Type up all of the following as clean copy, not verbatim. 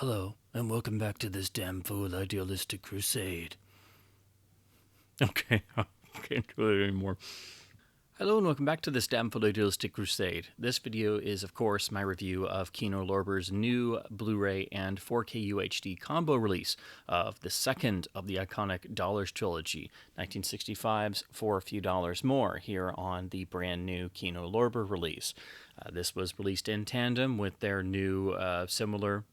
Hello, and welcome back to this damn fool idealistic crusade. Okay, I can't do it anymore. Hello and welcome back to this damn full idealistic crusade. This video is, of course, my review of Kino Lorber's new Blu-ray and 4K UHD combo release of the second of the iconic Dollars trilogy, 1965's For a Few Dollars More, here on the brand new Kino Lorber release. This was released in tandem with their new similar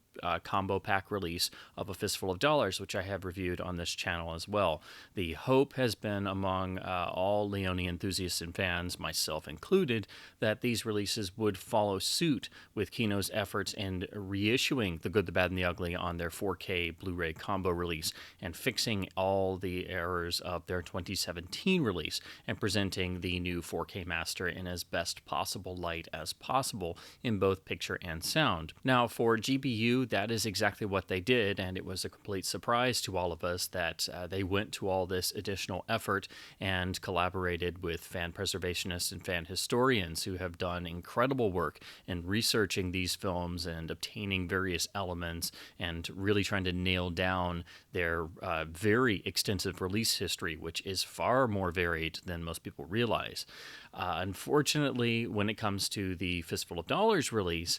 combo pack release of A Fistful of Dollars, which I have reviewed on this channel as well. The hope has been among all Leone enthusiasts and fans, myself included, that these releases would follow suit with Kino's efforts in reissuing The Good, the Bad, and the Ugly on their 4K Blu-ray combo release and fixing all the errors of their 2017 release and presenting the new 4K master in as best possible light as possible in both picture and sound. Now, for GBU, that is exactly what they did, and it was a complete surprise to all of us that they went to all this additional effort and collaborated with fan preservationists and fan historians who have done incredible work in researching these films and obtaining various elements and really trying to nail down their very extensive release history, which is far more varied than most people realize. Unfortunately, when it comes to the Fistful of Dollars release,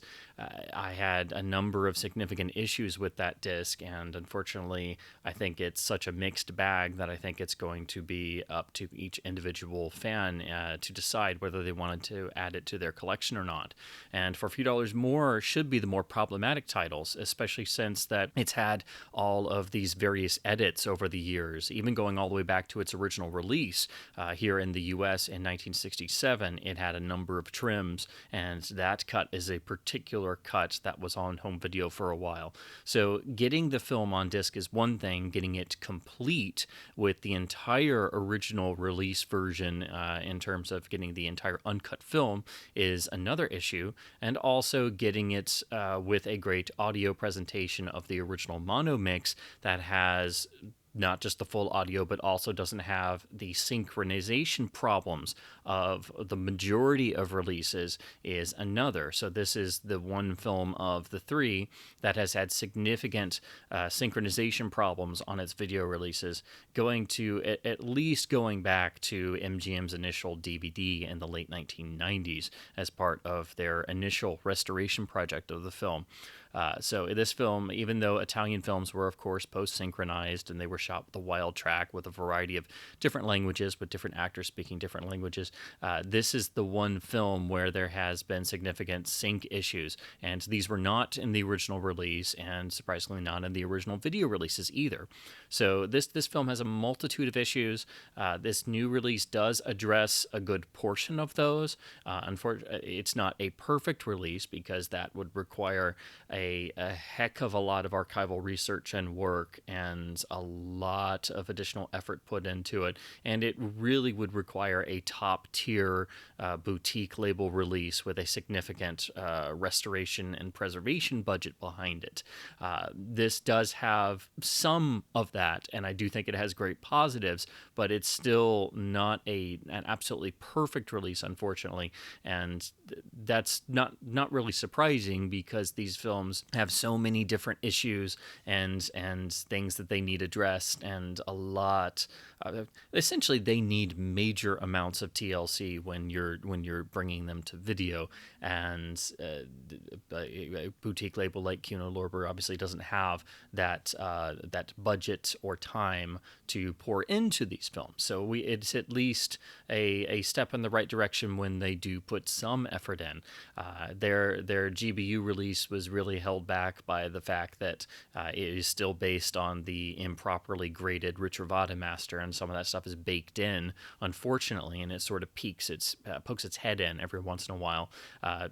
I had a number of significant issues with that disc, and unfortunately, I think it's such a mixed bag that I think it's going to be up to each individual fan to decide whether they wanted to add it to their collection or not. And For a Few Dollars More should be the more problematic titles, especially since that it's had all of these various edits over the years, even going all the way back to its original release here in the US in 1967. It had a number of trims, and that cut is a particular cut that was on home video for a while. So getting the film on disc is one thing, getting it complete with the entire original release version in terms of getting the entire uncut film is another issue, and also getting it with a great audio presentation of the original mono mix that has not just the full audio, but also doesn't have the synchronization problems of the majority of releases is another. So this is the one film of the three that has had significant synchronization problems on its video releases, going to at least going back to MGM's initial DVD in the late 1990s as part of their initial restoration project of the film. So this film, even though Italian films were, of course, post-synchronized and they were shot with a wild track with a variety of different languages with different actors speaking different languages, this is the one film where there has been significant sync issues. And these were not in the original release and surprisingly not in the original video releases either. So this film has a multitude of issues. This new release does address a good portion of those. Unfortunately, it's not a perfect release because that would require a heck of a lot of archival research and work and a lot of additional effort put into it, and it really would require a top-tier boutique label release with a significant restoration and preservation budget behind it. This does have some of that, and I do think it has great positives, but it's still not an absolutely perfect release, unfortunately, and that's not really surprising because these films have so many different issues and things that they need addressed, and a lot essentially they need major amounts of TLC when you're bringing them to video, and a boutique label like Kino Lorber obviously doesn't have that budget or time to pour into these films. So it's at least a step in the right direction when they do put some effort in. Their GBU release was really held back by the fact that it is still based on the improperly graded Richard Vada master, and some of that stuff is baked in, unfortunately, and it sort of pokes its head in every once in a while.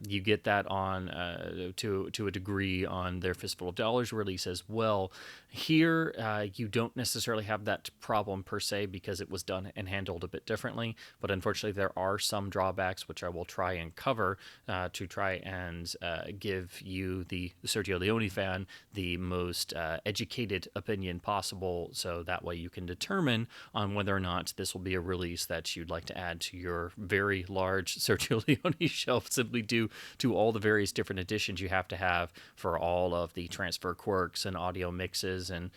You get that on to a degree on their Fistful of Dollars release as well. Here, you don't necessarily have that problem per se because it was done and handled a bit differently, but unfortunately there are some drawbacks which I will try and cover to try and give you, the Sergio Leone fan, the most educated opinion possible, so that way you can determine on whether or not this will be a release that you'd like to add to your very large Sergio Leone shelf, simply due to all the various different editions you have to have for all of the transfer quirks and audio mixes and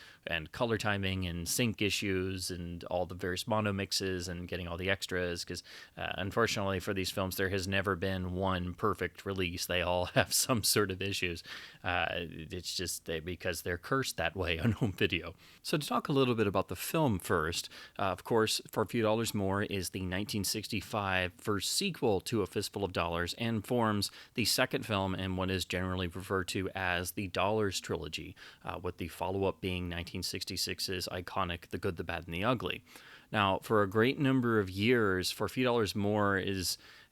color timing and sync issues and all the various mono mixes and getting all the extras, because unfortunately for these films there has never been one perfect release. They all have some sort of issues. It's just because they're cursed that way on home video. So to talk a little bit about the film first, of course, For a Few Dollars More is the 1965 first sequel to A Fistful of Dollars and forms the second film in what is generally referred to as the Dollars trilogy, with the follow-up being 1966's iconic The Good, the Bad, and the Ugly. Now, for a great number of years, For a Few Dollars More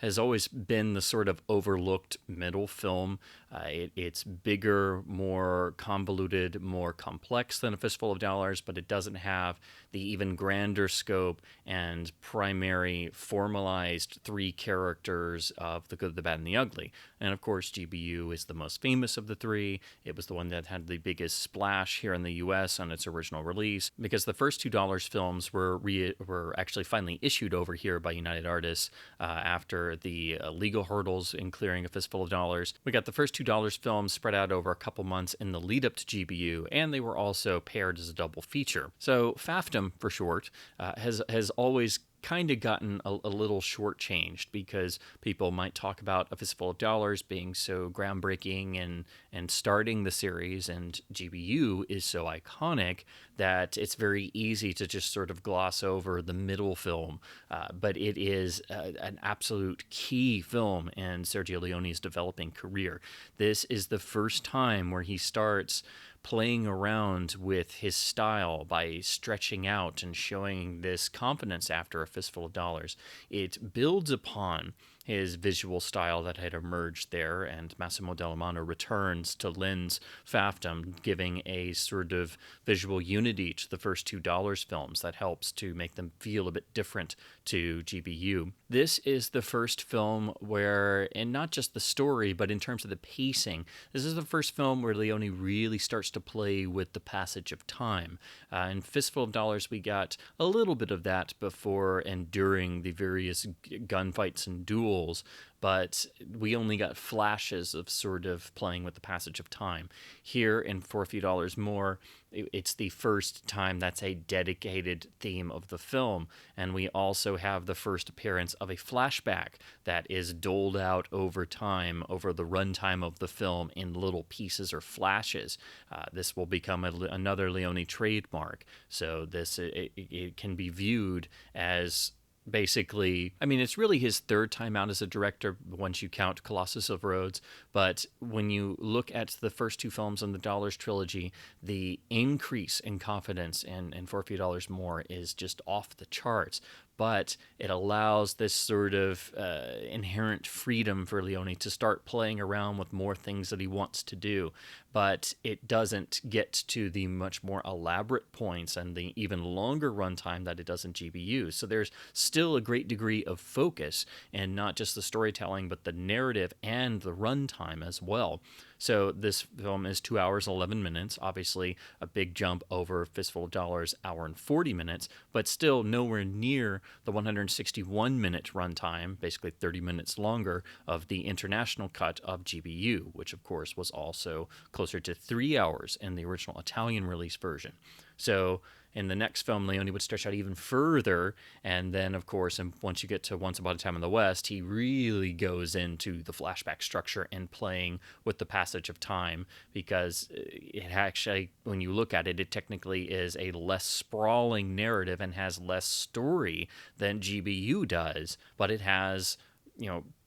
has always been the sort of overlooked middle film. It's bigger, more convoluted, more complex than A Fistful of Dollars, but it doesn't have the even grander scope and primary formalized three characters of The Good, the Bad, and the Ugly. And of course, GBU is the most famous of the three. It was the one that had the biggest splash here in the US on its original release, because the first $2 films were actually finally issued over here by United Artists after the legal hurdles in clearing A Fistful of Dollars. We got the first $2 films spread out over a couple months in the lead up to GBU, and they were also paired as a double feature. So FAFDM, for short, has always kind of gotten a little shortchanged, because people might talk about A Fistful of Dollars being so groundbreaking and starting the series, and GBU is so iconic that it's very easy to just sort of gloss over the middle film. But it is an absolute key film in Sergio Leone's developing career. This is the first time where he starts playing around with his style by stretching out and showing this confidence after A Fistful of Dollars. It builds upon his visual style that had emerged there, and Massimo Dallamano returns to lens FAFDM, giving a sort of visual unity to the first $2 films that helps to make them feel a bit different to GBU. This is the first film where, and not just the story, but in terms of the pacing, this is the first film where Leone really starts to play with the passage of time. In Fistful of Dollars, we got a little bit of that before and during the various gunfights and duels, but we only got flashes of sort of playing with the passage of time. Here in For a Few Dollars More, it's the first time that's a dedicated theme of the film, and we also have the first appearance of a flashback that is doled out over time, over the runtime of the film in little pieces or flashes. This will become another Leone trademark, so it can be viewed as basically, I mean, it's really his third time out as a director once you count Colossus of Rhodes, but when you look at the first two films in the Dollars trilogy, the increase in confidence in For a Few Dollars More is just off the charts. But it allows this sort of inherent freedom for Leone to start playing around with more things that he wants to do. But it doesn't get to the much more elaborate points and the even longer runtime that it does in GBU. So there's still a great degree of focus, and not just the storytelling, but the narrative and the runtime as well. So this film is 2 hours, 11 minutes, obviously a big jump over Fistful of Dollars, hour and 40 minutes, but still nowhere near the 161-minute runtime, basically 30 minutes longer, of the international cut of GBU, which of course was also closer to 3 hours in the original Italian release version. So in the next film, Leone would stretch out even further, and then, of course, and once you get to Once Upon a Time in the West, he really goes into the flashback structure and playing with the passage of time, because it actually, when you look at it, it technically is a less sprawling narrative and has less story than GBU does, but it has,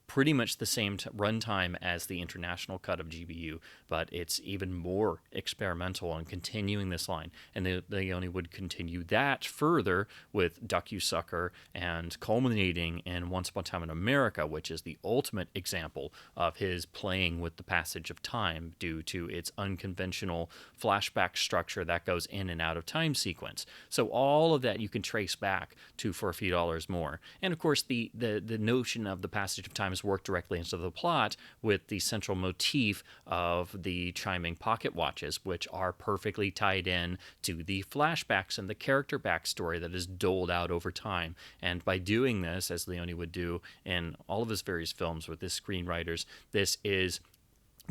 pretty much the same runtime as the international cut of GBU, but it's even more experimental on continuing this line. And they only would continue that further with Duck-You-Sucker and culminating in Once Upon a Time in America, which is the ultimate example of his playing with the passage of time due to its unconventional flashback structure that goes in and out of time sequence. So all of that you can trace back to For a Few Dollars More. And of course, the notion of the passage of time is worked directly into the plot with the central motif of the chiming pocket watches, which are perfectly tied in to the flashbacks and the character backstory that is doled out over time. And by doing this, as Leone would do in all of his various films with his screenwriters, this is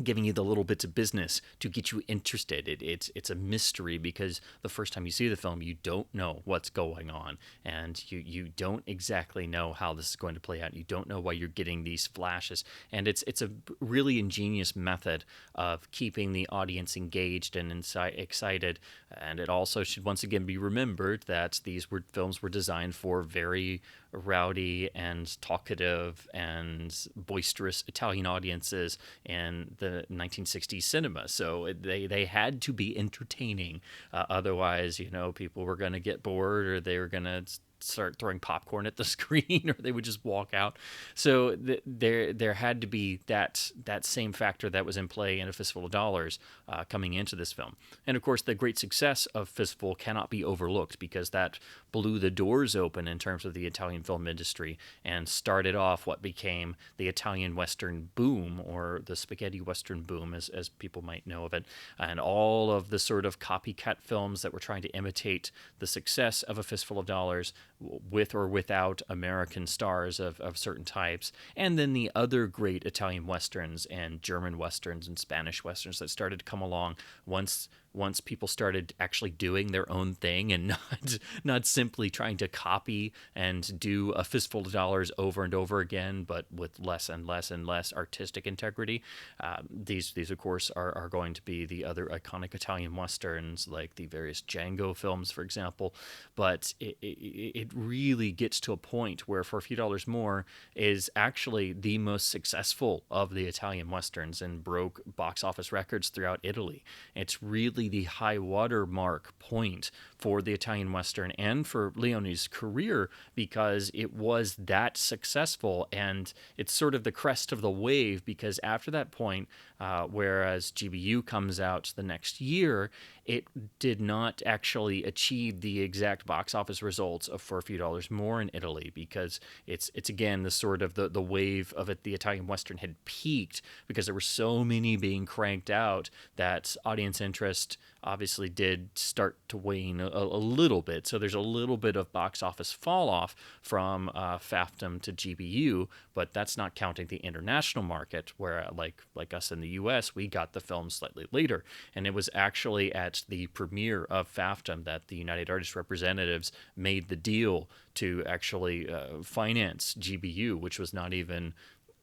giving you the little bits of business to get you interested. It's a mystery because the first time you see the film, you don't know what's going on, and you don't exactly know how this is going to play out. You don't know why you're getting these flashes, and it's a really ingenious method of keeping the audience engaged and excited. And it also should once again be remembered that these films were designed for very rowdy and talkative and boisterous Italian audiences in the 1960s cinema. So they had to be entertaining. Otherwise, people were going to get bored, or they were going to start throwing popcorn at the screen, or they would just walk out. So there had to be that same factor that was in play in A Fistful of Dollars coming into this film. And of course, the great success of Fistful cannot be overlooked because that blew the doors open in terms of the Italian film industry and started off what became the Italian Western boom, or the spaghetti Western boom, as people might know of it. And all of the sort of copycat films that were trying to imitate the success of A Fistful of Dollars with or without American stars of certain types, and then the other great Italian westerns and German westerns and Spanish westerns that started to come along once people started actually doing their own thing and not simply trying to copy and do A Fistful of Dollars over and over again, but with less and less and less artistic integrity. These of course are going to be the other iconic Italian westerns, like the various Django films, for example. But it really gets to a point where For a Few Dollars More is actually the most successful of the Italian westerns and broke box office records throughout Italy. It's really the high water mark point for the Italian Western and for Leone's career, because it was that successful, and it's sort of the crest of the wave, because after that point, whereas GBU comes out the next year, it did not actually achieve the exact box office results of For a Few Dollars More in Italy, because it's again the sort of the wave of it. The Italian Western had peaked because there were so many being cranked out that audience interest obviously did start to wane a little bit. So there's a little bit of box office fall off from FAFDM to GBU, but that's not counting the international market, where like us in the US, we got the film slightly later. And it was actually at the premiere of FAFDM that the United Artists Representatives made the deal to actually finance GBU, which was not even...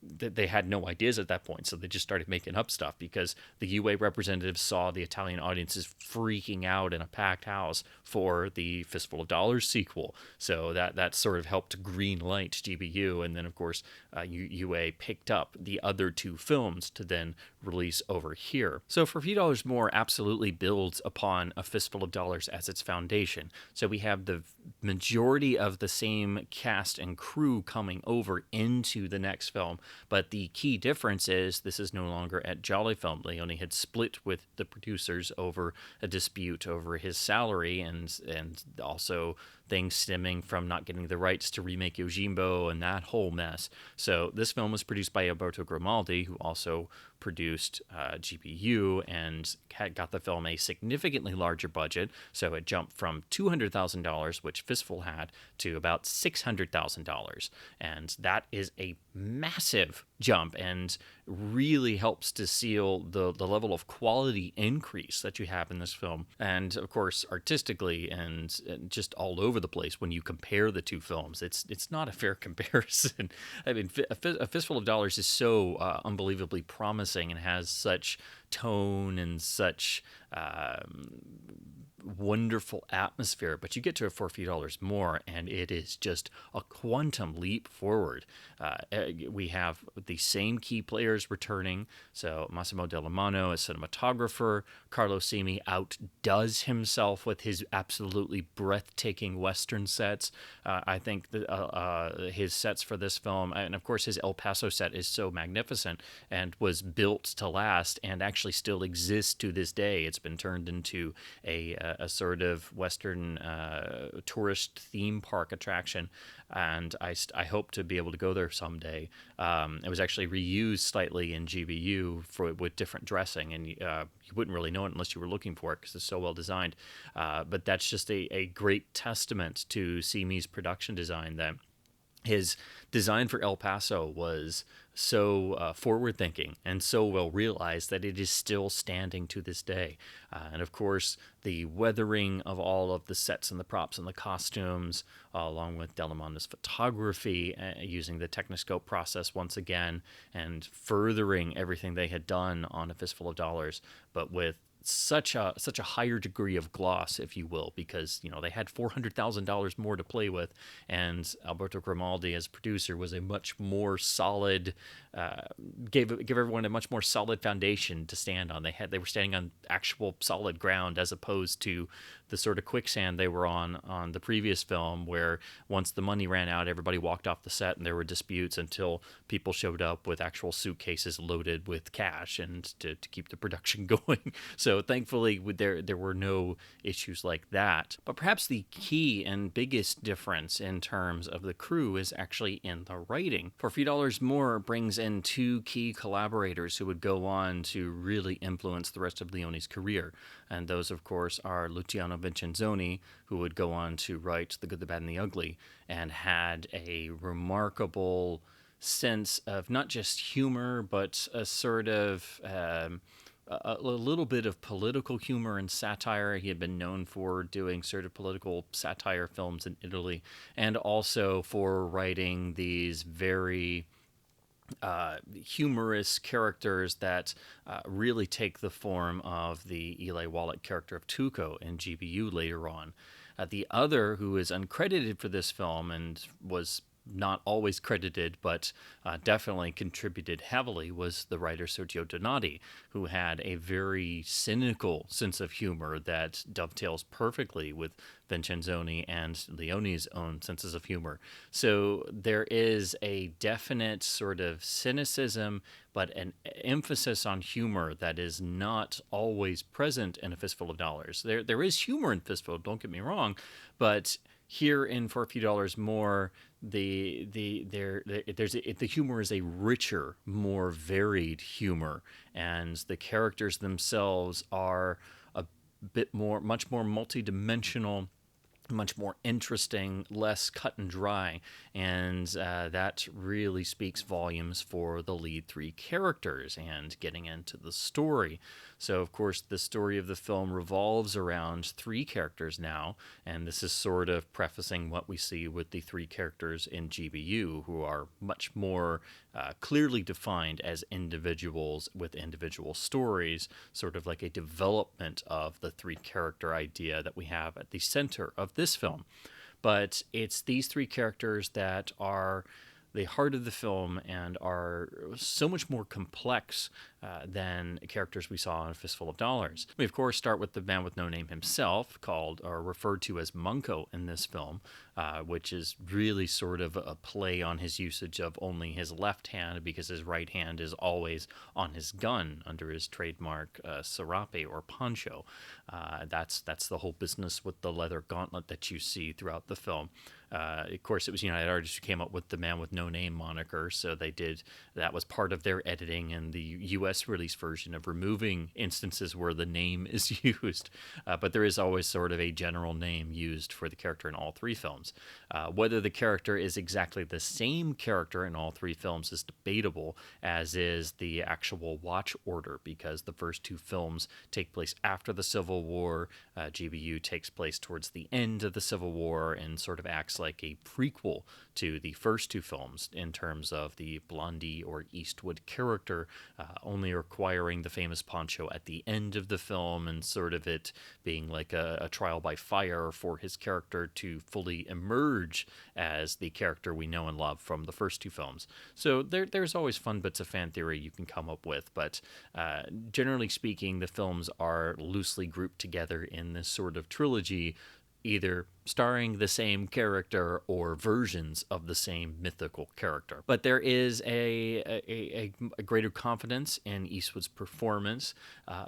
They had no ideas at that point, so they just started making up stuff because the UA representatives saw the Italian audiences freaking out in a packed house for the Fistful of Dollars sequel. So that sort of helped green light GBU, and then of course UA picked up the other two films to then release over here. So For a Few Dollars More absolutely builds upon A Fistful of Dollars as its foundation. So we have the majority of the same cast and crew coming over into the next film. But the key difference is this is no longer at Jolly Film. Leone had split with the producers over a dispute over his salary and also things stemming from not getting the rights to remake Yojimbo and that whole mess. So this film was produced by Alberto Grimaldi, who also produced GBU and got the film a significantly larger budget. So it jumped from $200,000, which Fistful had, to about $600,000. And that is a massive jump and really helps to seal the level of quality increase that you have in this film. And of course, artistically and just all over the place, when you compare the two films, it's not a fair comparison. I mean, A Fistful of Dollars is so unbelievably promising and has such tone and such wonderful atmosphere, but you get to it for a few dollars more, and it is just a quantum leap forward. We have the same key players returning. So Massimo Dallamano as cinematographer, Carlo Simi outdoes himself with his absolutely breathtaking Western sets. I think his sets for this film, and of course his El Paso set is so magnificent and was built to last and actually still exists to this day. It's been turned into a sort of Western tourist theme park attraction, and I hope to be able to go there someday. It was actually reused slightly in GBU with different dressing, and you wouldn't really know it unless you were looking for it because it's so well designed. But that's just a great testament to Simi's production design, that his design for El Paso was so forward-thinking and so well realized that it is still standing to this day. And of course, the weathering of all of the sets and the props and the costumes, along with Dallamano's photography, using the Techniscope process once again, and furthering everything they had done on A Fistful of Dollars, but with such a higher degree of gloss, if you will, because they had $400,000 more to play with, and Alberto Grimaldi as producer was a much more solid, gave everyone a much more solid foundation to stand on. They were standing on actual solid ground, as opposed to the sort of quicksand they were on the previous film, where once the money ran out, everybody walked off the set and there were disputes until people showed up with actual suitcases loaded with cash and to keep the production going. So thankfully there were no issues like that. But perhaps the key and biggest difference in terms of the crew is actually in the writing. For a few dollars more brings in two key collaborators who would go on to really influence the rest of Leone's career. And those, of course, are Luciano Vincenzoni, who would go on to write The Good, the Bad, and the Ugly, and had a remarkable sense of not just humor, but a sort of a little bit of political humor and satire. He had been known for doing sort of political satire films in Italy, and also for writing these very humorous characters that really take the form of the Eli Wallach character of Tuco in GBU later on. The other, who is uncredited for this film and was not always credited, but definitely contributed heavily, was the writer Sergio Donati, who had a very cynical sense of humor that dovetails perfectly with Vincenzoni and Leone's own senses of humor. So there is a definite sort of cynicism, but an emphasis on humor that is not always present in A Fistful of Dollars. There is humor in Fistful, don't get me wrong, but here in For a Few Dollars More, the humor is a richer, more varied humor, and the characters themselves are much more multidimensional, much more interesting, less cut and dry, and that really speaks volumes for the lead three characters and getting into the story. So, of course, the story of the film revolves around three characters now, and this is sort of prefacing what we see with the three characters in GBU, who are much more clearly defined as individuals with individual stories, sort of like a development of the three-character idea that we have at the center of this film. But it's these three characters that are the heart of the film and are so much more complex than characters we saw in A Fistful of Dollars. We, of course, start with the man with no name himself, called or referred to as Munko in this film, which is really sort of a play on his usage of only his left hand, because his right hand is always on his gun under his trademark serape or poncho. That's the whole business with the leather gauntlet that you see throughout the film. Of course, it was United Artists who came up with the Man with No Name moniker, so that was part of their editing in the U.S. release version of removing instances where the name is used. But there is always sort of a general name used for the character in all three films. Whether the character is exactly the same character in all three films is debatable, as is the actual watch order, because the first two films take place after the Civil War. GBU takes place towards the end of the Civil War and sort of acts like a prequel to the first two films in terms of the Blondie or Eastwood character, only only requiring the famous poncho at the end of the film and sort of it being like a trial by fire for his character to fully emerge as the character we know and love from the first two films. So there's always fun bits of fan theory you can come up with, but generally speaking, the films are loosely grouped together in this sort of trilogy, either starring the same character or versions of the same mythical character. But there is a greater confidence in Eastwood's performance,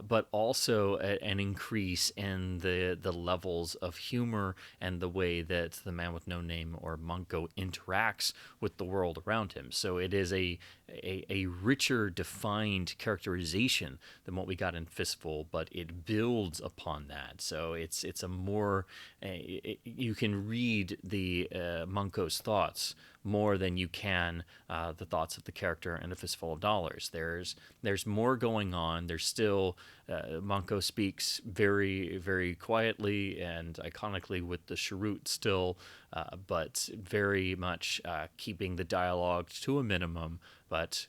but also an increase in the levels of humor and the way that the man with no name, or Manco, interacts with the world around him. So it is a richer, defined characterization than what we got in Fistful, but it builds upon that. So it's a more you can read the Manco's thoughts more than you can the thoughts of the character in A Fistful of Dollars. There's more going on. There's still Manco speaks very, very quietly and iconically with the cheroot still, but very much keeping the dialogue to a minimum, but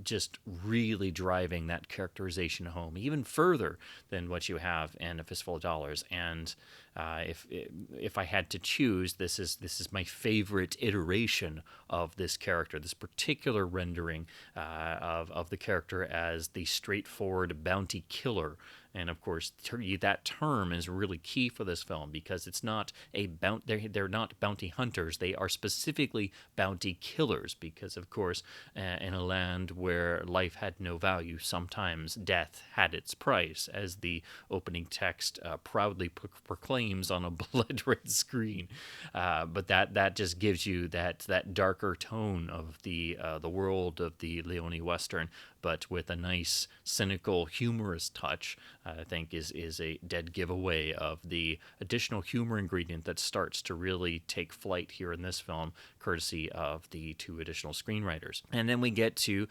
just really driving that characterization home even further than what you have in A Fistful of Dollars. And if I had to choose, this is my favorite iteration of this character, this particular rendering of the character as the straightforward bounty killer. And of course, that term is really key for this film, because it's not they're not bounty hunters. They are specifically bounty killers, because of course, in a land where life had no value, sometimes death had its price, as the opening text proudly proclaims on a blood red screen. But that just gives you that darker tone of the world of the Leone Western, but with a nice, cynical, humorous touch. I think is a dead giveaway of the additional humor ingredient that starts to really take flight here in this film, courtesy of the two additional screenwriters. And then we get to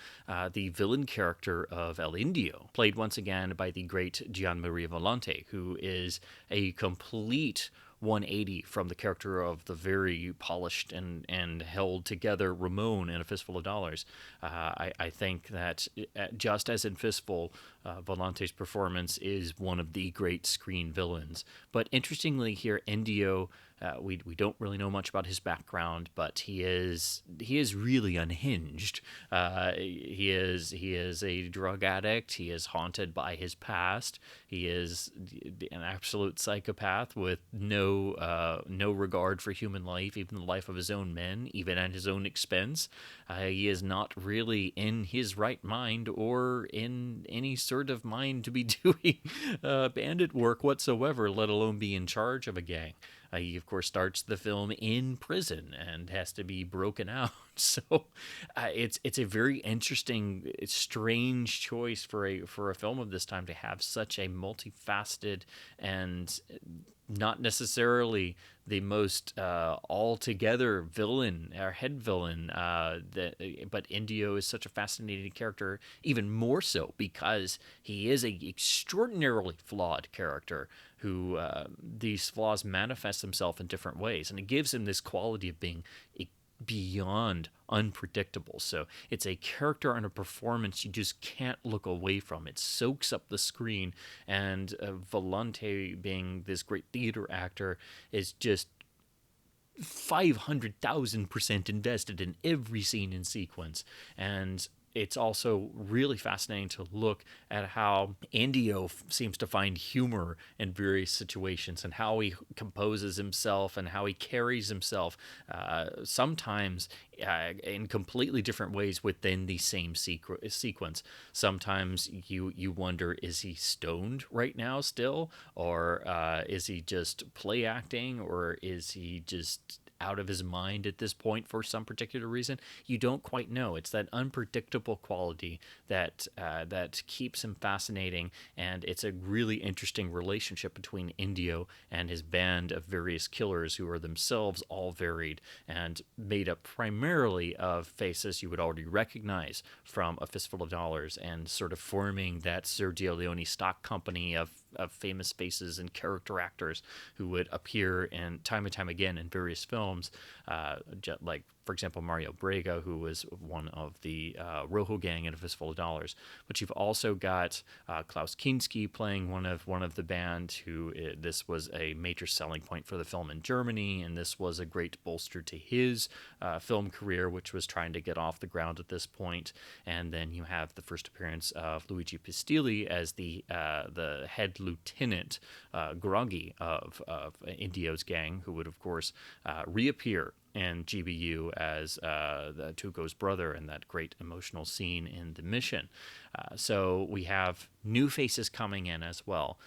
the villain character of El Indio, played once again by the great Gian Maria Volante, who is a complete 180 from the character of the very polished and held together Ramon in A Fistful of Dollars. I think that just as in Fistful, Volante's performance is one of the great screen villains. But interestingly here, Indio, we don't really know much about his background, but he is really unhinged. He is a drug addict. He is haunted by his past. He is an absolute psychopath with no regard for human life, even the life of his own men, even at his own expense. He is not really in his right mind or in any sort of mind to be doing bandit work whatsoever, let alone be in charge of a gang. He, of course, starts the film in prison and has to be broken out. So it's a very interesting, strange choice for a film of this time to have such a multifaceted and not necessarily the most altogether villain or head villain, but Indio is such a fascinating character, even more so because he is an extraordinarily flawed character who these flaws manifest themselves in different ways, and it gives him this quality of being beyond unpredictable. So it's a character and a performance you just can't look away from. It soaks up the screen, and Volante, being this great theater actor, is just 500,000% invested in every scene and sequence. And it's also really fascinating to look at how Indio seems to find humor in various situations and how he composes himself and how he carries himself, sometimes in completely different ways within the same sequence. Sometimes you wonder, is he stoned right now still? Or is he just play acting? Or is he just out of his mind at this point for some particular reason? You don't quite know. It's that unpredictable quality that keeps him fascinating, and it's a really interesting relationship between Indio and his band of various killers who are themselves all varied and made up primarily of faces you would already recognize from A Fistful of Dollars, and sort of forming that Sergio Leone stock company of of famous faces and character actors who would appear in time and time again in various films, like, for example, Mario Brega, who was one of the Rojo Gang in A Fistful of Dollars. But you've also got Klaus Kinski playing one of the band, this was a major selling point for the film in Germany, and this was a great bolster to his film career, which was trying to get off the ground at this point. And then you have the first appearance of Luigi Pistilli as the head lieutenant, Groggy, of Indio's gang, who would, of course, reappear in GBU as Tuco's brother in that great emotional scene in The Mission. So we have new faces coming in as well.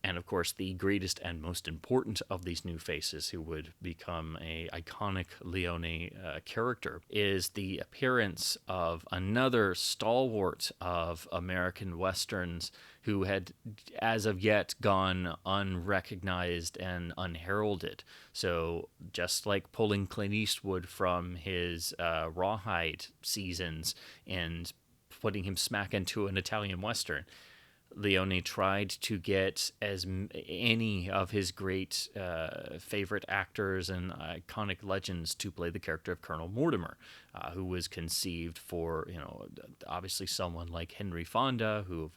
And of course, the greatest and most important of these new faces who would become a iconic Leone character is the appearance of another stalwart of American Westerns who had, as of yet, gone unrecognized and unheralded. So just like pulling Clint Eastwood from his Rawhide seasons and putting him smack into an Italian Western, Leone tried to get as any of his great favorite actors and iconic legends to play the character of Colonel Mortimer, who was conceived for, obviously someone like Henry Fonda, who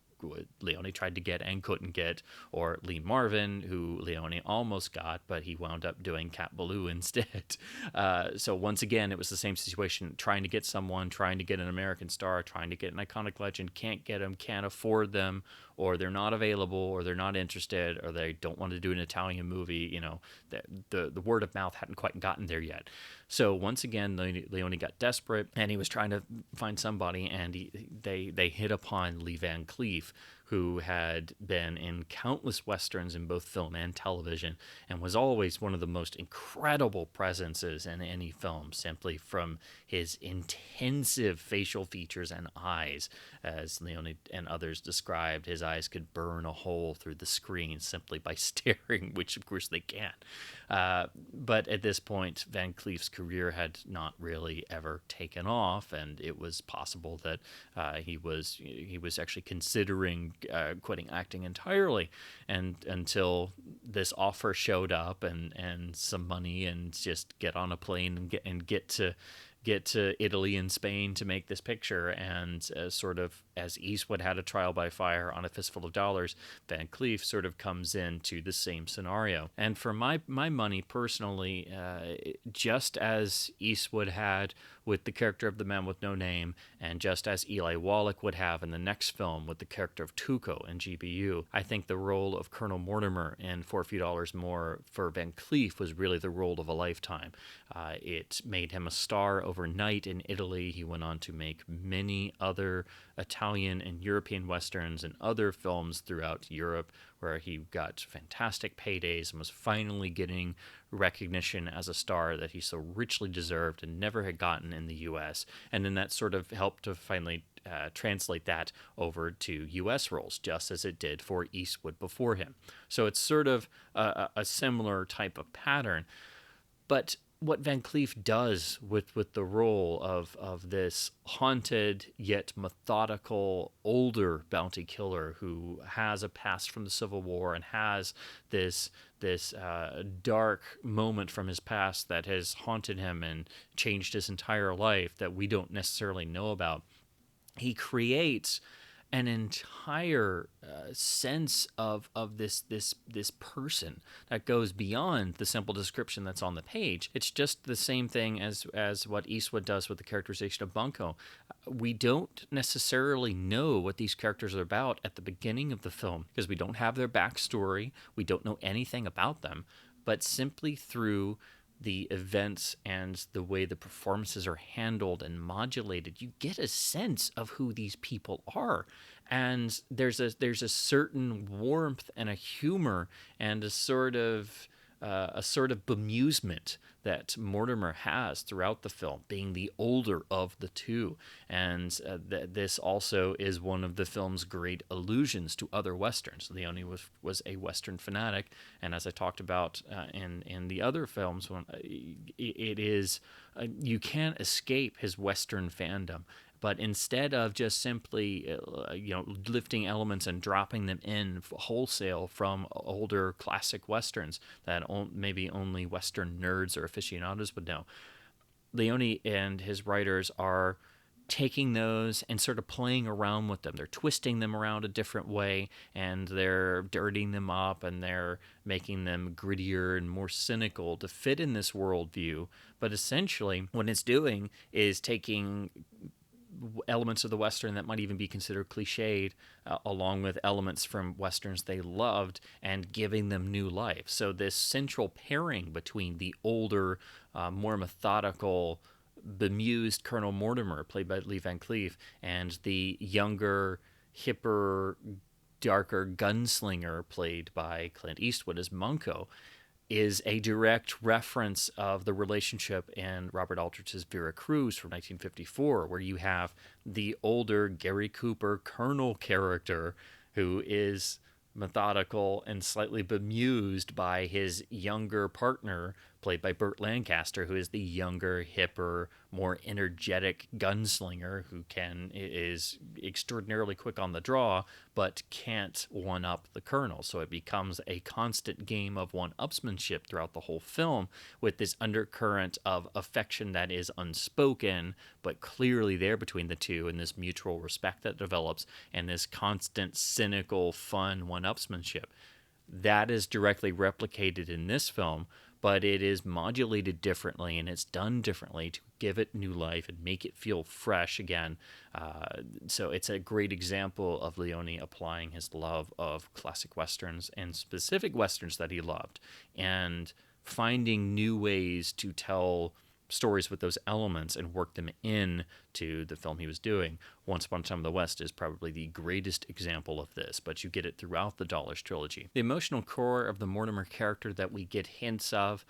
Leone tried to get and couldn't get, or Lee Marvin, who Leone almost got, but he wound up doing Cat Ballou instead. So once again, it was the same situation, trying to get someone, trying to get an American star, trying to get an iconic legend, can't get them, can't afford them, or they're not available, or they're not interested, or they don't want to do an Italian movie. The word of mouth hadn't quite gotten there yet. So once again, Leone got desperate, and he was trying to find somebody, and they hit upon Lee Van Cleef, who had been in countless westerns in both film and television, and was always one of the most incredible presences in any film, simply from his intensive facial features and eyes. As Leone and others described, his eyes could burn a hole through the screen simply by staring, which of course they can. But at this point, Van Cleef's career had not really ever taken off, and it was possible that he was actually considering quitting acting entirely, and until this offer showed up and some money and just get on a plane and get to Italy and Spain to make this picture. And sort of as Eastwood had a trial by fire on A Fistful of Dollars, Van Cleef sort of comes into the same scenario. And for my money personally, just as Eastwood had with the character of the Man with No Name, and just as Eli Wallach would have in the next film with the character of Tuco in GBU, I think the role of Colonel Mortimer in For a Few Dollars More for Van Cleef was really the role of a lifetime. It made him a star overnight in Italy. He went on to make many other Italian and European westerns and other films throughout Europe, where he got fantastic paydays and was finally getting recognition as a star that he so richly deserved and never had gotten in the U.S. And then that sort of helped to finally translate that over to U.S. roles, just as it did for Eastwood before him. So it's sort of a similar type of pattern. But what Van Cleef does with the role of this haunted yet methodical older bounty killer who has a past from the Civil War and has this dark moment from his past that has haunted him and changed his entire life that we don't necessarily know about, he creates an entire sense of this person that goes beyond the simple description that's on the page. It's just the same thing as what Eastwood does with the characterization of Bunko. We don't necessarily know what these characters are about at the beginning of the film because we don't have their backstory. We don't know anything about them, but simply through the events and the way the performances are handled and modulated, you get a sense of who these people are. And there's a certain warmth and a humor and a sort of bemusement that Mortimer has throughout the film, being the older of the two. And this also is one of the film's great allusions to other Westerns. Leone was a Western fanatic, and as I talked about in the other films, it is you can't escape his Western fandom. But instead of just simply, lifting elements and dropping them in wholesale from older classic westerns that maybe only Western nerds or aficionados would know, Leone and his writers are taking those and sort of playing around with them. They're twisting them around a different way, and they're dirtying them up, and they're making them grittier and more cynical to fit in this worldview. But essentially, what it's doing is taking elements of the Western that might even be considered cliched, along with elements from Westerns they loved, and giving them new life. So this central pairing between the older, more methodical, bemused Colonel Mortimer, played by Lee Van Cleef, and the younger, hipper, darker gunslinger, played by Clint Eastwood as Munko, is a direct reference of the relationship in Robert Aldrich's Vera Cruz from 1954, where you have the older Gary Cooper Colonel character who is methodical and slightly bemused by his younger partner, played by Burt Lancaster, who is the younger, hipper, more energetic gunslinger who is extraordinarily quick on the draw, but can't one-up the colonel. So it becomes a constant game of one-upsmanship throughout the whole film, with this undercurrent of affection that is unspoken, but clearly there between the two, and this mutual respect that develops, and this constant, cynical, fun one-upsmanship. That is directly replicated in this film, but it is modulated differently, and it's done differently to give it new life and make it feel fresh again. So it's a great example of Leone applying his love of classic Westerns and specific Westerns that he loved, and finding new ways to tell stories with those elements and work them in to the film he was doing. Once Upon a Time in the West is probably the greatest example of this, but you get it throughout the Dollars trilogy. The emotional core of the Mortimer character that we get hints of,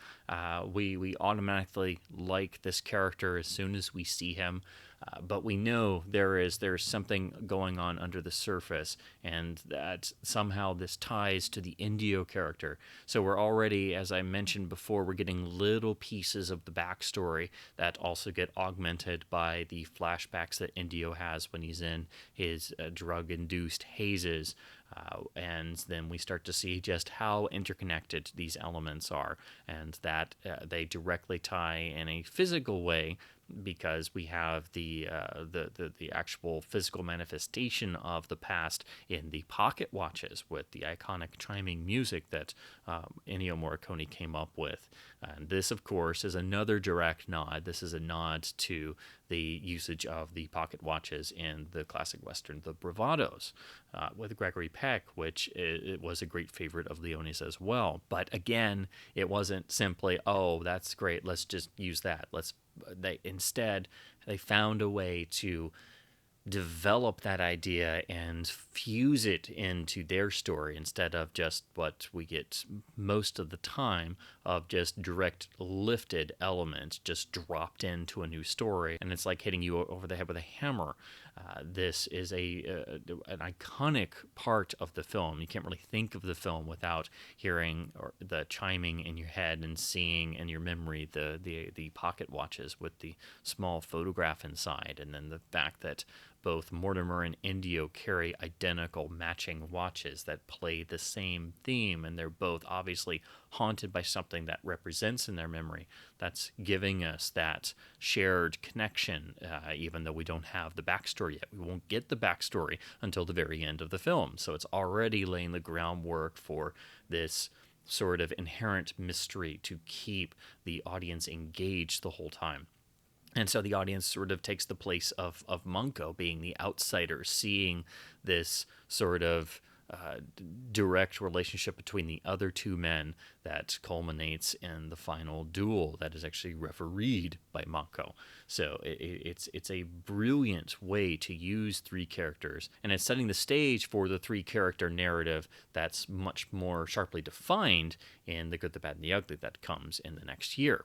we automatically like this character as soon as we see him. But we know there's something going on under the surface, and that somehow this ties to the Indio character. So we're already, as I mentioned before, we're getting little pieces of the backstory that also get augmented by the flashbacks that Indio has when he's in his drug-induced hazes. And then we start to see just how interconnected these elements are, and that they directly tie in a physical way, because we have the actual physical manifestation of the past in the pocket watches with the iconic chiming music that Ennio Morricone came up with. And this, of course, is another direct nod. This is a nod to the usage of the pocket watches in the classic Western, The Bravados, with Gregory Peck, which it was a great favorite of Leone's as well. But again, it wasn't simply, oh, that's great, let's just use that. Instead, they found a way to develop that idea and fuse it into their story, instead of just what we get most of the time of just direct lifted elements just dropped into a new story, and it's like hitting you over the head with a hammer. This is an iconic part of the film. You can't really think of the film without hearing the chiming in your head and seeing in your memory the pocket watches with the small photograph inside, and then the fact that both Mortimer and Indio carry identical matching watches that play the same theme, and they're both obviously haunted by something that represents in their memory. That's giving us that shared connection, even though we don't have the backstory yet. We won't get the backstory until the very end of the film, so it's already laying the groundwork for this sort of inherent mystery to keep the audience engaged the whole time. And so the audience sort of takes the place of Munko, being the outsider, seeing this sort of direct relationship between the other two men that culminates in the final duel that is actually refereed by Munko. So it's a brilliant way to use three characters, and it's setting the stage for the three-character narrative that's much more sharply defined in The Good, the Bad, and the Ugly that comes in the next year.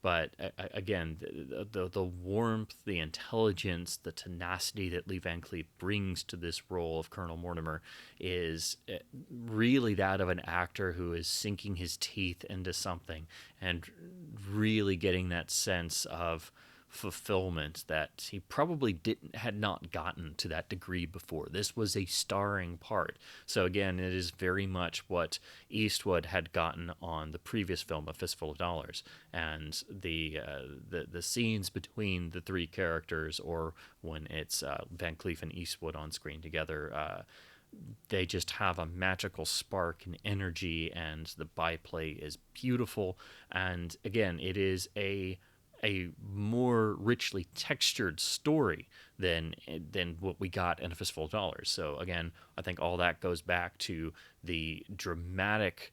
But again, the warmth, the intelligence, the tenacity that Lee Van Cleef brings to this role of Colonel Mortimer is really that of an actor who is sinking his teeth into something and really getting that sense of fulfillment that he probably had not gotten to that degree before. This was a starring part. So again, it is very much what Eastwood had gotten on the previous film, A Fistful of Dollars, and the scenes between the three characters, or when it's Van Cleef and Eastwood on screen together, they just have a magical spark and energy, and the byplay is beautiful. And again, it is a more richly textured story than what we got in A Fistful of Dollars. So again, I think all that goes back to the dramatic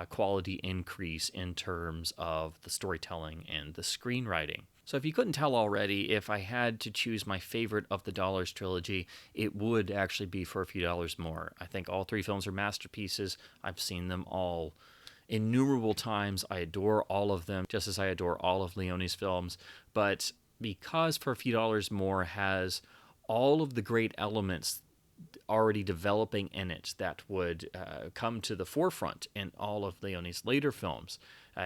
quality increase in terms of the storytelling and the screenwriting. So if you couldn't tell already, if I had to choose my favorite of the Dollars trilogy, it would actually be For a Few Dollars More. I think all three films are masterpieces. I've seen them all innumerable times. I adore all of them, just as I adore all of Leone's films. But because For a Few Dollars More has all of the great elements already developing in it that would come to the forefront in all of Leone's later films,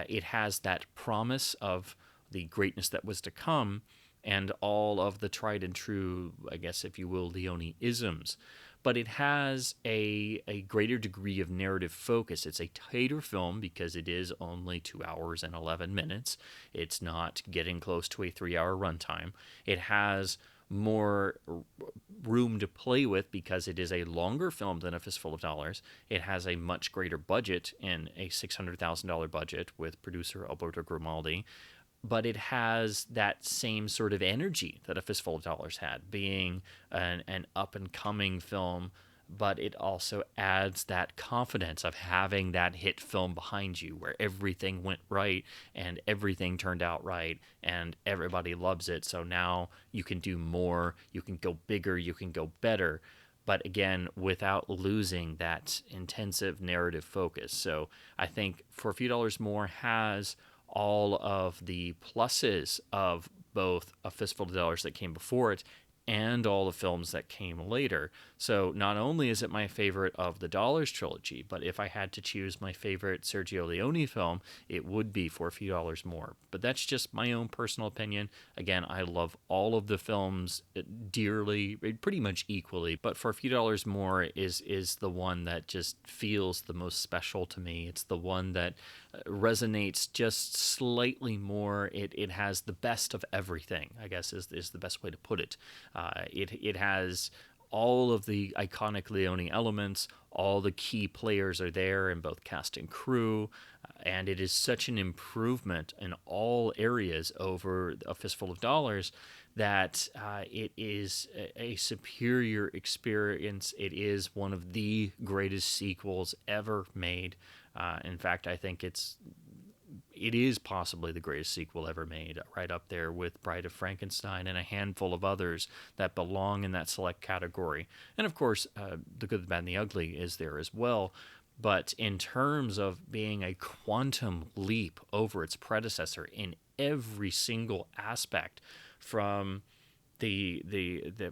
it has that promise of the greatness that was to come and all of the tried and true, I guess, if you will, Leone-isms. But it has a greater degree of narrative focus. It's a tighter film because it is only 2 hours and 11 minutes. It's not getting close to a 3-hour runtime. It has more room to play with because it is a longer film than A Fistful of Dollars. It has a much greater budget, in a $600,000 budget with producer Alberto Grimaldi. But it has that same sort of energy that A Fistful of Dollars had, being an up-and-coming film, but it also adds that confidence of having that hit film behind you where everything went right and everything turned out right and everybody loves it. So now you can do more, you can go bigger, you can go better, but again, without losing that intensive narrative focus. So I think For a Few Dollars More has all of the pluses of both A Fistful of Dollars that came before it and all the films that came later. So not only is it my favorite of the Dollars trilogy, but if I had to choose my favorite Sergio Leone film, it would be For a Few Dollars More. But that's just my own personal opinion. Again, I love all of the films dearly, pretty much equally, but For a Few Dollars More is the one that just feels the most special to me. It's the one that resonates just slightly more. It has the best of everything, I guess is the best way to put it. It has all of the iconic Leone elements. All the key players are there in both cast and crew, and it is such an improvement in all areas over A Fistful of Dollars that it is a superior experience. It is one of the greatest sequels ever made. In fact, I think it is possibly the greatest sequel ever made, right up there with Bride of Frankenstein and a handful of others that belong in that select category. And of course, The Good, the Bad, and the Ugly is there as well. But in terms of being a quantum leap over its predecessor in every single aspect, from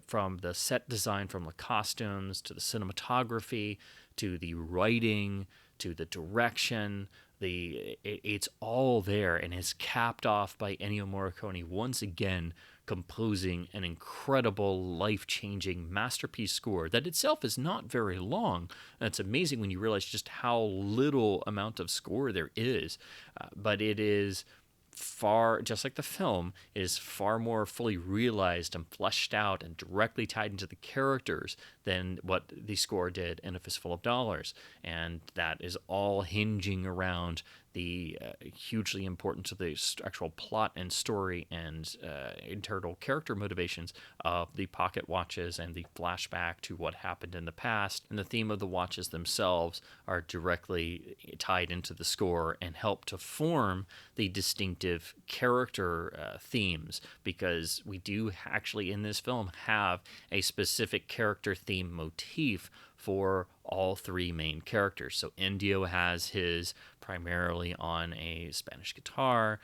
from the set design, from the costumes to the cinematography to the writing to the direction, it's all there, and is capped off by Ennio Morricone once again composing an incredible, life-changing masterpiece score that itself is not very long. And it's amazing when you realize just how little amount of score there is, but it is far, just like the film, is far more fully realized and fleshed out and directly tied into the characters than what the score did in A Fistful of Dollars. And that is all hinging around the hugely important to the actual plot and story and internal character motivations of the pocket watches and the flashback to what happened in the past. And the theme of the watches themselves are directly tied into the score and help to form the distinctive character themes, because we do actually in this film have a specific character theme motif for all three main characters. So Indio has his primarily on a Spanish guitar.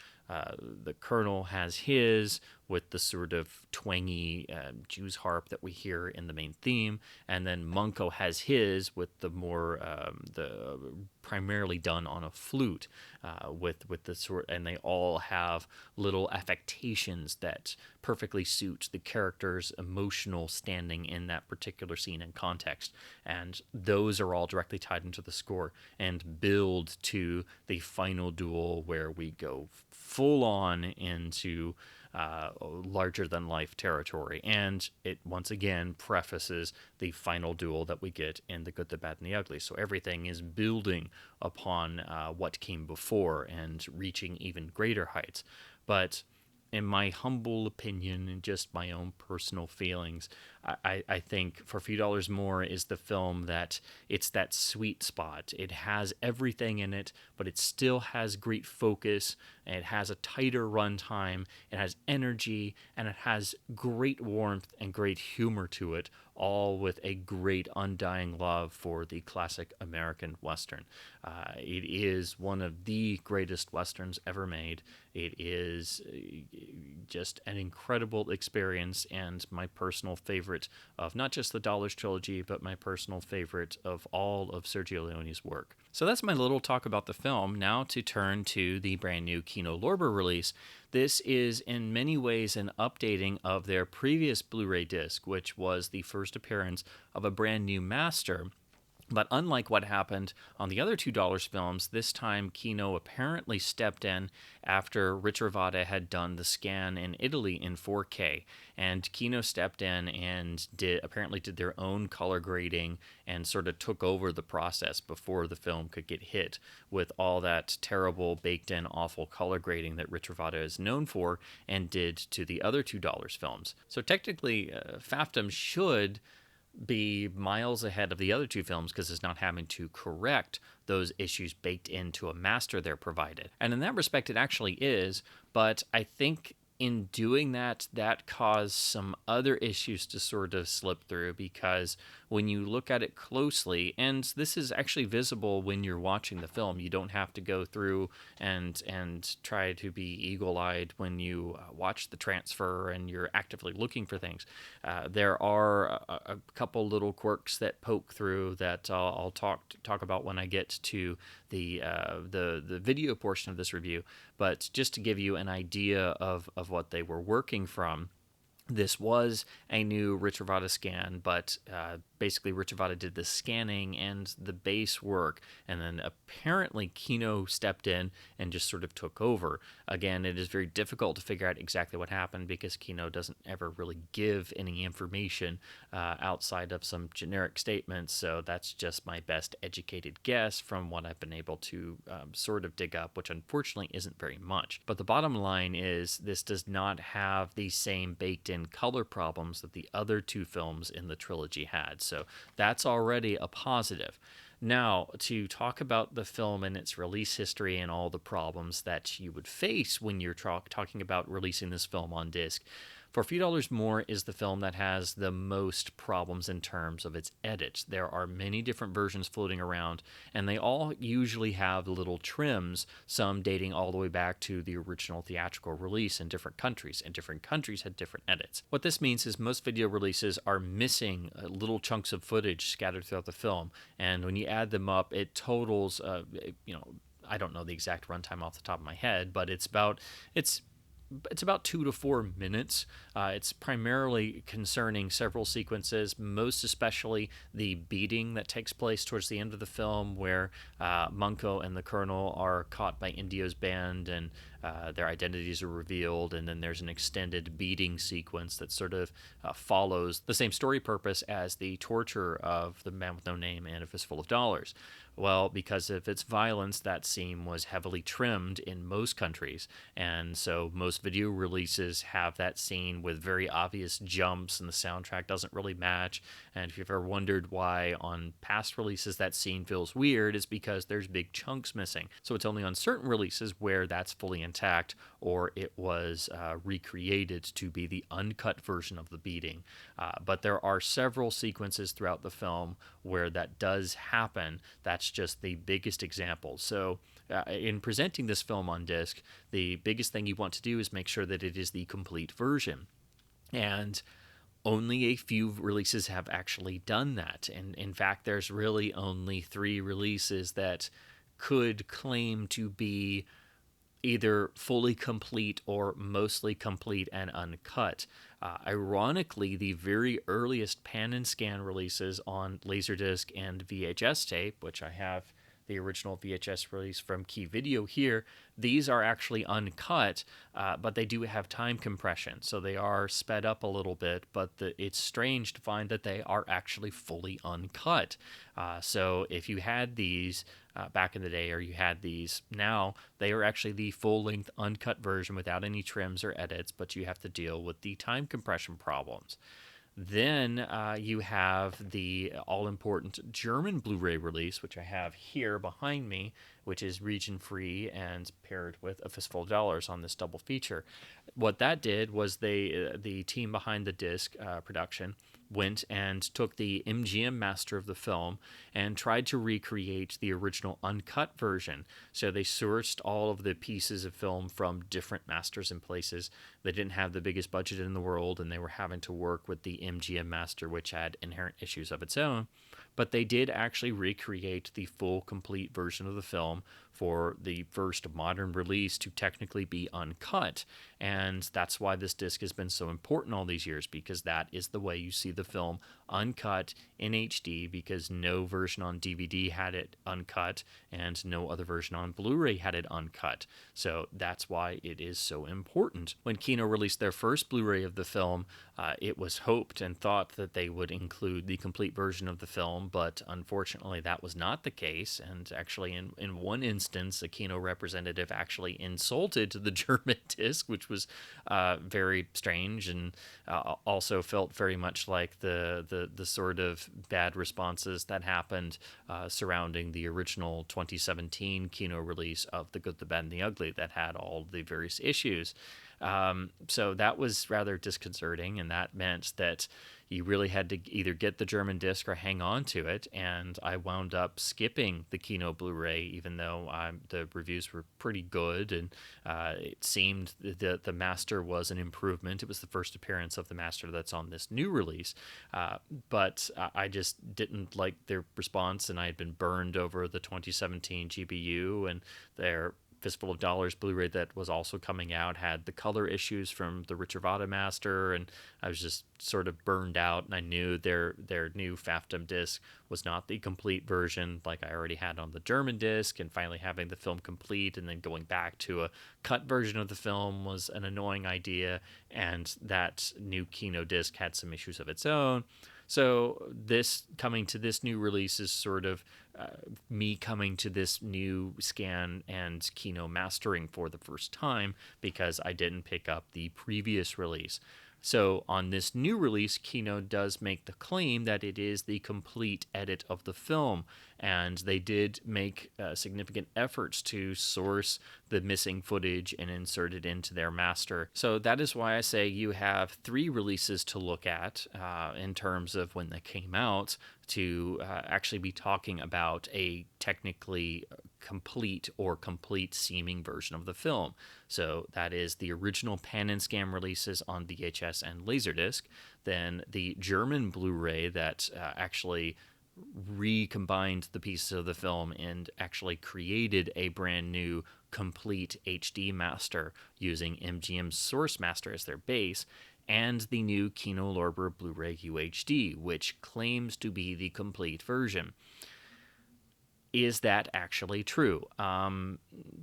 The Colonel has his with the sort of twangy Jew's harp that we hear in the main theme, and then Munko has his with the more the primarily done on a flute with the sort, and they all have little affectations that perfectly suit the character's emotional standing in that particular scene and context, and those are all directly tied into the score and build to the final duel where we go full on into larger than life territory, and it once again prefaces the final duel that we get in The Good, the Bad, and the Ugly. So everything is building upon what came before and reaching even greater heights. But in my humble opinion and just my own personal feelings, I think For a Few Dollars More is the film that it's that sweet spot. It has everything in it, but it still has great focus. It has a tighter runtime. It has energy, and it has great warmth and great humor to it, all with a great undying love for the classic American Western. It is one of the greatest Westerns ever made. It is just an incredible experience, and my personal favorite of not just the Dollars trilogy, but my personal favorite of all of Sergio Leone's work. So that's my little talk about the film. Now to turn to the brand new Kino Lorber release. This is in many ways an updating of their previous Blu-ray disc, which was the first appearance of a brand new master. But unlike what happened on the other $2 films, this time Kino apparently stepped in after Richard Vada had done the scan in Italy in 4K. And Kino stepped in and apparently did their own color grading and sort of took over the process before the film could get hit with all that terrible, baked-in, awful color grading that Richard Vada is known for and did to the other $2 films. So technically, FAFDM should be miles ahead of the other two films because it's not having to correct those issues baked into a master they're provided. And in that respect, it actually is, but I think in doing that, that caused some other issues to sort of slip through, because when you look at it closely, and this is actually visible when you're watching the film, you don't have to go through and try to be eagle-eyed when you watch the transfer and you're actively looking for things. There are a couple little quirks that poke through that I'll talk about when I get to the video portion of this review. But just to give you an idea of what they were working from, this was a new Richard Vada scan, but basically Richard Vada did the scanning and the base work, and then apparently Kino stepped in and just sort of took over. Again, it is very difficult to figure out exactly what happened because Kino doesn't ever really give any information outside of some generic statements, so that's just my best educated guess from what I've been able to sort of dig up, which unfortunately isn't very much. But the bottom line is this does not have the same baked-in color problems that the other two films in the trilogy had. So that's already a positive. Now, to talk about the film and its release history and all the problems that you would face when you're talking about releasing this film on disc, For a Few Dollars More is the film that has the most problems in terms of its edit. There are many different versions floating around, and they all usually have little trims, some dating all the way back to the original theatrical release in different countries, and different countries had different edits. What this means is most video releases are missing little chunks of footage scattered throughout the film, and when you add them up, it totals, I don't know the exact runtime off the top of my head, but it's about 2 to 4 minutes. It's primarily concerning several sequences, most especially the beating that takes place towards the end of the film, where Munko and the Colonel are caught by Indio's band and their identities are revealed, and then there's an extended beating sequence that sort of follows the same story purpose as the torture of the Man with No Name and A Fistful of Dollars. Well, because of its violence, that scene was heavily trimmed in most countries, and so most video releases have that scene with very obvious jumps, and the soundtrack doesn't really match. And if you've ever wondered why on past releases that scene feels weird, it's because there's big chunks missing. So it's only on certain releases where that's fully intact, or it was recreated to be the uncut version of the beating. But there are several sequences throughout the film where that does happen. That's just the biggest example. So in presenting this film on disc, the biggest thing you want to do is make sure that it is the complete version. And only a few releases have actually done that. And in fact, there's really only 3 releases that could claim to be either fully complete or mostly complete and uncut. Ironically, the very earliest pan and scan releases on Laserdisc and VHS tape, which I have the original VHS release from Key Video here, these are actually uncut, but they do have time compression, so they are sped up a little bit, but it's strange to find that they are actually fully uncut. So if you had these back in the day, or you had these now, they are actually the full-length uncut version without any trims or edits, but you have to deal with the time compression problems. Then you have the all-important German Blu-ray release, which I have here behind me, which is region-free and paired with a fistful of dollars on this double feature. What that did was the team behind the disc production went and took the MGM master of the film and tried to recreate the original uncut version. So they sourced all of the pieces of film from different masters and places. They didn't have the biggest budget in the world, and they were having to work with the MGM master, which had inherent issues of its own. But they did actually recreate the full, complete version of the film for the first modern release to technically be uncut. And that's why this disc has been so important all these years, because that is the way you see the film uncut in HD, because no version on DVD had it uncut and no other version on Blu-ray had it uncut. So that's why it is so important. When Kino released their first Blu-ray of the film, it was hoped and thought that they would include the complete version of the film, but unfortunately that was not the case. And actually in one instance, a Kino representative actually insulted the German disc, which was very strange, and also felt very much like the sort of bad responses that happened surrounding the original 2017 Kino release of The Good, the Bad, and the Ugly that had all the various issues. So that was rather disconcerting, and that meant that you really had to either get the German disc or hang on to it, and I wound up skipping the Kino Blu-ray, even though the reviews were pretty good, and it seemed that the master was an improvement. It was the first appearance of the master that's on this new release, but I just didn't like their response, and I had been burned over the 2017 GBU, and their Fistful of Dollars Blu-ray that was also coming out had the color issues from the Richard Vada master, and I was just sort of burned out, and I knew their new FAFDM disc was not the complete version like I already had on the German disc, and finally having the film complete and then going back to a cut version of the film was an annoying idea, and that new Kino disc had some issues of its own. So this coming to this new release is sort of me coming to this new scan and Kino mastering for the first time, because I didn't pick up the previous release. So on this new release, Kino does make the claim that it is the complete edit of the film, and they did make significant efforts to source the missing footage and insert it into their master. So that is why I say you have 3 releases to look at in terms of when they came out to actually be talking about a technically complete or complete seeming version of the film. So that is the original pan and scan releases on VHS and Laserdisc, then the German Blu-ray that actually recombined the pieces of the film and actually created a brand new complete HD master using MGM's source master as their base, and the new Kino Lorber Blu-ray UHD, which claims to be the complete version. Is that actually true?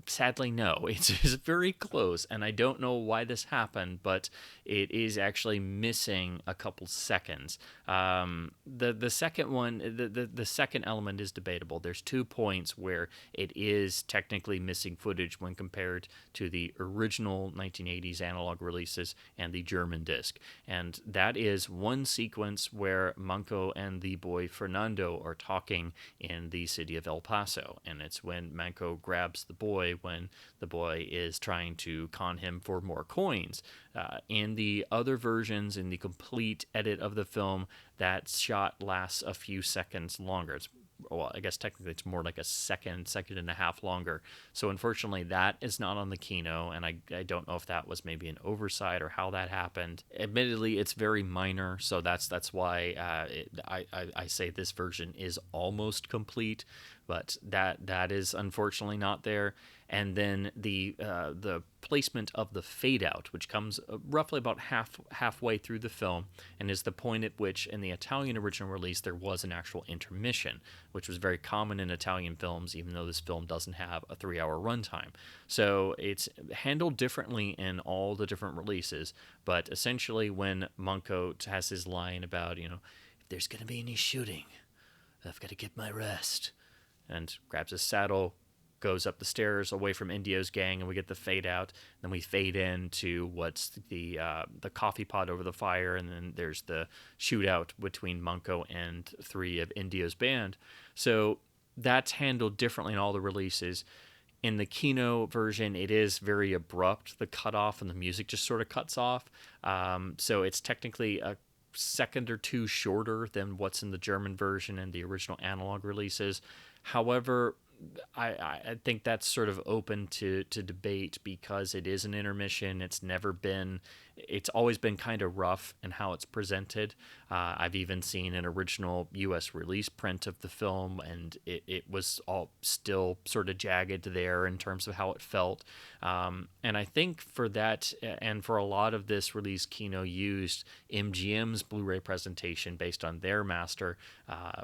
Sadly, no. It's very close, and I don't know why this happened, but it is actually missing a couple seconds. The second one, the second element is debatable. There's 2 points where it is technically missing footage when compared to the original 1980s analog releases and the German disc, and that is one sequence where Manco and the boy Fernando are talking in the city of El Paso, and it's when Manco grabs the boy when the boy is trying to con him for more coins. In the other versions, in the complete edit of the film, that shot lasts a few seconds longer. It's well, I guess technically it's more like a second and a half longer. So unfortunately, that is not on the Kino, and I don't know if that was maybe an oversight or how that happened. Admittedly, it's very minor, so that's why I say this version is almost complete, but that is unfortunately not there. And then the placement of the fade out, which comes roughly about halfway through the film, and is the point at which in the Italian original release there was an actual intermission, which was very common in Italian films, even though this film doesn't have a 3-hour runtime. So it's handled differently in all the different releases, but essentially when Manco has his line about, if there's going to be any shooting, I've got to get my rest, and grabs his saddle, goes up the stairs away from Indio's gang, and we get the fade out. Then we fade into what's the coffee pot over the fire, and then there's the shootout between Manco and 3 of Indio's band. So that's handled differently in all the releases. In the Kino version, it is very abrupt, the cutoff, and the music just sort of cuts off. So it's technically a second or two shorter than what's in the German version and the original analog releases. However, I think that's sort of open to debate because it is an intermission. It's always been kind of rough in how it's presented. I've even seen an original U.S. release print of the film, and it was all still sort of jagged there in terms of how it felt. And I think for that, and for a lot of this release, Kino used MGM's Blu-ray presentation based on their master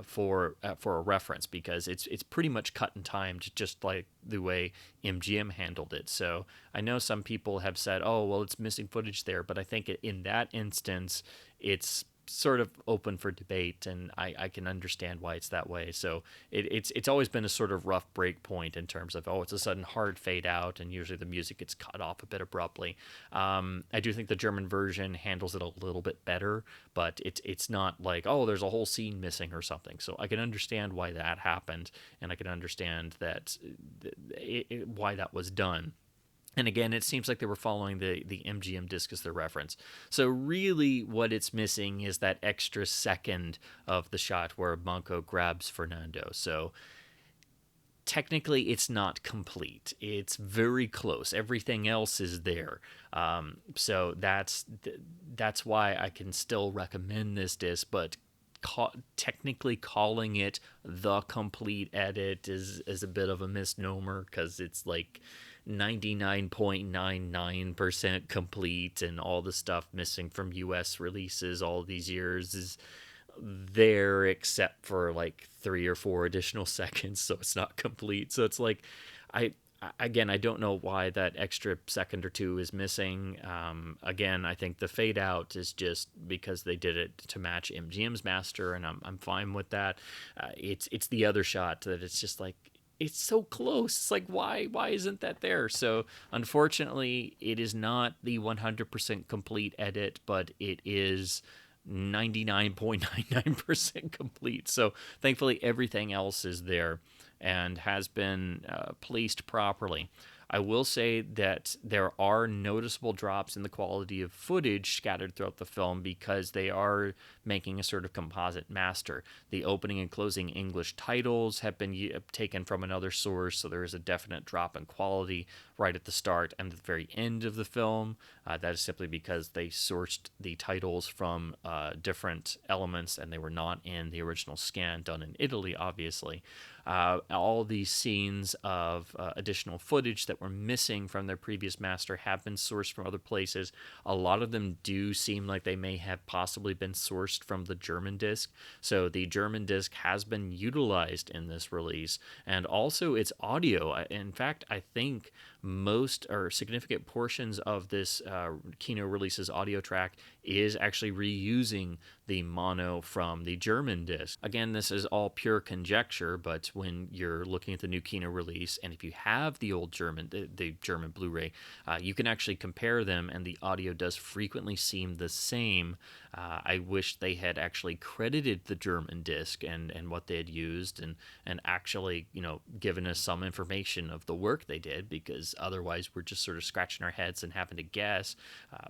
for a reference, because it's pretty much cut and timed, just like the way MGM handled it. So I know some people have said, oh, well, it's missing footage there, but I think in that instance, it's sort of open for debate, and I can understand why it's that way. So it's always been a sort of rough break point in terms of, it's a sudden hard fade out, and usually the music gets cut off a bit abruptly. I do think the German version handles it a little bit better, but it's not like, there's a whole scene missing or something. So I can understand why that happened, and I can understand that why that was done. And again, it seems like they were following the MGM disc as their reference. So really what it's missing is that extra second of the shot where Manco grabs Fernando. So technically it's not complete. It's very close. Everything else is there. So that's why I can still recommend this disc, but technically calling it the complete edit is a bit of a misnomer, because it's like 99.99% complete, and all the stuff missing from US releases all these years is there, except for like 3 or 4 additional seconds, so it's not complete. So it's like, I don't know why that extra second or two is missing. Again, I think the fade out is just because they did it to match MGM's master, and I'm fine with that. It's the other shot that it's just like, it's so close. It's like, why isn't that there? So unfortunately, it is not the 100% complete edit, but it is 99.99% complete. So thankfully, everything else is there and has been placed properly. I will say that there are noticeable drops in the quality of footage scattered throughout the film, because they are making a sort of composite master. The opening and closing English titles have been taken from another source, so there is a definite drop in quality right at the start and the very end of the film. That is simply because they sourced the titles from different elements, and they were not in the original scan done in Italy, obviously. All these scenes of additional footage that were missing from their previous master have been sourced from other places. A lot of them do seem like they may have possibly been sourced from the German disc. So the German disc has been utilized in this release, and also its audio. In fact, I think most or significant portions of this Kino release's audio track is actually reusing the mono from the German disc. Again, this is all pure conjecture, but when you're looking at the new Kino release, and if you have the old German, the German Blu-ray, you can actually compare them, and the audio does frequently seem the same. I wish they had actually credited the German disc and what they had used, and actually, given us some information of the work they did, because because otherwise we're just sort of scratching our heads and having to guess.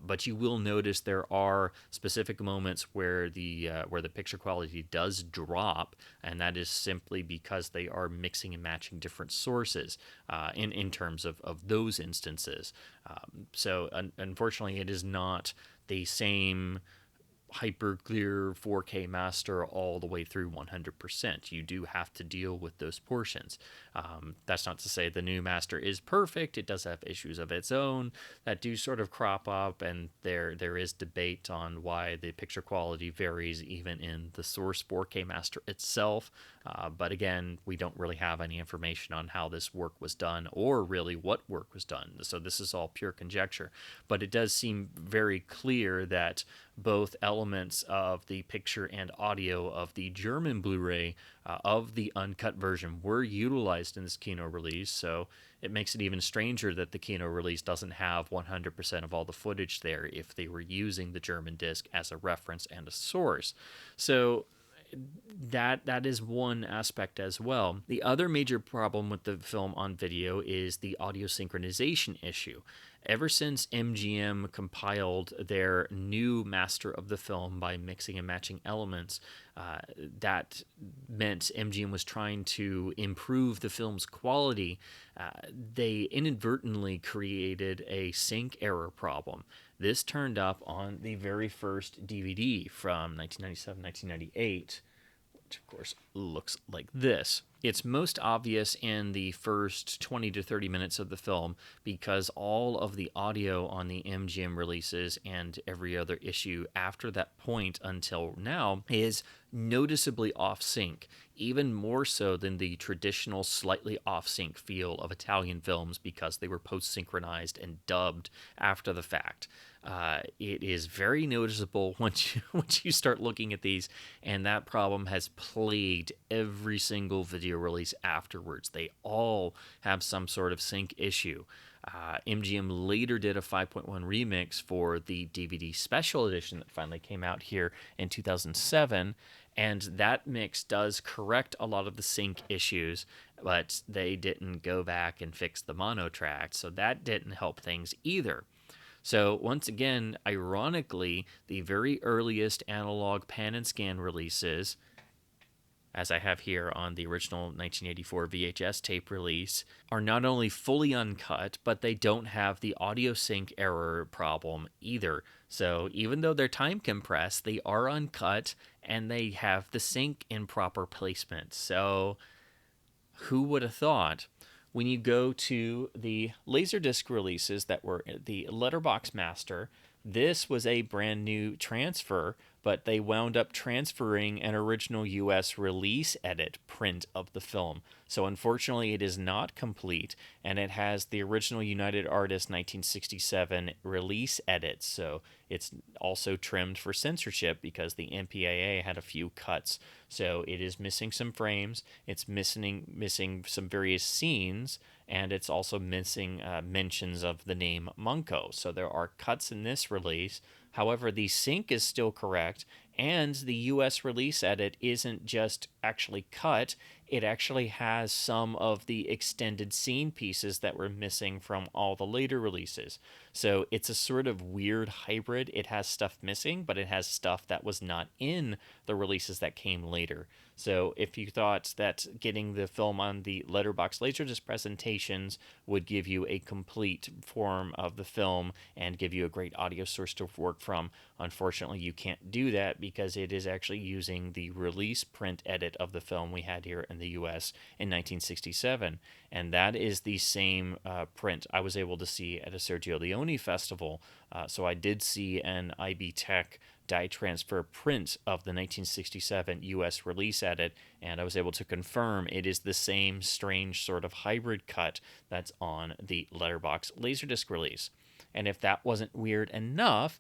But you will notice there are specific moments where the picture quality does drop, and that is simply because they are mixing and matching different sources in terms of those instances. So unfortunately, it is not the same hyper clear 4K master all the way through 100%. You do have to deal with those portions. That's not to say the new master is perfect. It does have issues of its own that do sort of crop up, and there is debate on why the picture quality varies even in the source 4K master itself. But again, we don't really have any information on how this work was done or really what work was done. So this is all pure conjecture. But it does seem very clear that both elements of the picture and audio of the German Blu-ray of the uncut version were utilized in this Kino release, so it makes it even stranger that the Kino release doesn't have 100% of all the footage there if they were using the German disc as a reference and a source. So that is one aspect as well. The other major problem with the film on video is the audio synchronization issue. Ever since MGM compiled their new master of the film by mixing and matching elements, that meant MGM was trying to improve the film's quality. They inadvertently created a sync error problem. This turned up on the very first DVD from 1997-1998, which of course looks like this. It's most obvious in the first 20 to 30 minutes of the film because all of the audio on the MGM releases and every other issue after that point until now is noticeably off-sync, even more so than the traditional slightly off-sync feel of Italian films because they were post-synchronized and dubbed after the fact. It is very noticeable once you start looking at these, and that problem has plagued every single video release afterwards. They all have some sort of sync issue. MGM later did a 5.1 remix for the DVD special edition that finally came out here in 2007, and that mix does correct a lot of the sync issues, but they didn't go back and fix the mono track, so that didn't help things either. So once again, ironically, the very earliest analog pan and scan releases, as I have here on the original 1984 VHS tape release, are not only fully uncut, but they don't have the audio sync error problem either. So even though they're time compressed, they are uncut and they have the sync in proper placement. So who would have thought? When you go to the Laserdisc releases that were the letterbox master, this was a brand new transfer, but they wound up transferring an original US release edit print of the film. So unfortunately, it is not complete, and it has the original United Artists 1967 release edit. So it's also trimmed for censorship because the MPAA had a few cuts. So it is missing some frames, it's missing some various scenes, and it's also missing mentions of the name Munko. So there are cuts in this release. However, the sync is still correct, and the US release edit isn't just actually cut, it actually has some of the extended scene pieces that were missing from all the later releases. So it's a sort of weird hybrid. It has stuff missing, but it has stuff that was not in the releases that came later. So if you thought that getting the film on the letterbox Laserdisc presentations would give you a complete form of the film and give you a great audio source to work from, unfortunately you can't do that because it is actually using the release print edit of the film we had here in the US in 1967. And that is the same print I was able to see at a Sergio Leone festival. So I did see an IB Tech dye transfer print of the 1967 US release edit, and I was able to confirm it is the same strange sort of hybrid cut that's on the letterbox Laserdisc release. And if that wasn't weird enough,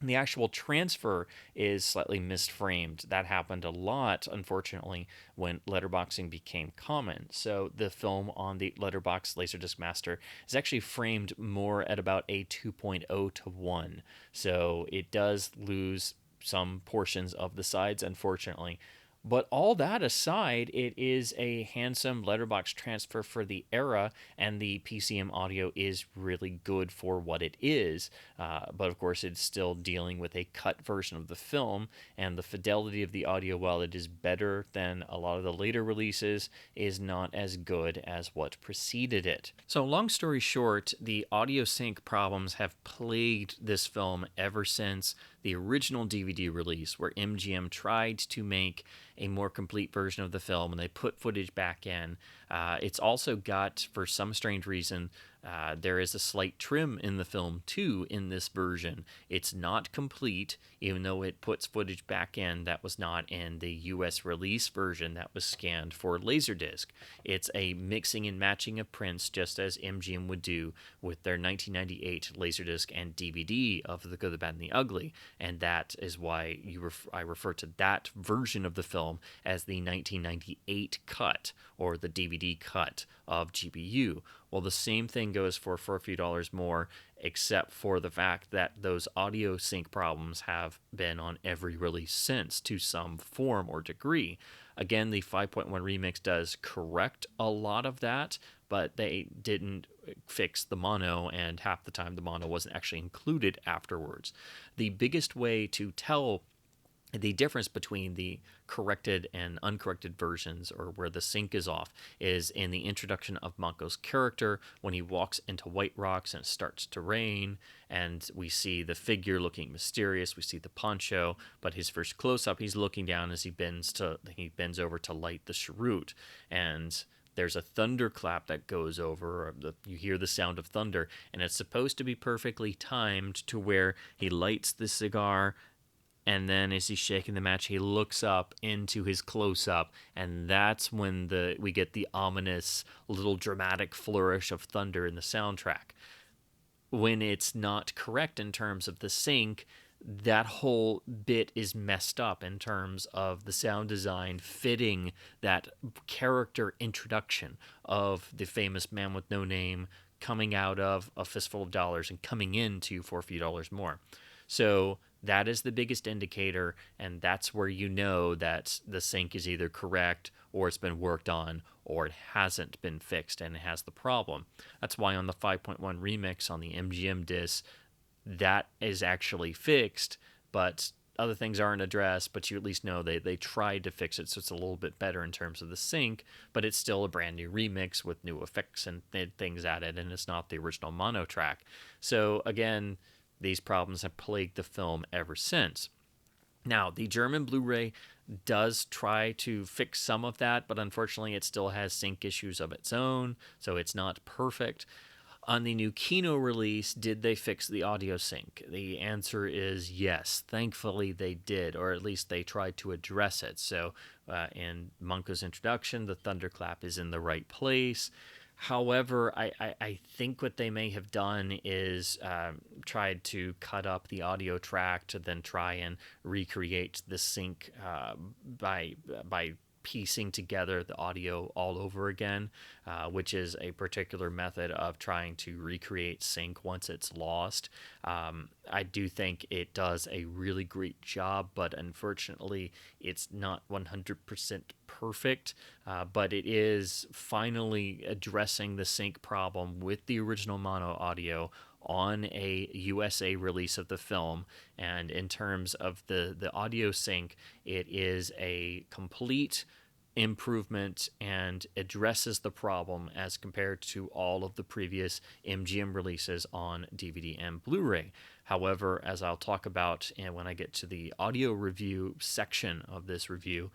the actual transfer is slightly misframed. That happened a lot, unfortunately, when letterboxing became common. So the film on the letterbox Laserdisc Master is actually framed more at about a 2.0 to 1. So it does lose some portions of the sides, unfortunately. But all that aside, it is a handsome letterbox transfer for the era, and the PCM audio is really good for what it is. But of course, it's still dealing with a cut version of the film, and the fidelity of the audio, while it is better than a lot of the later releases, is not as good as what preceded it. So, long story short, the audio sync problems have plagued this film ever since the original DVD release, where MGM tried to make a more complete version of the film and they put footage back in. It's also got, for some strange reason, there is a slight trim in the film too in this version. It's not complete, even though it puts footage back in that was not in the US release version that was scanned for Laserdisc. It's a mixing and matching of prints, just as MGM would do with their 1998 Laserdisc and DVD of The Good, the Bad, and the Ugly. And that is why I refer to that version of the film as the 1998 cut, or the DVD cut of GBU. Well, the same thing goes for a few dollars more, except for the fact that those audio sync problems have been on every release since, to some form or degree. Again, the 5.1 remix does correct a lot of that, but they didn't fix the mono, and half the time the mono wasn't actually included afterwards. The biggest way to tell the difference between the corrected and uncorrected versions, or where the sync is off, is in the introduction of Manco's character when he walks into White Rocks and it starts to rain, and we see the figure looking mysterious. We see the poncho, but his first close-up, he's looking down as he bends over to light the cheroot, and there's a thunderclap that goes over. You hear the sound of thunder, and it's supposed to be perfectly timed to where he lights the cigar, and then as he's shaking the match, he looks up into his close-up, and that's when we get the ominous little dramatic flourish of thunder in the soundtrack. When it's not correct in terms of the sync, that whole bit is messed up in terms of the sound design fitting that character introduction of the famous man with no name coming out of A Fistful of Dollars and coming into For a Few Dollars More. So that is the biggest indicator, and that's where you know that the sync is either correct, or it's been worked on, or it hasn't been fixed and it has the problem. That's why on the 5.1 remix on the MGM disc, that is actually fixed, but other things aren't addressed, but you at least know they tried to fix it, so it's a little bit better in terms of the sync, but it's still a brand new remix with new effects and things added, and it's not the original mono track. So again, these problems have plagued the film ever since. Now, the German Blu-ray does try to fix some of that, but unfortunately it still has sync issues of its own, so it's not perfect. On the new Kino release, did they fix the audio sync? The answer is yes. Thankfully, they did, or at least they tried to address it. So in Manco's introduction, the thunderclap is in the right place. However, I think what they may have done is tried to cut up the audio track to then try and recreate the sync by piecing together the audio all over again, which is a particular method of trying to recreate sync once it's lost. I do think it does a really great job, but unfortunately it's not 100% perfect, but it is finally addressing the sync problem with the original mono audio on a USA release of the film. And in terms of the audio sync, it is a complete improvement and addresses the problem as compared to all of the previous MGM releases on DVD and Blu-ray. However, as I'll talk about and when I get to the audio review section of this review,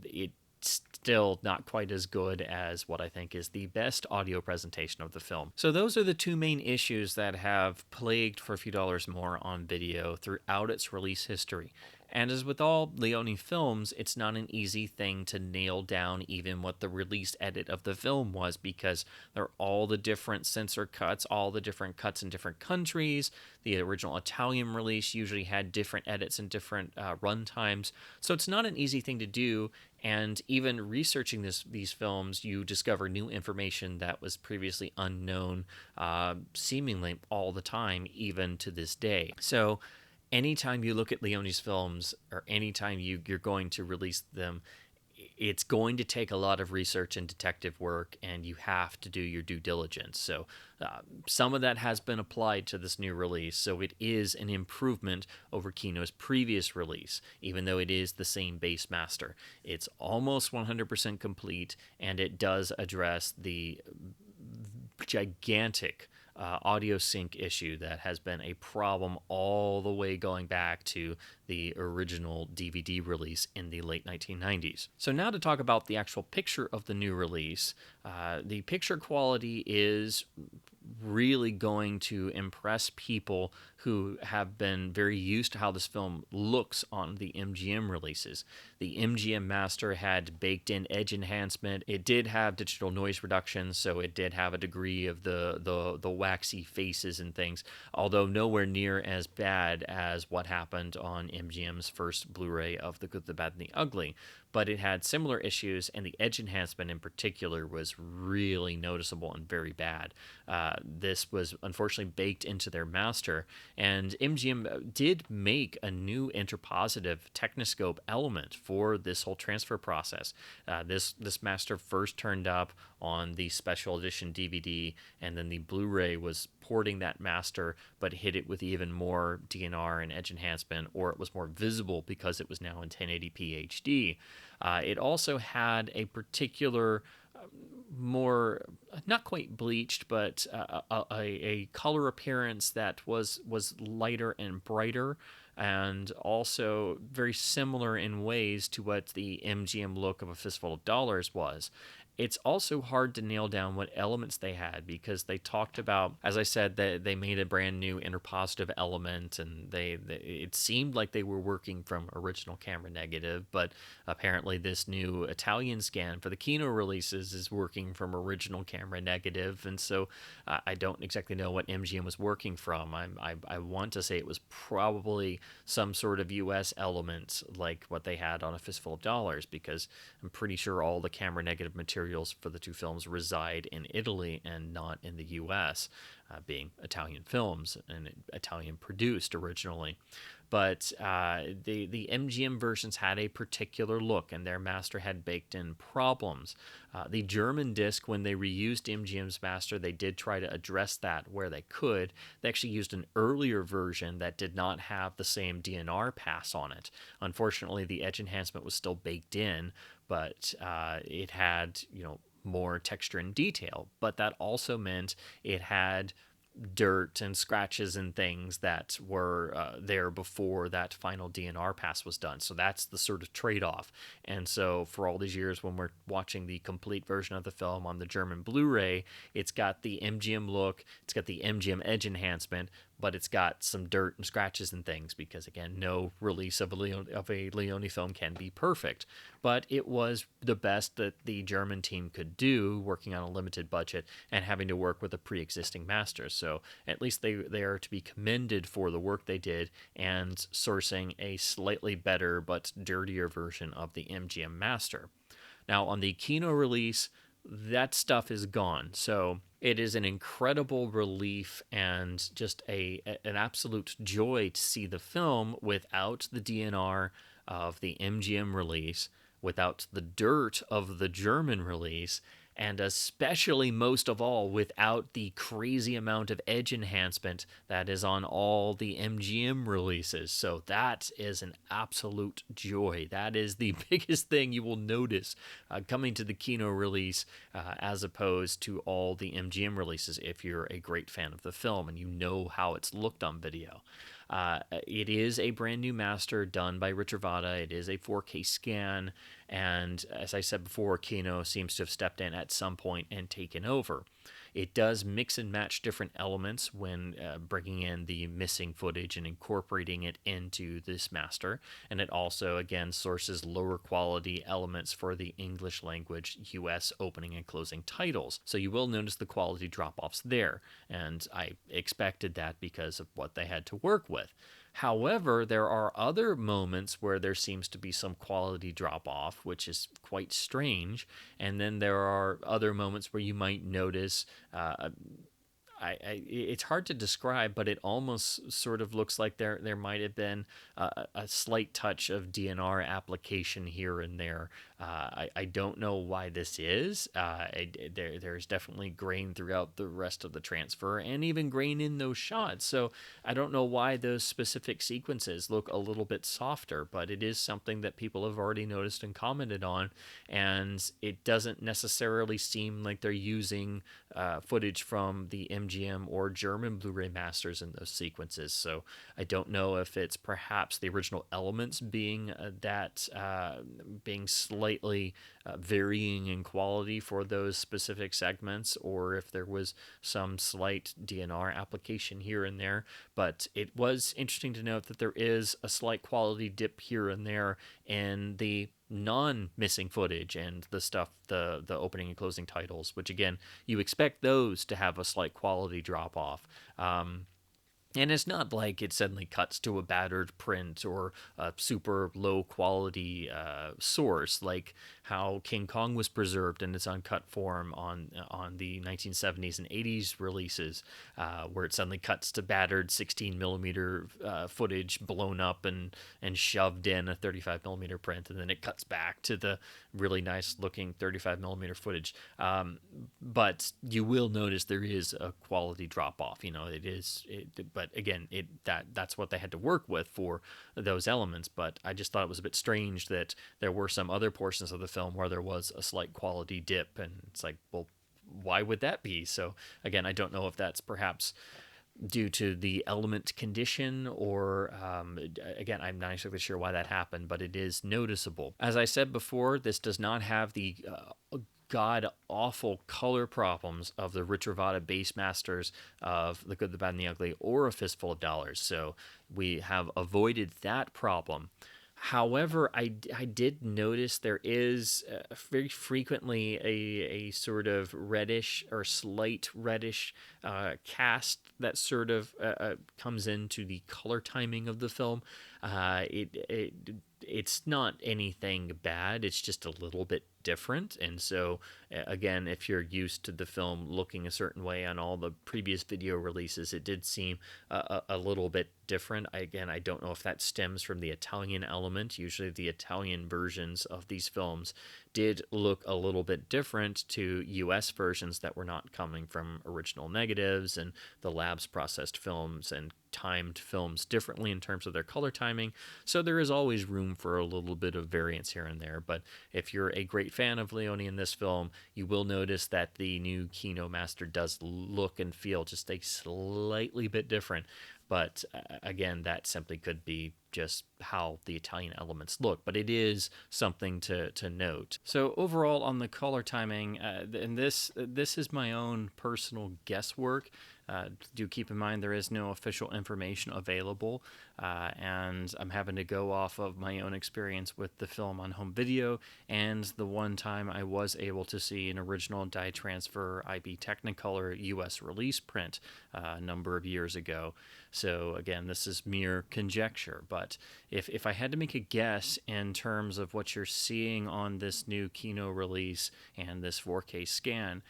it's still not quite as good as what I think is the best audio presentation of the film. So those are the two main issues that have plagued For a Few Dollars More on video throughout its release history. And as with all Leone films, it's not an easy thing to nail down even what the released edit of the film was, because there are all the different censor cuts, all the different cuts in different countries. The original Italian release usually had different edits and different run times. So it's not an easy thing to do. And even researching these films, you discover new information that was previously unknown, seemingly all the time, even to this day. So anytime you look at Leone's films, or anytime you're going to release them, it's going to take a lot of research and detective work, and you have to do your due diligence. So some of that has been applied to this new release, so it is an improvement over Kino's previous release, even though it is the same base master. It's almost 100% complete, and it does address the gigantic audio sync issue that has been a problem all the way going back to the original DVD release in the late 1990s. So now to talk about the actual picture of the new release. The picture quality is really going to impress people who have been very used to how this film looks on the MGM releases. The MGM Master had baked in edge enhancement. It did have digital noise reduction, so it did have a degree of the waxy faces and things, although nowhere near as bad as what happened on MGM's first Blu-ray of The Good, the Bad, and the Ugly. But it had similar issues, and the edge enhancement in particular was really noticeable and very bad. This was unfortunately baked into their master, and MGM did make a new interpositive Technoscope element for this whole transfer process. This master first turned up on the special edition DVD, and then the Blu-ray was porting that master, but hit it with even more DNR and edge enhancement, or it was more visible because it was now in 1080p HD. It also had a particular more, not quite bleached, but a color appearance that was lighter and brighter, and also very similar in ways to what the MGM look of A Fistful of Dollars was. It's also hard to nail down what elements they had, because they talked about, as I said, that they made a brand new interpositive element, and it seemed like they were working from original camera negative, but apparently this new Italian scan for the Kino releases is working from original camera negative, and so I don't exactly know what MGM was working from. I want to say it was probably some sort of US element like what they had on A Fistful of Dollars, because I'm pretty sure all the camera negative materials for the two films reside in Italy and not in the US, being Italian films and Italian produced originally. But the MGM versions had a particular look, and their master had baked in problems. The German disc, when they reused MGM's master, they did try to address that where they could. They actually used an earlier version that did not have the same DNR pass on it. Unfortunately, the edge enhancement was still baked in, but it had, more texture and detail. But that also meant it had dirt and scratches and things that were there before that final DNR pass was done. So that's the sort of trade-off. And so for all these years, when we're watching the complete version of the film on the German Blu-ray, it's got the MGM look, it's got the MGM edge enhancement, but it's got some dirt and scratches and things, because again, no release of a Leone film can be perfect. But it was the best that the German team could do, working on a limited budget and having to work with a pre-existing master. So at least they are to be commended for the work they did and sourcing a slightly better but dirtier version of the MGM master. Now on the Kino release, that stuff is gone. So it is an incredible relief and just an absolute joy to see the film without the DNR of the MGM release, without the dirt of the German release, and especially, most of all, without the crazy amount of edge enhancement that is on all the MGM releases. So that is an absolute joy. That is the biggest thing you will notice coming to the Kino release, as opposed to all the MGM releases, if you're a great fan of the film and you know how it's looked on video. It is a brand new master done by Richard Vada. It is a 4K scan, and as I said before, Kino seems to have stepped in at some point and taken over. It does mix and match different elements when bringing in the missing footage and incorporating it into this master, and it also, again, sources lower quality elements for the English language US opening and closing titles. So you will notice the quality drop-offs there, and I expected that because of what they had to work with. However, there are other moments where there seems to be some quality drop-off, which is quite strange, and then there are other moments where you might notice it's hard to describe, but it almost sort of looks like there might have been a slight touch of DNR application here and there. I don't know why this is. There's definitely grain throughout the rest of the transfer, and even grain in those shots. So I don't know why those specific sequences look a little bit softer, but it is something that people have already noticed and commented on, and it doesn't necessarily seem like they're using footage from the MGM or German Blu-ray masters in those sequences. So I don't know if it's perhaps the original elements being being slightly varying in quality for those specific segments, or if there was some slight DNR application here and there. But it was interesting to note that there is a slight quality dip here and there in the non-missing footage and the stuff, the opening and closing titles, which again, you expect those to have a slight quality drop off. And it's not like it suddenly cuts to a battered print or a super low quality source, like how King Kong was preserved in its uncut form on the 1970s and 80s releases, where it suddenly cuts to battered 16 millimeter footage blown up and shoved in a 35 millimeter print, and then it cuts back to the really nice looking 35 millimeter footage. But you will notice there is a quality drop off. But again, that's what they had to work with for those elements. But I just thought it was a bit strange that there were some other portions of the film where there was a slight quality dip, and it's like, well, why would that be? So again, I don't know if that's perhaps due to the element condition, or again, I'm not exactly sure why that happened, but it is noticeable. As I said before, this does not have the god-awful color problems of the Rich Rivada base masters of The Good, the Bad, and the Ugly, or A Fistful of Dollars, so we have avoided that problem. However, I did notice there is very frequently a sort of reddish or slight reddish cast that sort of comes into the color timing of the film. It's not anything bad, it's just a little bit different. And so again, if you're used to the film looking a certain way on all the previous video releases, it did seem a little bit different. I don't know if that stems from the Italian element. Usually the Italian versions of these films did look a little bit different to US versions that were not coming from original negatives, and the labs processed films and timed films differently in terms of their color timing. So there is always room for a little bit of variance here and there. But if you're a great fan of Leone in this film, you will notice that the new Kino Master does look and feel just a slightly bit different. But again, that simply could be just how the Italian elements look, but it is something to note. So overall on the color timing, and this is my own personal guesswork. Do keep in mind there is no official information available, and I'm having to go off of my own experience with the film on home video, and the one time I was able to see an original dye transfer IB Technicolor US release print a number of years ago. So again, this is mere conjecture, but if I had to make a guess in terms of what you're seeing on this new Kino release and this 4K scan,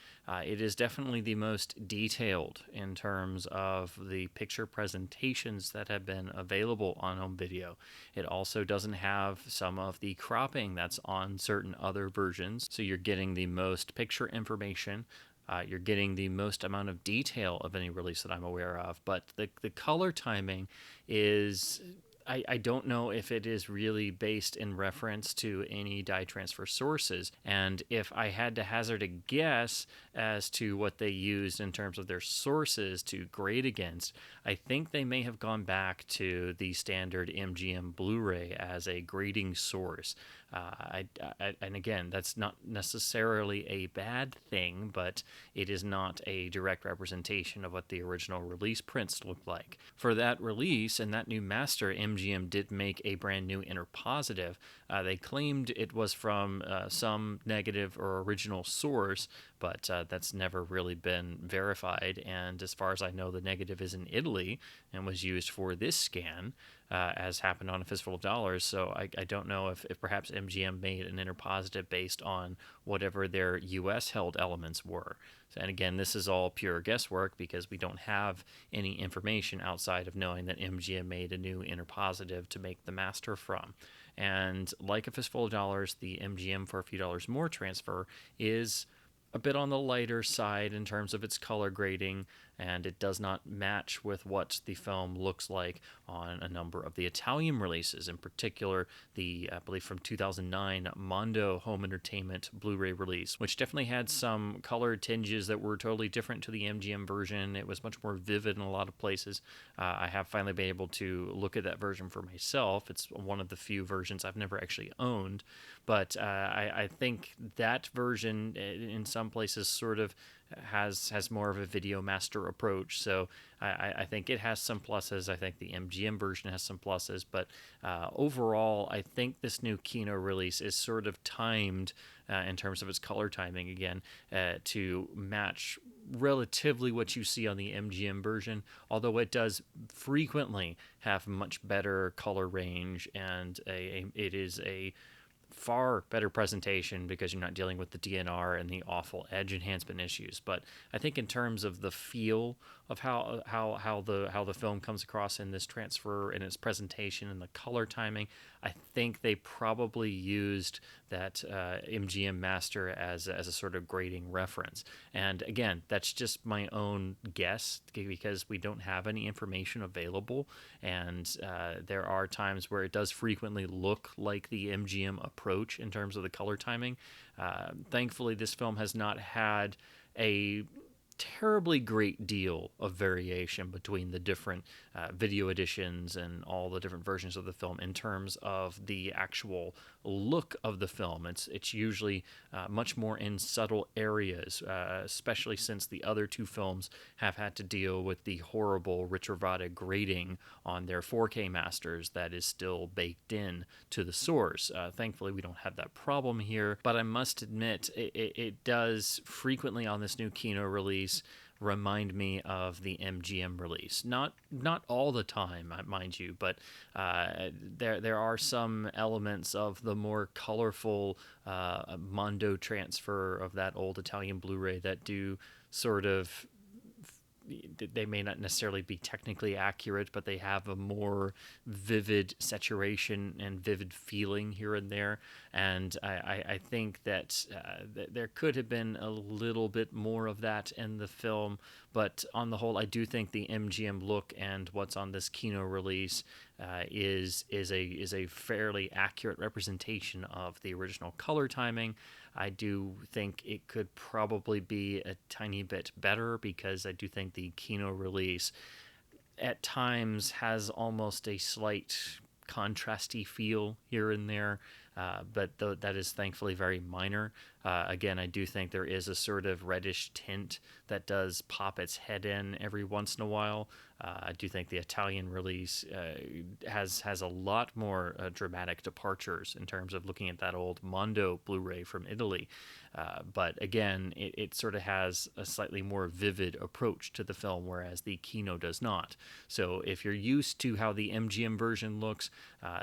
it is definitely the most detailed in terms of the picture presentations that have been available on home video. It also doesn't have some of the cropping that's on certain other versions, so you're getting the most picture information. You're getting the most amount of detail of any release that I'm aware of, but the color timing is... I don't know if it is really based in reference to any dye transfer sources, and if I had to hazard a guess as to what they used in terms of their sources to grade against, I think they may have gone back to the standard MGM Blu-ray as a grading source. And again, that's not necessarily a bad thing, but it is not a direct representation of what the original release prints looked like. For that release and that new master, MGM did make a brand new inner positive. They claimed it was from some negative or original source, but that's never really been verified. And as far as I know, the negative is in Italy and was used for this scan, as happened on A Fistful of Dollars. So I don't know if perhaps MGM made an interpositive based on whatever their US held elements were. And again, this is all pure guesswork because we don't have any information outside of knowing that MGM made a new interpositive to make the master from. And like A Fistful of Dollars, the MGM for a few dollars more transfer is a bit on the lighter side in terms of its color grading, and it does not match with what the film looks like on a number of the Italian releases, in particular the, I believe from 2009, Mondo Home Entertainment Blu-ray release, which definitely had some color tinges that were totally different to the MGM version. It was much more vivid in a lot of places. I have finally been able to look at that version for myself. It's one of the few versions I've never actually owned, but I think that version in some places sort of has more of a video master approach. So I think it has some pluses. I think the MGM version has some pluses, but overall, I think this new Kino release is sort of timed in terms of its color timing again to match relatively what you see on the MGM version, although it does frequently have much better color range, and it is a far better presentation because you're not dealing with the DNR and the awful edge enhancement issues. But I think in terms of the feel of how the film comes across in this transfer and its presentation and the color timing, I think they probably used that MGM master as a sort of grading reference. And again, that's just my own guess because we don't have any information available, and there are times where it does frequently look like the MGM approach in terms of the color timing. Thankfully, this film has not had a terribly great deal of variation between the different video editions and all the different versions of the film in terms of the actual look of the film. It's usually much more in subtle areas, especially since the other two films have had to deal with the horrible Retrovatic grading on their 4K masters that is still baked in to the source. Thankfully, we don't have that problem here, but I must admit it does frequently on this new Kino release remind me of the MGM release. Not all the time, mind you, but there are some elements of the more colorful Mondo transfer of that old Italian Blu-ray that do sort of, they may not necessarily be technically accurate, but they have a more vivid saturation and vivid feeling here and there. And I think that there could have been a little bit more of that in the film. But on the whole, I do think the MGM look and what's on this Kino release is a fairly accurate representation of the original color timing. I do think it could probably be a tiny bit better because I do think the Kino release at times has almost a slight contrasty feel here and there, but that is thankfully very minor. Again, I do think there is a sort of reddish tint that does pop its head in every once in a while. I do think the Italian release has a lot more dramatic departures in terms of looking at that old Mondo Blu-ray from Italy. But again, it sort of has a slightly more vivid approach to the film, whereas the Kino does not. So if you're used to how the MGM version looks,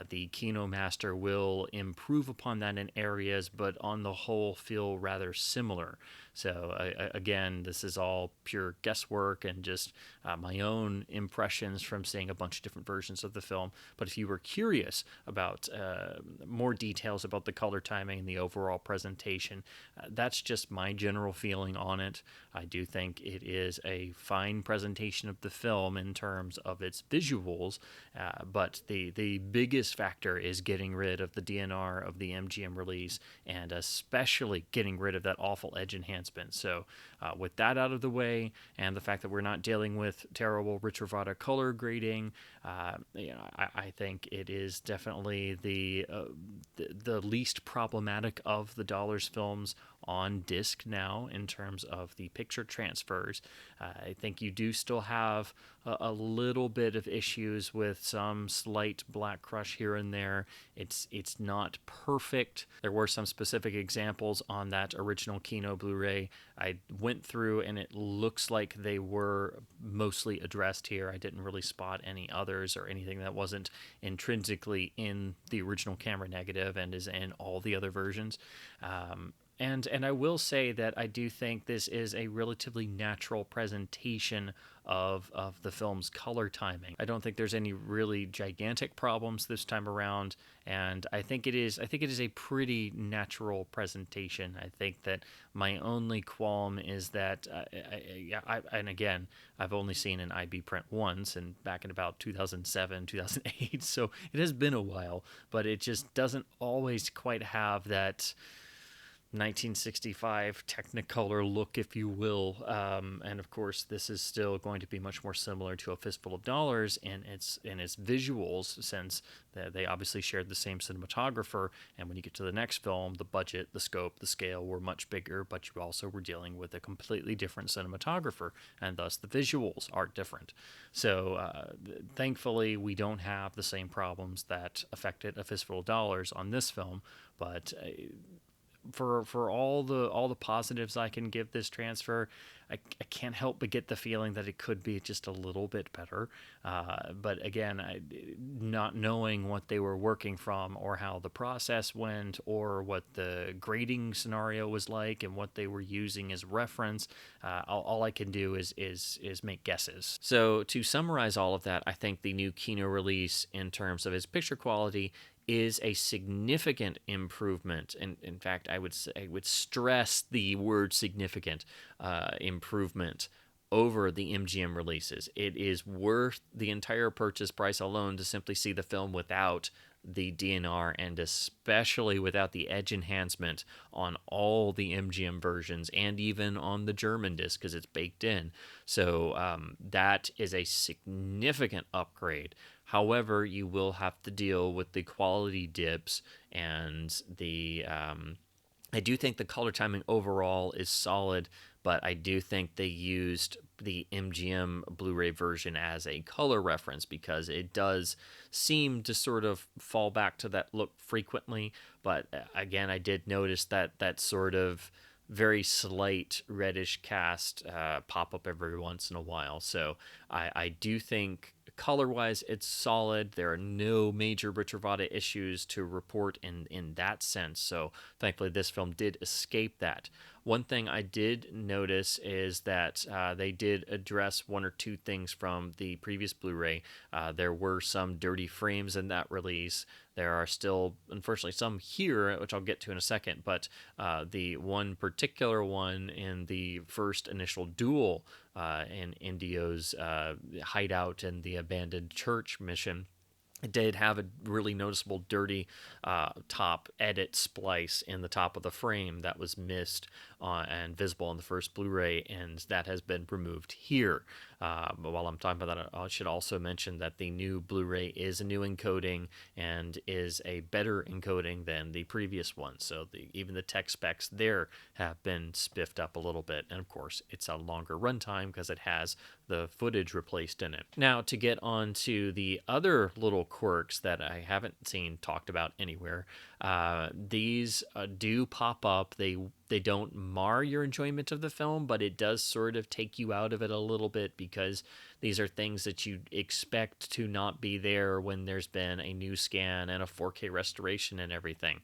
the Kino Master will improve upon that in areas, but on the whole feel rather similar. So again, this is all pure guesswork and just my own impressions from seeing a bunch of different versions of the film. But if you were curious about more details about the color timing and the overall presentation, that's just my general feeling on it. I do think it is a fine presentation of the film in terms of its visuals, but the biggest factor is getting rid of the DNR of the MGM release, and especially getting rid of that awful edge enhancement. So with that out of the way, and the fact that we're not dealing with terrible Retrovatic color grading, I think it is definitely the least problematic of the Dollars films on disc now in terms of the picture transfers. I think you do still have a little bit of issues with some slight black crush here and there. It's not perfect. There were some specific examples on that original Kino Blu-ray I went through, and it looks like they were mostly addressed here. I didn't really spot any others or anything that wasn't intrinsically in the original camera negative and is in all the other versions. And I will say that I do think this is a relatively natural presentation of the film's color timing. I don't think there's any really gigantic problems this time around, and I think it is a pretty natural presentation. I think that my only qualm is that and again, I've only seen an IB print once, and back in about 2007, 2008, so it has been a while, but it just doesn't always quite have that 1965 Technicolor look, if you will, and of course this is still going to be much more similar to A Fistful of Dollars in its visuals, since they obviously shared the same cinematographer. And when you get to the next film, the budget, the scope, the scale were much bigger, but you also were dealing with a completely different cinematographer, and thus the visuals are different. So thankfully we don't have the same problems that affected A Fistful of Dollars on this film, but for all the positives I can give this transfer, I can't help but get the feeling that it could be just a little bit better. But again, not knowing what they were working from, or how the process went, or what the grading scenario was like, and what they were using as reference, all I can do is make guesses. So to summarize all of that, I think the new Kino release, in terms of its picture quality, is a significant improvement. And in fact, I would stress the word significant improvement over the MGM releases. It is worth the entire purchase price alone to simply see the film without the DNR, and especially without the edge enhancement on all the MGM versions, and even on the German disc, because it's baked in. So that is a significant upgrade. However, you will have to deal with the quality dips, and the I do think the color timing overall is solid, but I do think they used the MGM Blu-ray version as a color reference, because it does seem to sort of fall back to that look frequently. But again, I did notice that sort of very slight reddish cast pop up every once in a while. So I do think color-wise it's solid. There are no major Butchervada issues to report in that sense. So thankfully this film did escape that. One thing I did notice is that they did address one or two things from the previous Blu-ray. There were some dirty frames in that release. There are still, unfortunately, some here, which I'll get to in a second, but the one particular one in the first initial duel in Indio's hideout in the abandoned church mission, it did have a really noticeable dirty top edit splice in the top of the frame that was missed and visible on the first Blu-ray, and that has been removed here. But while I'm talking about that, I should also mention that the new Blu-ray is a new encoding, and is a better encoding than the previous one. So even the tech specs there have been spiffed up a little bit, and of course it's a longer runtime because it has the footage replaced in it. Now, to get on to the other little quirks that I haven't seen talked about anywhere, these do pop up. They don't mar your enjoyment of the film, but it does sort of take you out of it a little bit, because these are things that you expect to not be there when there's been a new scan and a 4K restoration and everything.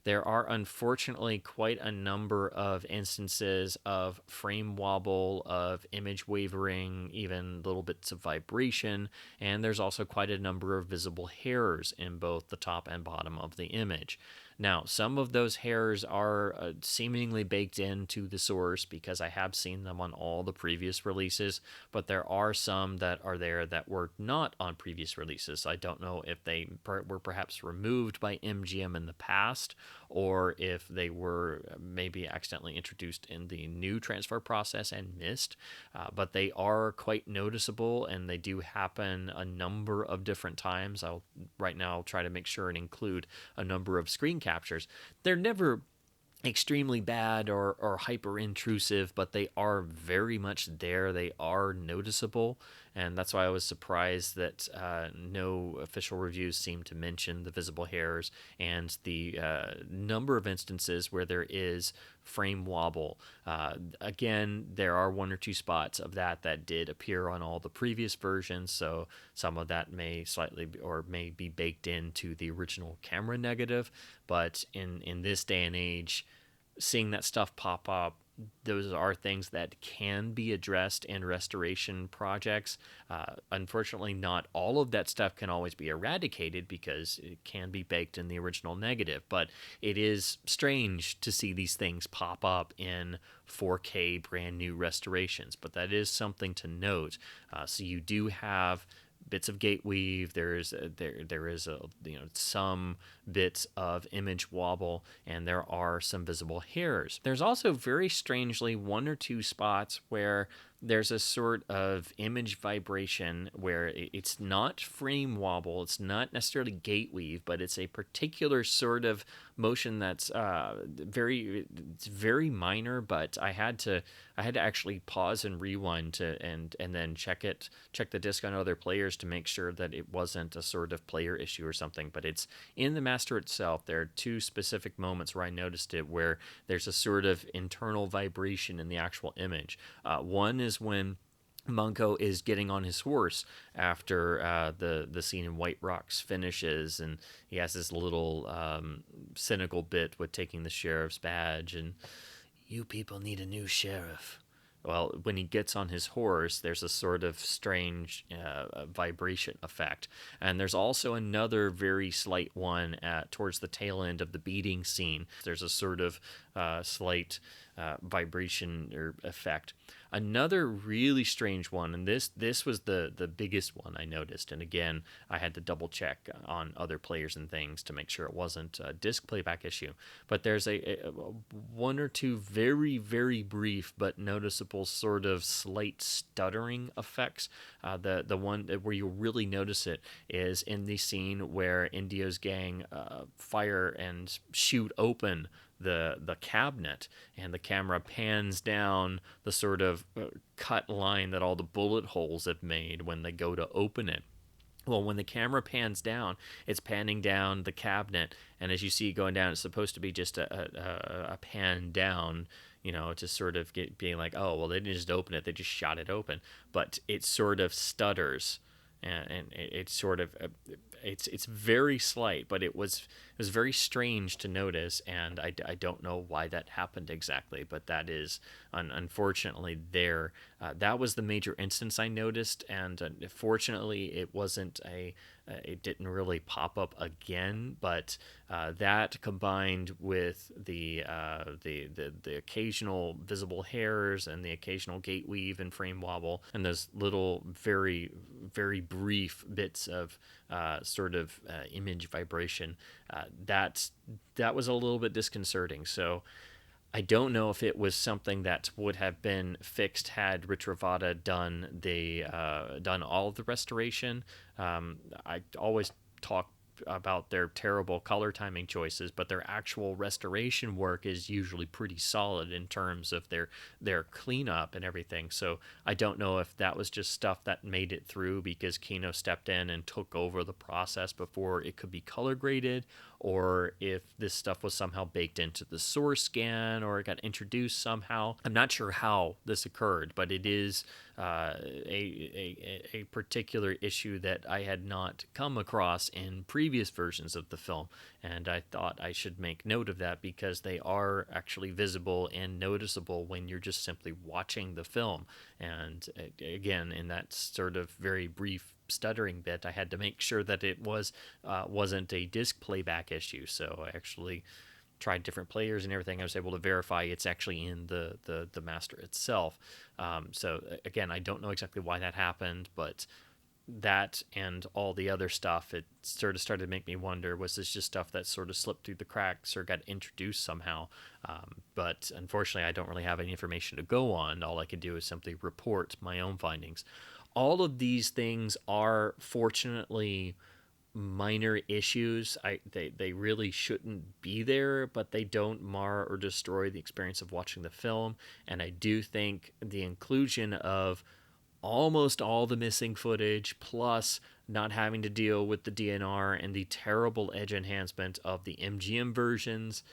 There are unfortunately quite a number of instances of frame wobble, of image wavering, even little bits of vibration, and there's also quite a number of visible hairs in both the top and bottom of the image. Now, some of those hairs are seemingly baked into the source, because I have seen them on all the previous releases, but there are some that are there that were not on previous releases. I don't know if they were perhaps removed by MGM in the past, or if they were maybe accidentally introduced in the new transfer process and missed, but they are quite noticeable, and they do happen a number of different times. Right now I'll try to make sure and include a number of screen captures. They're never extremely bad or hyper intrusive, but they are very much there. They are noticeable, and that's why I was surprised that no official reviews seem to mention the visible hairs and the number of instances where there is frame wobble. Again, there are one or two spots of that did appear on all the previous versions, so some of that may slightly or may be baked into the original camera negative, but in this day and age, seeing that stuff pop up, those are things that can be addressed in restoration projects. Unfortunately, not all of that stuff can always be eradicated because it can be baked in the original negative, but it is strange to see these things pop up in 4K brand new restorations. But that is something to note. So you do have bits of gate weave. There is some bits of image wobble, and there are some visible hairs. There's also very strangely one or two spots where there's a sort of image vibration where it's not frame wobble, it's not necessarily gate weave, but it's a particular sort of motion that's very minor. But I had to actually pause and rewind and then check the disc on other players to make sure that it wasn't a sort of player issue or something. But it's in the master itself. There are two specific moments where I noticed it, where there's a sort of internal vibration in the actual image. One is when Munko is getting on his horse after the scene in White Rocks finishes, and he has this little cynical bit with taking the sheriff's badge, and you people need a new sheriff. Well, when he gets on his horse, there's a sort of strange vibration effect. And there's also another very slight one towards the tail end of the beating scene. There's a sort of slight vibration or effect. Another really strange one, and this was the biggest one I noticed, and again, I had to double check on other players and things to make sure it wasn't a disc playback issue. But there's a one or two very, very brief but noticeable sort of slight stuttering effects. The one where you really notice it is in the scene where Indio's gang fire and shoot open the cabinet, and the camera pans down the sort of cut line that all the bullet holes have made when they go to open it. Well, when the camera pans down, it's panning down the cabinet, and as you see going down, it's supposed to be just a pan down, to sort of being like, oh, well, they didn't just open it, they just shot it open. But it sort of stutters, and it's sort of it's very slight, but it was very strange to notice, and I don't know why that happened exactly, but that is unfortunately there. That was the major instance I noticed, and fortunately it wasn't it didn't really pop up again, but that combined with the occasional visible hairs and the occasional gate weave and frame wobble and those little very, very brief bits of sort of image vibration, that was a little bit disconcerting. So I don't know if it was something that would have been fixed had Rich Ravada done all of the restoration. I always talk about their terrible color timing choices, but their actual restoration work is usually pretty solid in terms of their cleanup and everything. So I don't know if that was just stuff that made it through because Kino stepped in and took over the process before it could be color graded, or if this stuff was somehow baked into the source scan or it got introduced somehow. I'm not sure how this occurred, but it is a particular issue that I had not come across in previous versions of the film, and I thought I should make note of that because they are actually visible and noticeable when you're just simply watching the film. And again, in that sort of very brief stuttering bit, I had to make sure that it wasn't a disc playback issue. So I actually tried different players and everything. I was able to verify it's actually in the master itself. So again, I don't know exactly why that happened, but that and all the other stuff, it sort of started to make me wonder, was this just stuff that sort of slipped through the cracks or got introduced somehow? But unfortunately, I don't really have any information to go on. All I can do is simply report my own findings. All of these things are fortunately minor issues. They really shouldn't be there, but they don't mar or destroy the experience of watching the film. And I do think the inclusion of almost all the missing footage, plus not having to deal with the DNR and the terrible edge enhancement of the MGM versions,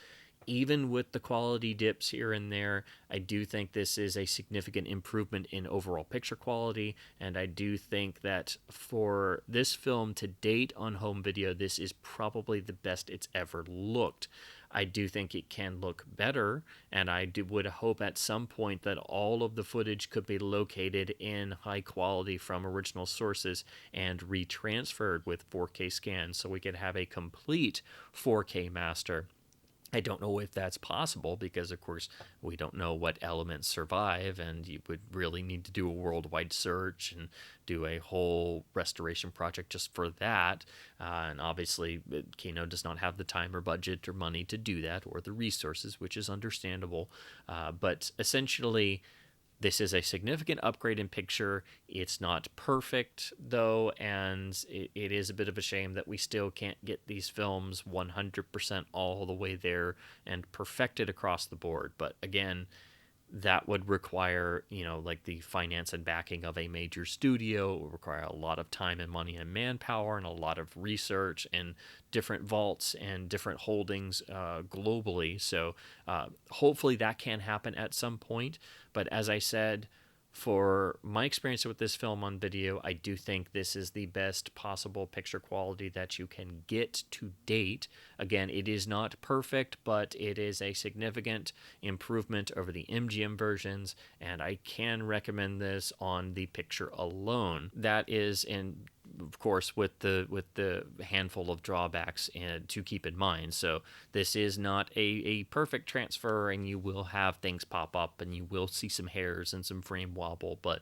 even with the quality dips here and there, I do think this is a significant improvement in overall picture quality. And I do think that for this film to date on home video, this is probably the best it's ever looked. I do think it can look better, and would hope at some point that all of the footage could be located in high quality from original sources and retransferred with 4K scans so we could have a complete 4K master. I don't know if that's possible because, of course, we don't know what elements survive, and you would really need to do a worldwide search and do a whole restoration project just for that. And obviously, Kino does not have the time or budget or money to do that, or the resources, which is understandable. But essentially, this is a significant upgrade in picture. It's not perfect, though, and it is a bit of a shame that we still can't get these films 100% all the way there and perfected across the board. But again, that would require, like the finance and backing of a major studio. It would require a lot of time and money and manpower and a lot of research and different vaults and different holdings globally. So hopefully that can happen at some point. But as I said, for my experience with this film on video, I do think this is the best possible picture quality that you can get to date. Again, it is not perfect, but it is a significant improvement over the MGM versions, and I can recommend this on the picture alone. That is, of course, with the handful of drawbacks to keep in mind. So this is not a perfect transfer, and you will have things pop up, and you will see some hairs and some frame wobble, but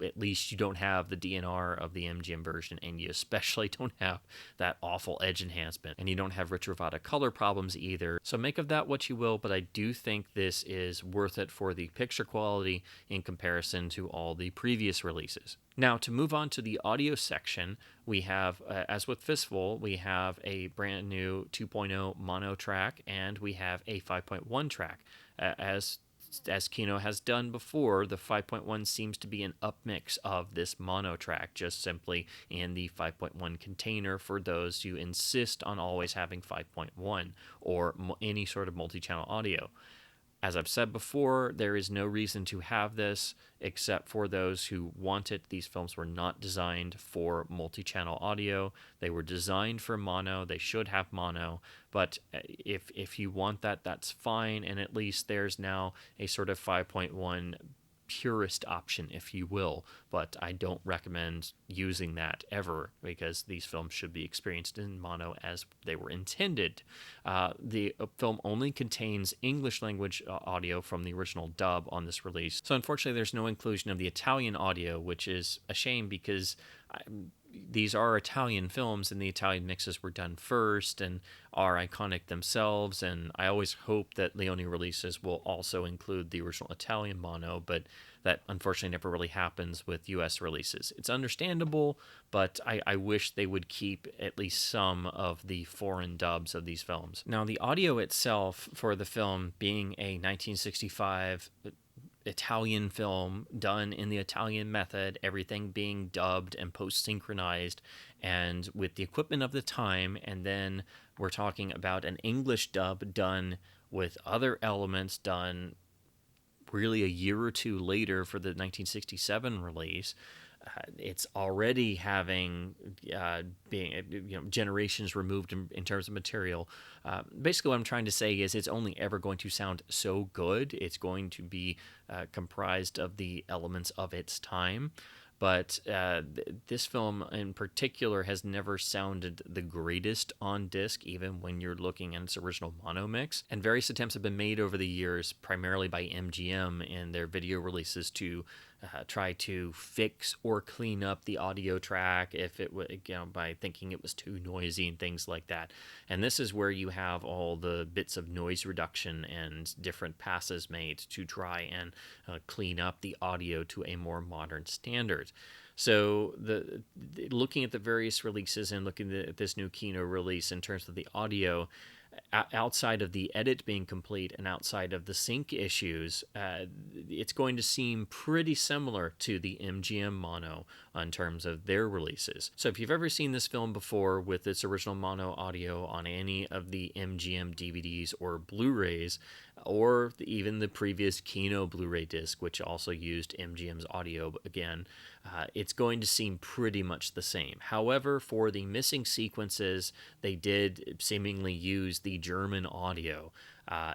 at least you don't have the DNR of the MGM version, and you especially don't have that awful edge enhancement, and you don't have Retrovada color problems either. So make of that what you will, but I do think this is worth it for the picture quality in comparison to all the previous releases. Now, to move on to the audio section, we have, as with Fistful, we have a brand new 2.0 mono track, and we have a 5.1 track. As Kino has done before, the 5.1 seems to be an upmix of this mono track, just simply in the 5.1 container for those who insist on always having 5.1 or any sort of multi-channel audio. As I've said before, there is no reason to have this except for those who want it. These films were not designed for multi-channel audio. They were designed for mono. They should have mono. But if you want that, that's fine. And at least there's now a sort of 5.1 purist option, if you will, but I don't recommend using that ever because these films should be experienced in mono as they were intended. The film only contains English language audio from the original dub on this release, so unfortunately there's no inclusion of the Italian audio, which is a shame because these are Italian films and the Italian mixes were done first and are iconic themselves, and I always hope that Leone releases will also include the original Italian mono, but that unfortunately never really happens with US releases. It's understandable, but I wish they would keep at least some of the foreign dubs of these films. Now, the audio itself for the film being a 1965 Italian film done in the Italian method, everything being dubbed and post-synchronized and with the equipment of the time, and then we're talking about an English dub done with other elements done really a year or two later for the 1967 release. It's already having being generations removed in terms of material. Basically, what I'm trying to say is it's only ever going to sound so good. It's going to be comprised of the elements of its time. But this film in particular has never sounded the greatest on disc, even when you're looking at its original mono mix. And various attempts have been made over the years, primarily by MGM in their video releases, to try to fix or clean up the audio track if it was, by thinking it was too noisy and things like that. And this is where you have all the bits of noise reduction and different passes made to try and clean up the audio to a more modern standard. So looking at the various releases and looking at this new Kino release in terms of the audio, outside of the edit being complete and outside of the sync issues, it's going to seem pretty similar to the MGM mono in terms of their releases. So if you've ever seen this film before with its original mono audio on any of the MGM DVDs or Blu-rays, or even the previous Kino Blu-ray disc, which also used MGM's audio again, it's going to seem pretty much the same. However, for the missing sequences, they did seemingly use the German audio.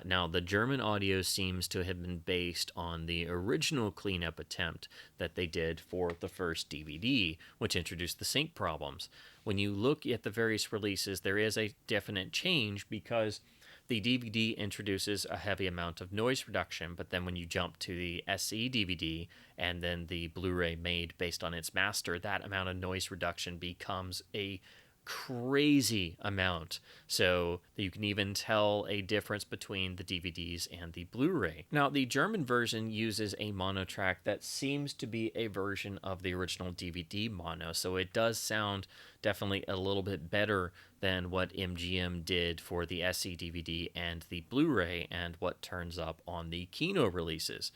Now, the German audio seems to have been based on the original cleanup attempt that they did for the first DVD, which introduced the sync problems. When you look at the various releases, there is a definite change because the DVD introduces a heavy amount of noise reduction, but then when you jump to the SE DVD and then the Blu-ray made based on its master, that amount of noise reduction becomes a crazy amount, so that you can even tell a difference between the DVDs and the Blu-ray. Now, the German version uses a mono track that seems to be a version of the original DVD mono, so it does sound definitely a little bit better than what MGM did for the SE DVD and the Blu-ray and what turns up on the Kino releases.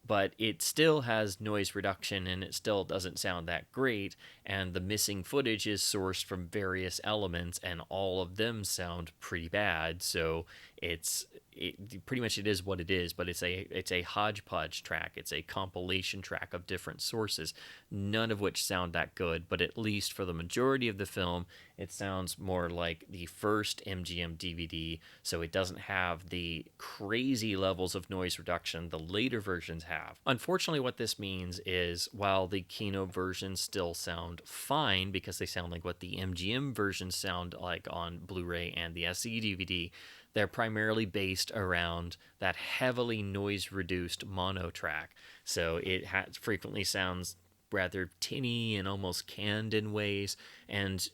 But it still has noise reduction and it still doesn't sound that great, and the missing footage is sourced from various elements and all of them sound pretty bad. So pretty much it is what it is, but it's a hodgepodge track. It's a compilation track of different sources, none of which sound that good, but at least for the majority of the film, it sounds more like the first MGM DVD, so it doesn't have the crazy levels of noise reduction the later versions have. Unfortunately, what this means is while the Kino versions still sound fine because they sound like what the MGM versions sound like on Blu-ray and the SE DVD, they're primarily based around that heavily noise-reduced mono track. So it frequently sounds rather tinny and almost canned in ways, and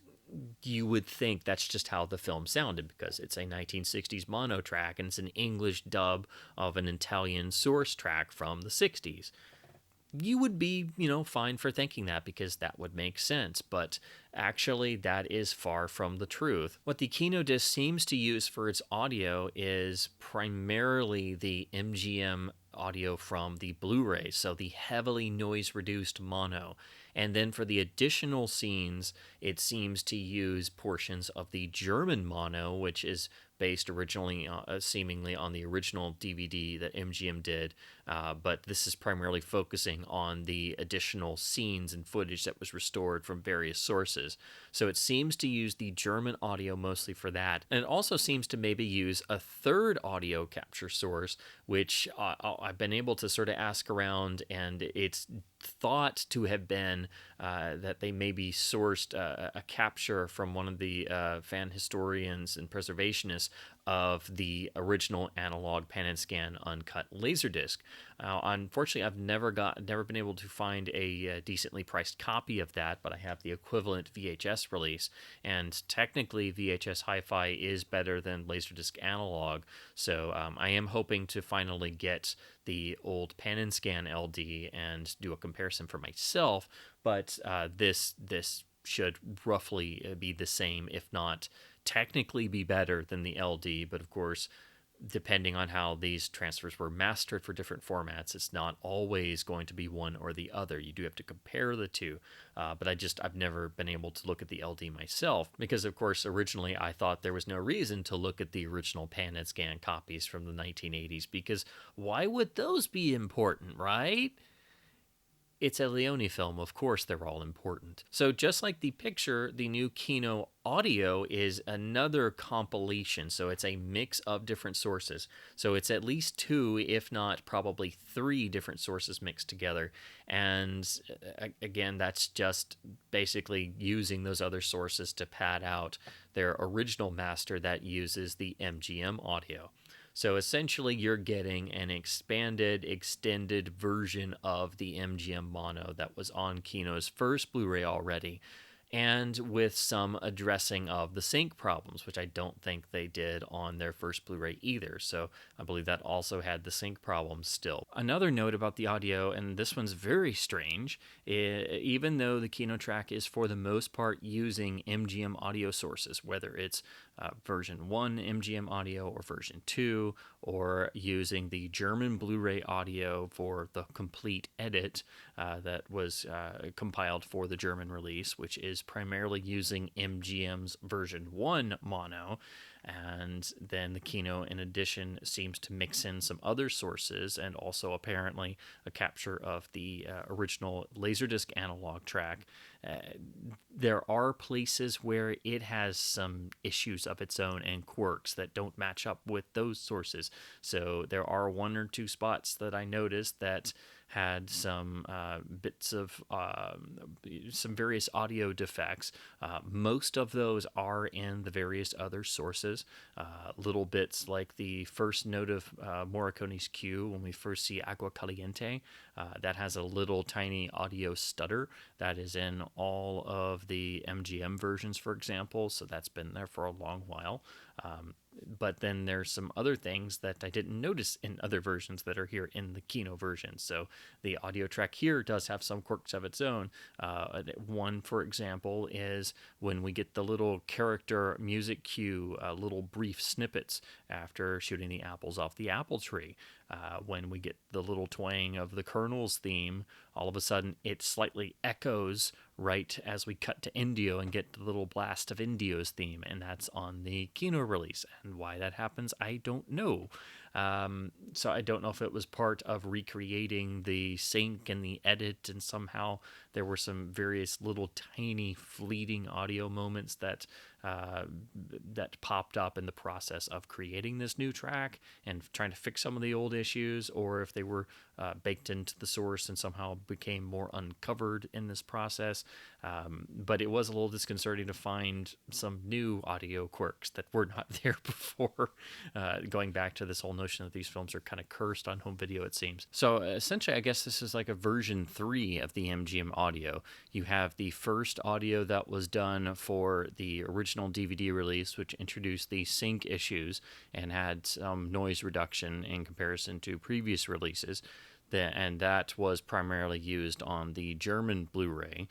you would think that's just how the film sounded because it's a 1960s mono track and it's an English dub of an Italian source track from the 60s. You would be, fine for thinking that because that would make sense, but actually that is far from the truth. What the Kino disc seems to use for its audio is primarily the MGM audio from the Blu-ray, so the heavily noise-reduced mono. And then for the additional scenes, it seems to use portions of the German mono, which is based originally seemingly on the original DVD that MGM did, but this is primarily focusing on the additional scenes and footage that was restored from various sources. So it seems to use the German audio mostly for that, and it also seems to maybe use a third audio capture source, which I've been able to sort of ask around, and it's thought to have been that they maybe sourced a capture from one of the fan historians and preservationists of the original analog pan and scan uncut laserdisc. Unfortunately, I've never been able to find a decently priced copy of that, but I have the equivalent VHS release, and technically VHS Hi-Fi is better than laserdisc analog, so I am hoping to finally get the old pan and scan LD and do a comparison for myself, but this should roughly be the same, if not technically be better than the LD, but of course, depending on how these transfers were mastered for different formats, it's not always going to be one or the other. You do have to compare the two, but I've never been able to look at the LD myself because, of course, originally I thought there was no reason to look at the original pan and scan copies from the 1980s because why would those be important, right? It's a Leone film, of course they're all important. So just like the picture, the new Kino audio is another compilation, so it's a mix of different sources. So it's at least two, if not probably three different sources mixed together. And again, that's just basically using those other sources to pad out their original master that uses the MGM audio. So essentially, you're getting an expanded, extended version of the MGM mono that was on Kino's first Blu-ray already. and with some addressing of the sync problems, which I don't think they did on their first Blu-ray either. So I believe that also had the sync problems still. Another note about the audio, and this one's very strange, even though the Kino track is for the most part using MGM audio sources, whether it's version 1 MGM audio or version 2, or using the German Blu-ray audio for the complete edit that was compiled for the German release, which is primarily using MGM's version 1 mono. And then the Kino, in addition, seems to mix in some other sources and also apparently a capture of the original Laserdisc analog track. There are places where it has some issues of its own and quirks that don't match up with those sources. So there are one or two spots that I noticed that had some bits of some various audio defects. Most of those are in the various other sources. Little bits like the first note of Morricone's cue when we first see Agua Caliente, that has a little tiny audio stutter that is in all of the MGM versions, for example, so that's been there for a long while. But then there's some other things that I didn't notice in other versions that are here in the Kino version. So the audio track here does have some quirks of its own. One, for example, is when we get the little character music cue, little brief snippets after shooting the apples off the apple tree. When we get the little twang of the Colonel's theme, all of a sudden it slightly echoes right as we cut to Indio and get the little blast of Indio's theme, and that's on the Kino release. And why that happens, I don't know. So I don't know if it was part of recreating the sync and the edit, and somehow there were some various little tiny fleeting audio moments that popped up in the process of creating this new track and trying to fix some of the old issues, or if they were baked into the source and somehow became more uncovered in this process. But it was a little disconcerting to find some new audio quirks that were not there before, going back to this whole notion that these films are kind of cursed on home video, it seems. So essentially, I guess this is like a version 3 of the MGM audio. You have the first audio that was done for the original DVD release, which introduced the sync issues and had some noise reduction in comparison to previous releases. And that was primarily used on the German Blu-ray.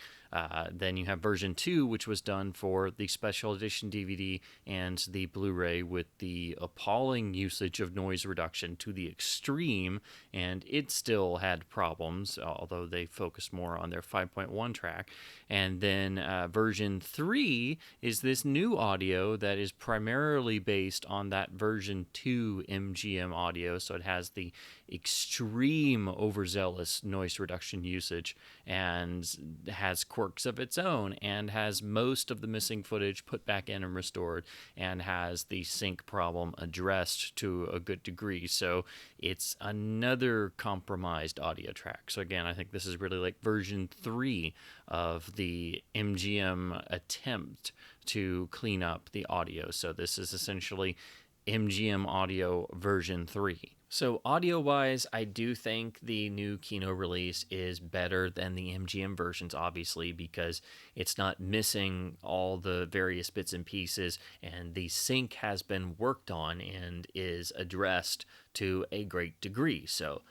Then you have version 2, which was done for the special edition DVD and the Blu-ray with the appalling usage of noise reduction to the extreme, and it still had problems, although they focused more on their 5.1 track. And then version 3 is this new audio that is primarily based on that version 2 MGM audio, so it has the extreme overzealous noise reduction usage and has quirks of its own and has most of the missing footage put back in and restored and has the sync problem addressed to a good degree. So it's another compromised audio track. So again, I think this is really like version 3 of the MGM attempt to clean up the audio. So this is essentially MGM audio version 3. So audio-wise, I do think the new Kino release is better than the MGM versions, obviously, because it's not missing all the various bits and pieces, and the sync has been worked on and is addressed to a great degree. So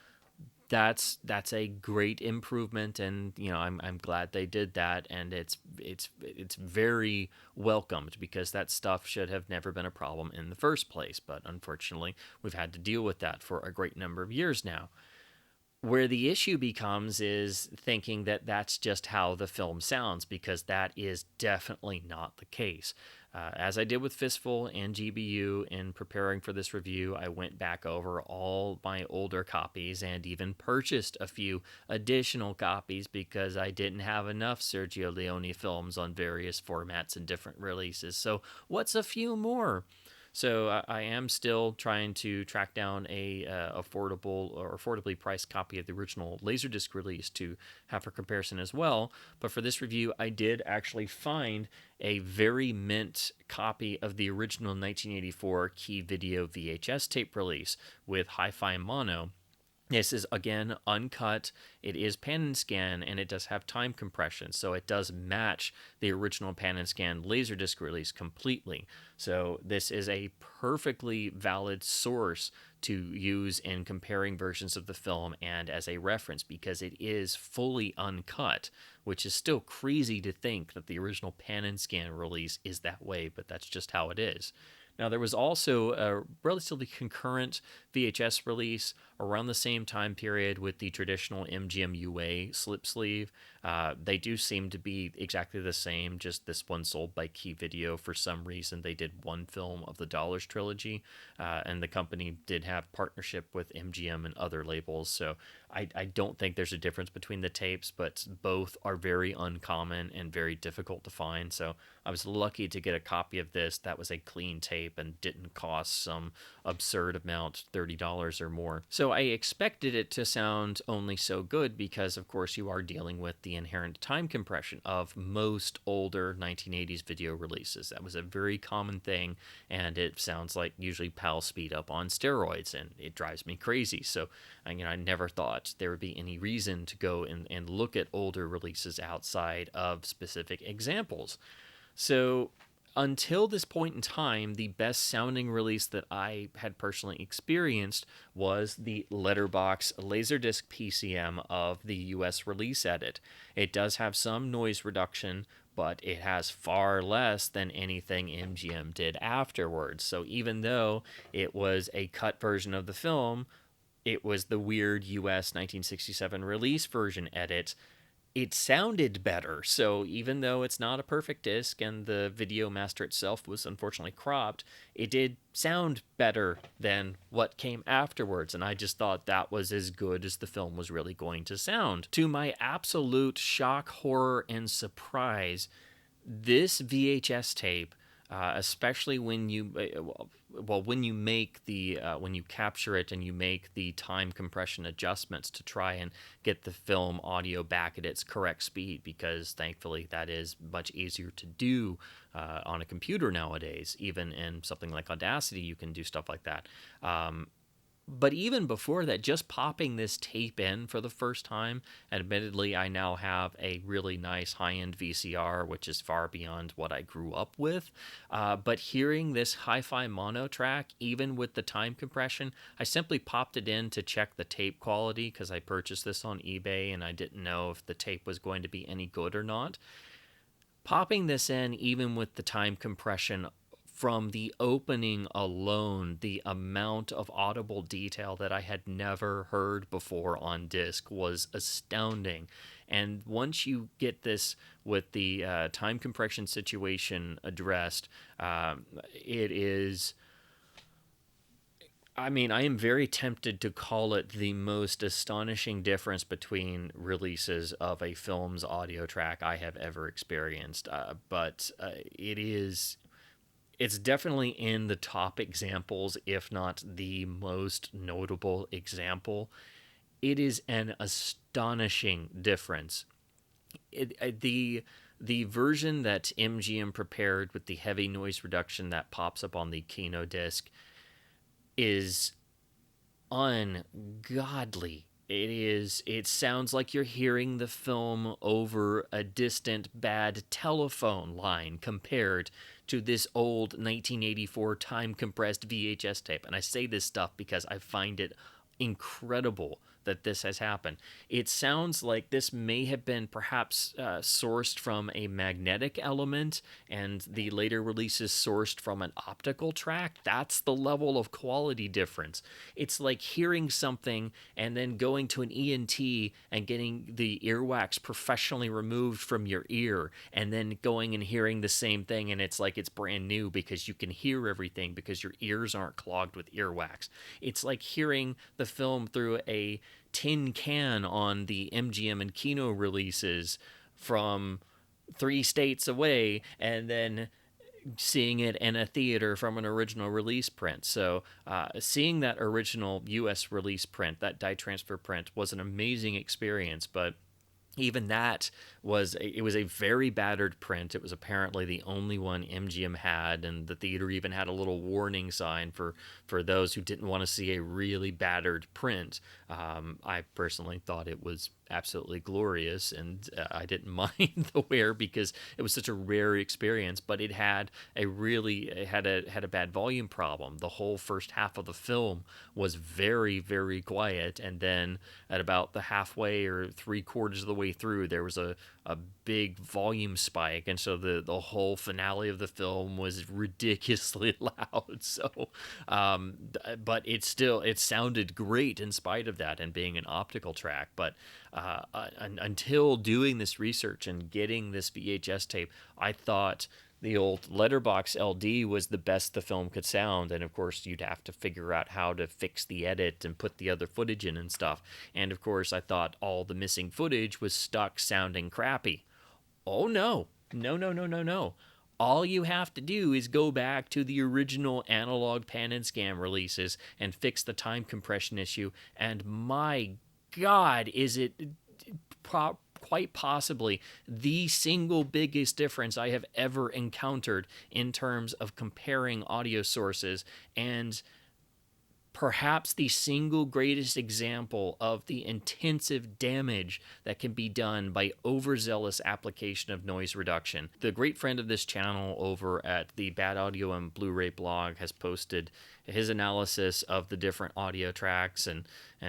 that's a great improvement, and I'm glad they did that, and it's very welcomed, because that stuff should have never been a problem in the first place. But unfortunately, we've had to deal with that for a great number of years now. Where the issue becomes is thinking that that's just how the film sounds, because that is definitely not the case. As I did with Fistful and GBU in preparing for this review, I went back over all my older copies and even purchased a few additional copies because I didn't have enough Sergio Leone films on various formats and different releases. So what's a few more? So I am still trying to track down a affordably priced copy of the original Laserdisc release to have for comparison as well. But for this review, I did actually find a very mint copy of the original 1984 Key Video VHS tape release with hi-fi mono. This is, again, uncut. It is pan and scan, and it does have time compression, so it does match the original pan and scan Laserdisc release completely. So this is a perfectly valid source to use in comparing versions of the film and as a reference, because it is fully uncut, which is still crazy to think that the original pan and scan release is that way, but that's just how it is. Now, there was also a relatively concurrent VHS release around the same time period with the traditional MGM UA slip sleeve. They do seem to be exactly the same, just this one sold by Key Video. For some reason, they did one film of the Dollars trilogy, and the company did have partnership with MGM and other labels, so I don't think there's a difference between the tapes, but both are very uncommon and very difficult to find. So I was lucky to get a copy of this that was a clean tape and didn't cost some absurd amount, $30 or more. So I expected it to sound only so good because, of course, you are dealing with the inherent time compression of most older 1980s video releases. That was a very common thing, and it sounds like usually PAL speed up on steroids, and it drives me crazy. So I never thought there would be any reason to go and look at older releases outside of specific examples. So until this point in time, the best sounding release that I had personally experienced was the Letterbox Laserdisc PCM of the US release edit. It does have some noise reduction, but it has far less than anything MGM did afterwards. So even though it was a cut version of the film, it was the weird US 1967 release version edit, it sounded better. So even though it's not a perfect disc and the video master itself was unfortunately cropped, it did sound better than what came afterwards, and I just thought that was as good as the film was really going to sound. To my absolute shock, horror, and surprise, this VHS tape, especially when you when you make the when you capture it and you make the time compression adjustments to try and get the film audio back at its correct speed, because thankfully that is much easier to do on a computer nowadays. Even in something like Audacity, you can do stuff like that. But even before that, just popping this tape in for the first time, admittedly, I now have a really nice high-end VCR, which is far beyond what I grew up with. But hearing this hi-fi mono track, even with the time compression, I simply popped it in to check the tape quality because I purchased this on eBay and I didn't know if the tape was going to be any good or not. Popping this in, even with the time compression, from the opening alone, the amount of audible detail that I had never heard before on disc was astounding. And once you get this with the time compression situation addressed, it is... I mean, I am very tempted to call it the most astonishing difference between releases of a film's audio track I have ever experienced. But it's definitely in the top examples, if not the most notable example. It is an astonishing difference. The version that MGM prepared with the heavy noise reduction that pops up on the Kino disc is ungodly. It sounds like you're hearing the film over a distant bad telephone line compared to this old 1984 time compressed VHS tape. And I say this stuff because I find it incredible that this has happened. It sounds like this may have been perhaps sourced from a magnetic element, and the later releases sourced from an optical track. That's the level of quality difference. It's like hearing something and then going to an ENT and getting the earwax professionally removed from your ear, and then going and hearing the same thing, and it's like it's brand new because you can hear everything because your ears aren't clogged with earwax. It's like hearing the film through a tin can on the MGM and Kino releases from 3 states away, and then seeing it in a theater from an original release print. So seeing that original US release print, that dye transfer print, was an amazing experience. But even that was a very battered print. It was apparently the only one MGM had, and the theater even had a little warning sign for those who didn't want to see a really battered print. I personally thought it was absolutely glorious, and I didn't mind the wear because it was such a rare experience. But it had a bad volume problem. The whole first half of the film was very, very quiet, and then at about the halfway or 3/4 of the way through, there was a big volume spike, and so the whole finale of the film was ridiculously loud. So but it sounded great in spite of that, and being an optical track. But until doing this research and getting this VHS tape, I thought the old letterbox LD was the best the film could sound, and of course you'd have to figure out how to fix the edit and put the other footage in and stuff. And of course I thought all the missing footage was stuck sounding crappy. Oh no. No. All you have to do is go back to the original analog pan and scan releases and fix the time compression issue, and my God, is it quite possibly the single biggest difference I have ever encountered in terms of comparing audio sources, and perhaps the single greatest example of the intensive damage that can be done by overzealous application of noise reduction. The great friend of this channel over at the Bad Audio and Blu-ray blog has posted his analysis of the different audio tracks, and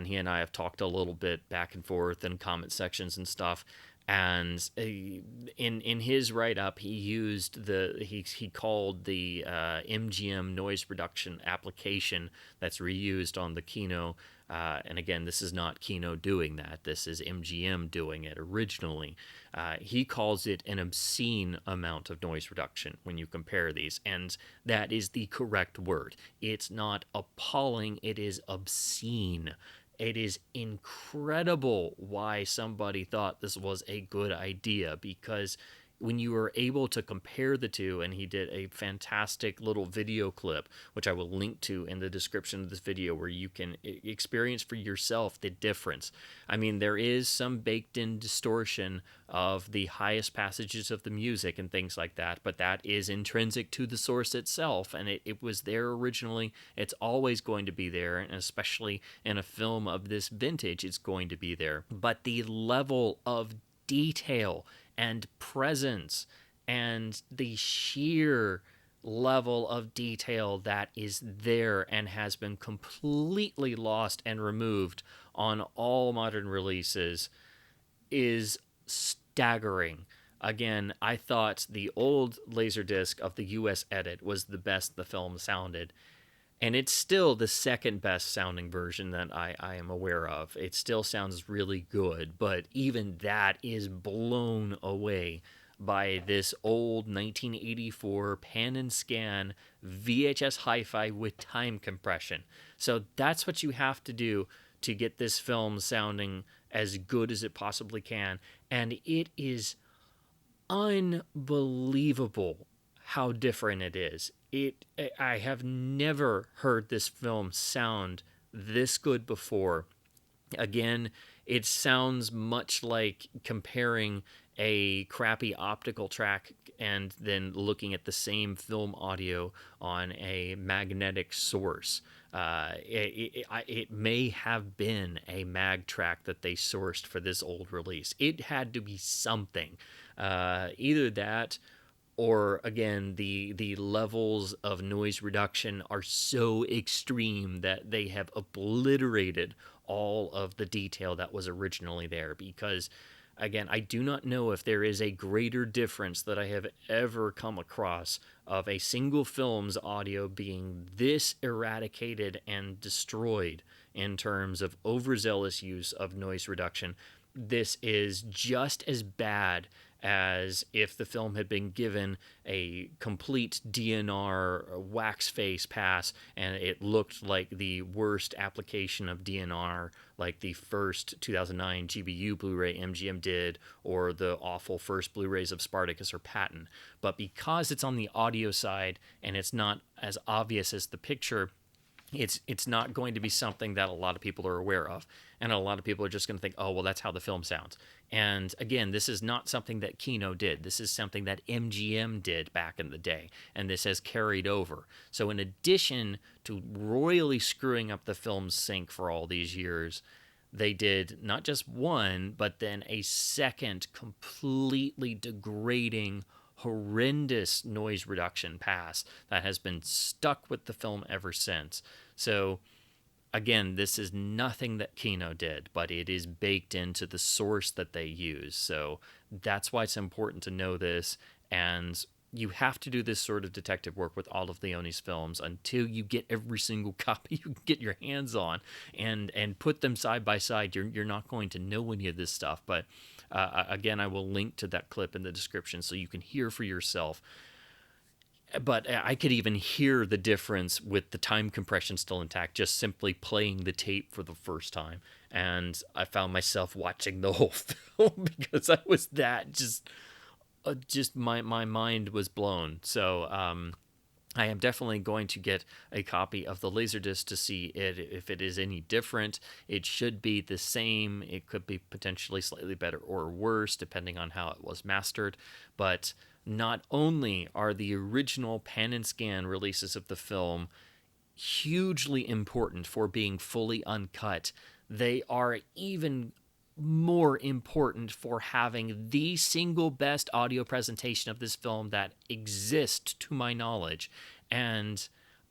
he and I have talked a little bit back and forth in comment sections and stuff. And in his write-up, he called the MGM noise reduction application that's reused on the Kino. And again, this is not Kino doing that. This is MGM doing it originally. He calls it an obscene amount of noise reduction when you compare these, and that is the correct word. It's not appalling, it is obscene. It is incredible why somebody thought this was a good idea, because when you were able to compare the two, and he did a fantastic little video clip, which I will link to in the description of this video, where you can experience for yourself the difference. I mean, there is some baked-in distortion of the highest passages of the music and things like that, but that is intrinsic to the source itself, and it was there originally. It's always going to be there, and especially in a film of this vintage, it's going to be there. But the level of detail and presence and the sheer level of detail that is there and has been completely lost and removed on all modern releases is staggering. Again, I thought the old Laserdisc of the US edit was the best the film sounded, and it's still the second best sounding version that I am aware of. It still sounds really good, but even that is blown away by this old 1984 pan and scan VHS hi-fi with time compression. So that's what you have to do to get this film sounding as good as it possibly can, and it is unbelievable how different it is. I have never heard this film sound this good before. Again, it sounds much like comparing a crappy optical track and then looking at the same film audio on a magnetic source. It may have been a mag track that they sourced for this old release. It had to be something. Either that, or again, the levels of noise reduction are so extreme that they have obliterated all of the detail that was originally there. Because again, I do not know if there is a greater difference that I have ever come across of a single film's audio being this eradicated and destroyed in terms of overzealous use of noise reduction. This is just as bad as if the film had been given a complete DNR wax face pass and it looked like the worst application of DNR, like the first 2009 GBU Blu-ray MGM did, or the awful first Blu-rays of Spartacus or Patton. But because it's on the audio side and it's not as obvious as the picture, it's not going to be something that a lot of people are aware of, and a lot of people are just going to think, oh well, that's how the film sounds. And again, this is not something that Kino did. This is something that MGM did back in the day, and this has carried over. So in addition to royally screwing up the film's sync for all these years, they did not just one, but then a second completely degrading, horrendous noise reduction pass that has been stuck with the film ever since. So again, this is nothing that Kino did, but it is baked into the source that they use. So that's why it's important to know this. And you have to do this sort of detective work with all of Leone's films until you get every single copy you can get your hands on, and put them side by side. You're not going to know any of this stuff. But again, I will link to that clip in the description so you can hear for yourself. But I could even hear the difference with the time compression still intact, just simply playing the tape for the first time. And I found myself watching the whole film because I was that just my mind was blown. So I am definitely going to get a copy of the Laserdisc to see if it is any different. It should be the same. It could be potentially slightly better or worse, depending on how it was mastered. But not only are the original pan and scan releases of the film hugely important for being fully uncut, they are even more important for having the single best audio presentation of this film that exists to my knowledge. And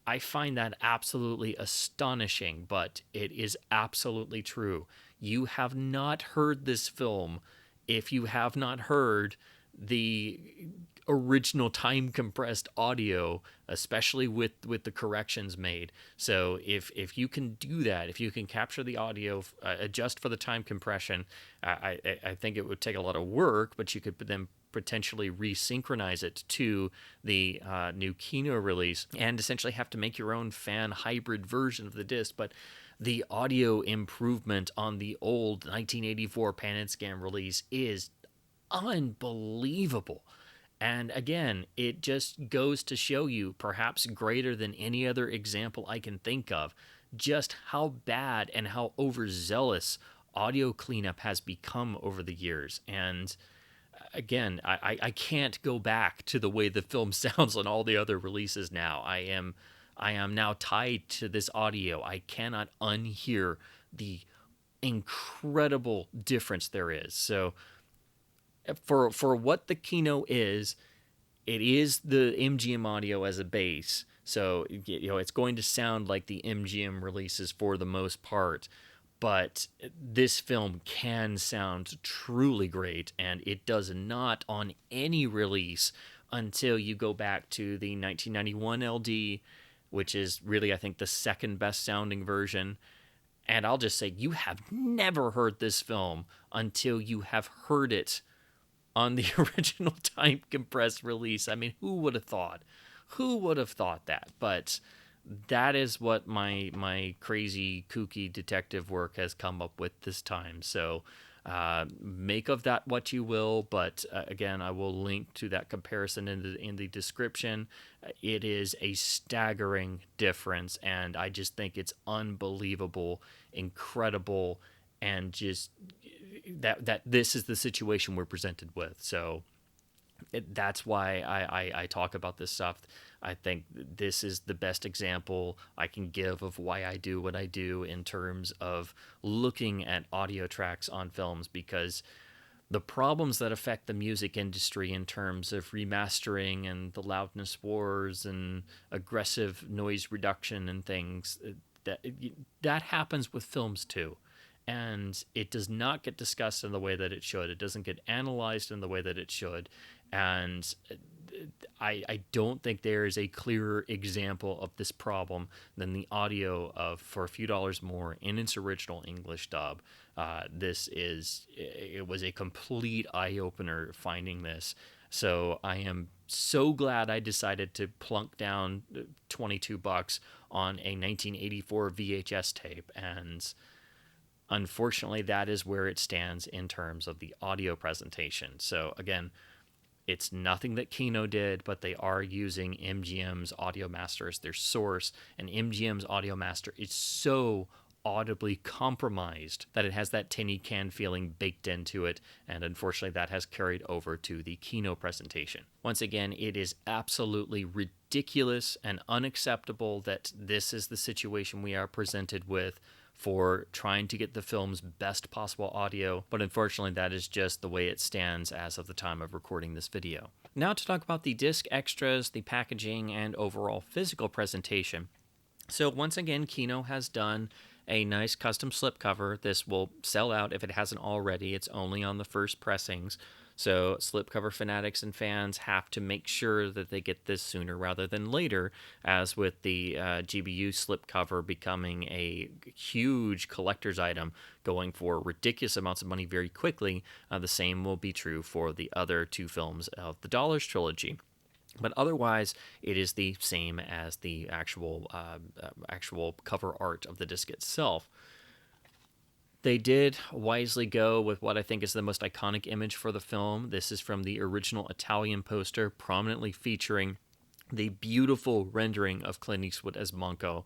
I find that absolutely astonishing, but it is absolutely true. You have not heard this film if you have not heard the original time compressed audio, especially with the corrections made. So if you can do that, if you can capture the audio, adjust for the time compression, I think it would take a lot of work, but you could then potentially resynchronize it to the new Kino release and essentially have to make your own fan hybrid version of the disc. But the audio improvement on the old 1984 pan and scan release is unbelievable. And again, it just goes to show you, perhaps greater than any other example I can think of, just how bad and how overzealous audio cleanup has become over the years. And again, I can't go back to the way the film sounds on all the other releases now. I am now tied to this audio. I cannot unhear the incredible difference there is. So for what the Kino is, it is the MGM audio as a base. So, it's going to sound like the MGM releases for the most part, but this film can sound truly great, and it does not on any release until you go back to the 1991 LD, which is really, I think, the second best sounding version. And I'll just say, you have never heard this film until you have heard it on the original time compressed release. I mean, who would have thought? Who would have thought that? But that is what my crazy, kooky detective work has come up with this time. So make of that what you will. But again, I will link to that comparison in the description. It is a staggering difference, and I just think it's unbelievable, incredible, and just that this is the situation we're presented with. So that's why I talk about this stuff. I think this is the best example I can give of why I do what I do in terms of looking at audio tracks on films, because the problems that affect the music industry in terms of remastering and the loudness wars and aggressive noise reduction and things, that happens with films too. And it does not get discussed in the way that it should. It doesn't get analyzed in the way that it should. And I don't think there is a clearer example of this problem than the audio of For a Few Dollars More in its original English dub. It was a complete eye-opener finding this. So I am so glad I decided to plunk down $22 on a 1984 VHS tape. And unfortunately, that is where it stands in terms of the audio presentation. So again, It's nothing that Kino did, but they are using MGM's Audio Master as their source, and MGM's Audio Master is so audibly compromised that it has that tinny can feeling baked into it, and unfortunately that has carried over to the Kino presentation. Once again, it is absolutely ridiculous and unacceptable that this is the situation we are presented with for trying to get the film's best possible audio, but unfortunately that is just the way it stands as of the time of recording this video. Now to talk about the disc extras, the packaging, and overall physical presentation. So once again, Kino has done a nice custom slipcover. This will sell out if it hasn't already. It's only on the first pressings. So slipcover fanatics and fans have to make sure that they get this sooner rather than later, as with the GBU slipcover becoming a huge collector's item going for ridiculous amounts of money very quickly. The same will be true for the other two films of the Dollars trilogy. But otherwise, it is the same as the actual cover art of the disc itself. They did wisely go with what I think is the most iconic image for the film. This is from the original Italian poster, prominently featuring the beautiful rendering of Clint Eastwood as Monco.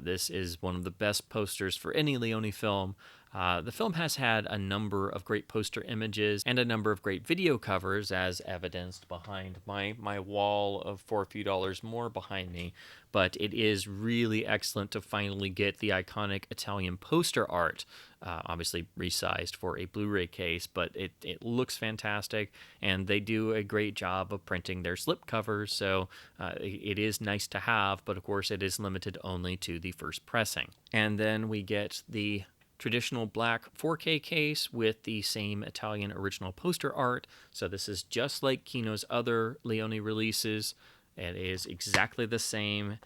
This is one of the best posters for any Leone film. The film has had a number of great poster images and a number of great video covers, as evidenced behind my wall of For a Few Dollars More behind me. But it is really excellent to finally get the iconic Italian poster art, obviously resized for a Blu-ray case, but it looks fantastic, and they do a great job of printing their slipcovers, so it is nice to have, but of course it is limited only to the first pressing. And then we get the traditional black 4K case with the same Italian original poster art. So this is just like Kino's other Leone releases. It is exactly the same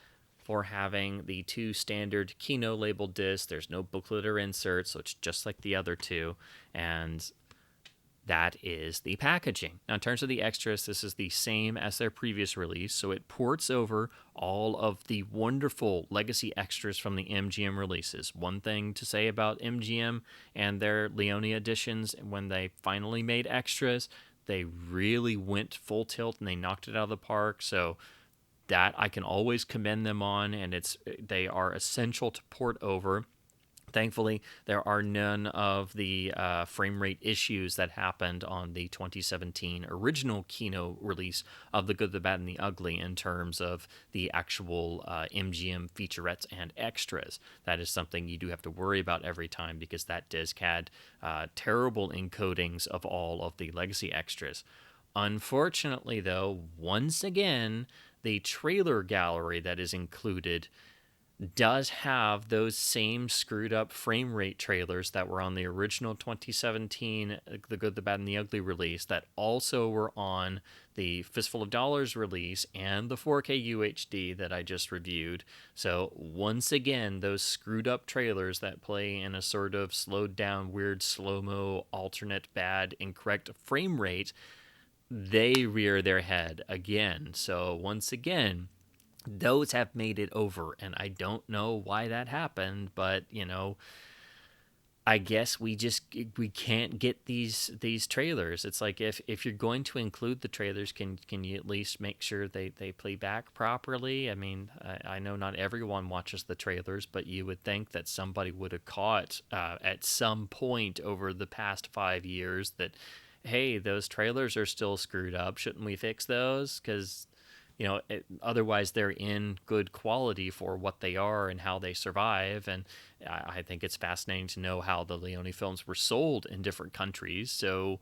for having the two standard Kino labeled discs. There's no booklet or insert, so it's just like the other two. And that is the packaging. Now, in terms of the extras, this is the same as their previous release, so it ports over all of the wonderful legacy extras from the MGM releases. One thing to say about MGM and their Leone editions, when they finally made extras, they really went full tilt and they knocked it out of the park, so that I can always commend them on, and they are essential to port over. Thankfully, there are none of the frame rate issues that happened on the 2017 original Kino release of The Good, the Bad, and the Ugly in terms of the actual MGM featurettes and extras. That is something you do have to worry about every time, because that disc had terrible encodings of all of the legacy extras. Unfortunately, though, once again, the trailer gallery that is included does have those same screwed up frame rate trailers that were on the original 2017 The Good, the Bad, and the Ugly release, that also were on the Fistful of Dollars release and the 4K UHD that I just reviewed. So once again, those screwed up trailers that play in a sort of slowed down, weird, slow-mo, alternate, bad, incorrect frame rate, they rear their head again. So once again, those have made it over, and I don't know why that happened, but I guess we can't get these trailers. It's like, if you're going to include the trailers, can you at least make sure they play back properly? I mean, I know not everyone watches the trailers, but you would think that somebody would have caught at some point over the past 5 years that, hey, those trailers are still screwed up. Shouldn't we fix those? Because otherwise they're in good quality for what they are and how they survive. And I think it's fascinating to know how the Leone films were sold in different countries. So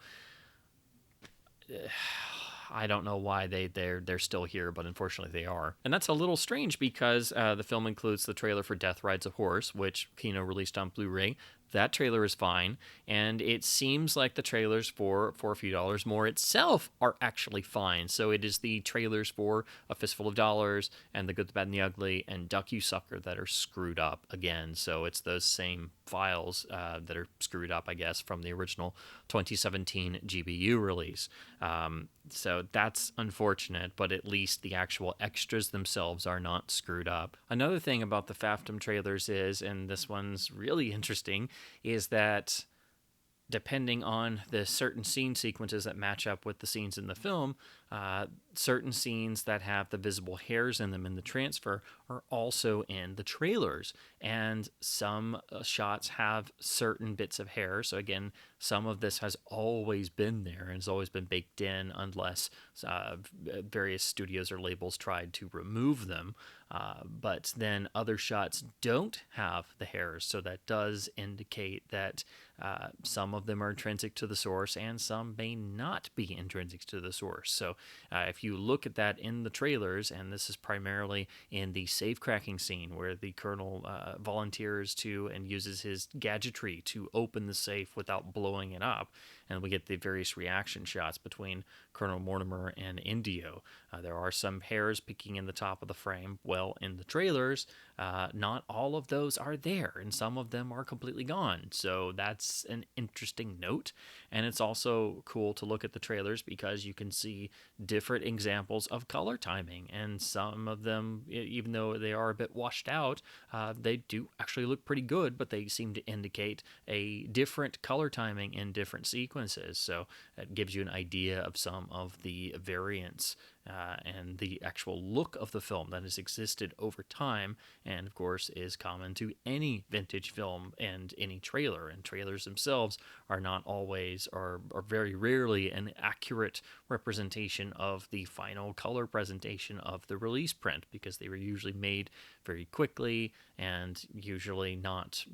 I don't know why they're still here, but unfortunately they are. And that's a little strange, because the film includes the trailer for Death Rides a Horse, which Kino released on Blu-ray. That trailer is fine, and it seems like the trailers for a Few Dollars More itself are actually fine. So it is the trailers for A Fistful of Dollars and The Good, the Bad, and the Ugly and Duck You Sucker that are screwed up again. So it's those same files that are screwed up, I guess, from the original 2017 GBU release. So that's unfortunate, but at least the actual extras themselves are not screwed up. Another thing about the FAFDM trailers is, and this one's really interesting, is that depending on the certain scene sequences that match up with the scenes in the film, certain scenes that have the visible hairs in them in the transfer are also in the trailers. And some shots have certain bits of hair. So again, some of this has always been there and has always been baked in unless various studios or labels tried to remove them. But then other shots don't have the hairs, so that does indicate that some of them are intrinsic to the source and some may not be intrinsic to the source. So if you look at that in the trailers, and this is primarily in the safe cracking scene where the colonel volunteers to and uses his gadgetry to open the safe without blowing it up, and we get the various reaction shots between Colonel Mortimer and Indio. There are some hairs picking in the top of the frame. Well, in the trailers, not all of those are there, and some of them are completely gone. So that's an interesting note. And it's also cool to look at the trailers because you can see different examples of color timing. And some of them, even though they are a bit washed out, they do actually look pretty good, but they seem to indicate a different color timing in different sequences. So that gives you an idea of some of the variants and the actual look of the film that has existed over time, and of course is common to any vintage film and any trailer. And trailers themselves are not always, or very rarely, an accurate representation of the final color presentation of the release print, because they were usually made very quickly and usually not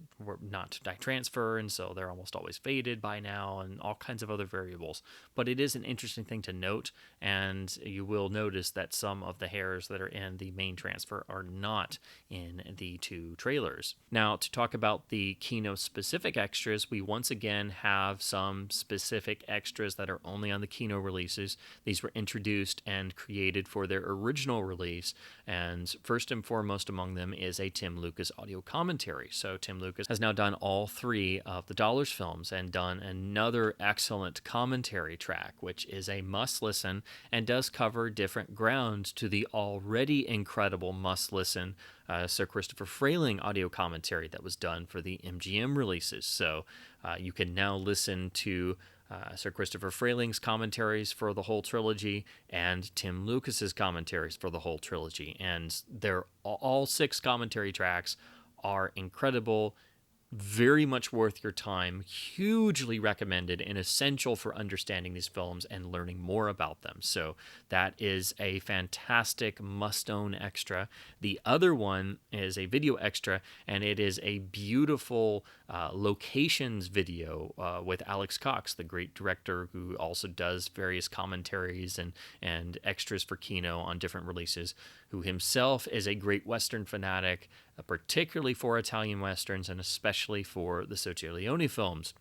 dye transfer, and so they're almost always faded by now, and all kinds of other variables. But it is an interesting thing to note, and you will notice that some of the hairs that are in the main transfer are not in the two trailers. Now, to talk about the Kino specific extras, we once again have some specific extras that are only on the Kino releases. These were introduced and created for their original release, and first and foremost among them is a Tim Lucas audio commentary. So Tim Lucas has now done all three of the Dollars films and done another excellent commentary track, which is a must listen and does cover different ground to the already incredible must listen Sir Christopher Frayling audio commentary that was done for the MGM releases. So you can now listen to Sir Christopher Frayling's commentaries for the whole trilogy and Tim Lucas's commentaries for the whole trilogy. And they're all 6 commentary tracks are incredible, very much worth your time, hugely recommended and essential for understanding these films and learning more about them. So that is a fantastic must-own extra. The other one is a video extra, and it is a beautiful locations video with Alex Cox, the great director who also does various commentaries and extras for Kino on different releases, who himself is a great Western fanatic, particularly for Italian Westerns and especially for the Sergio Leone films.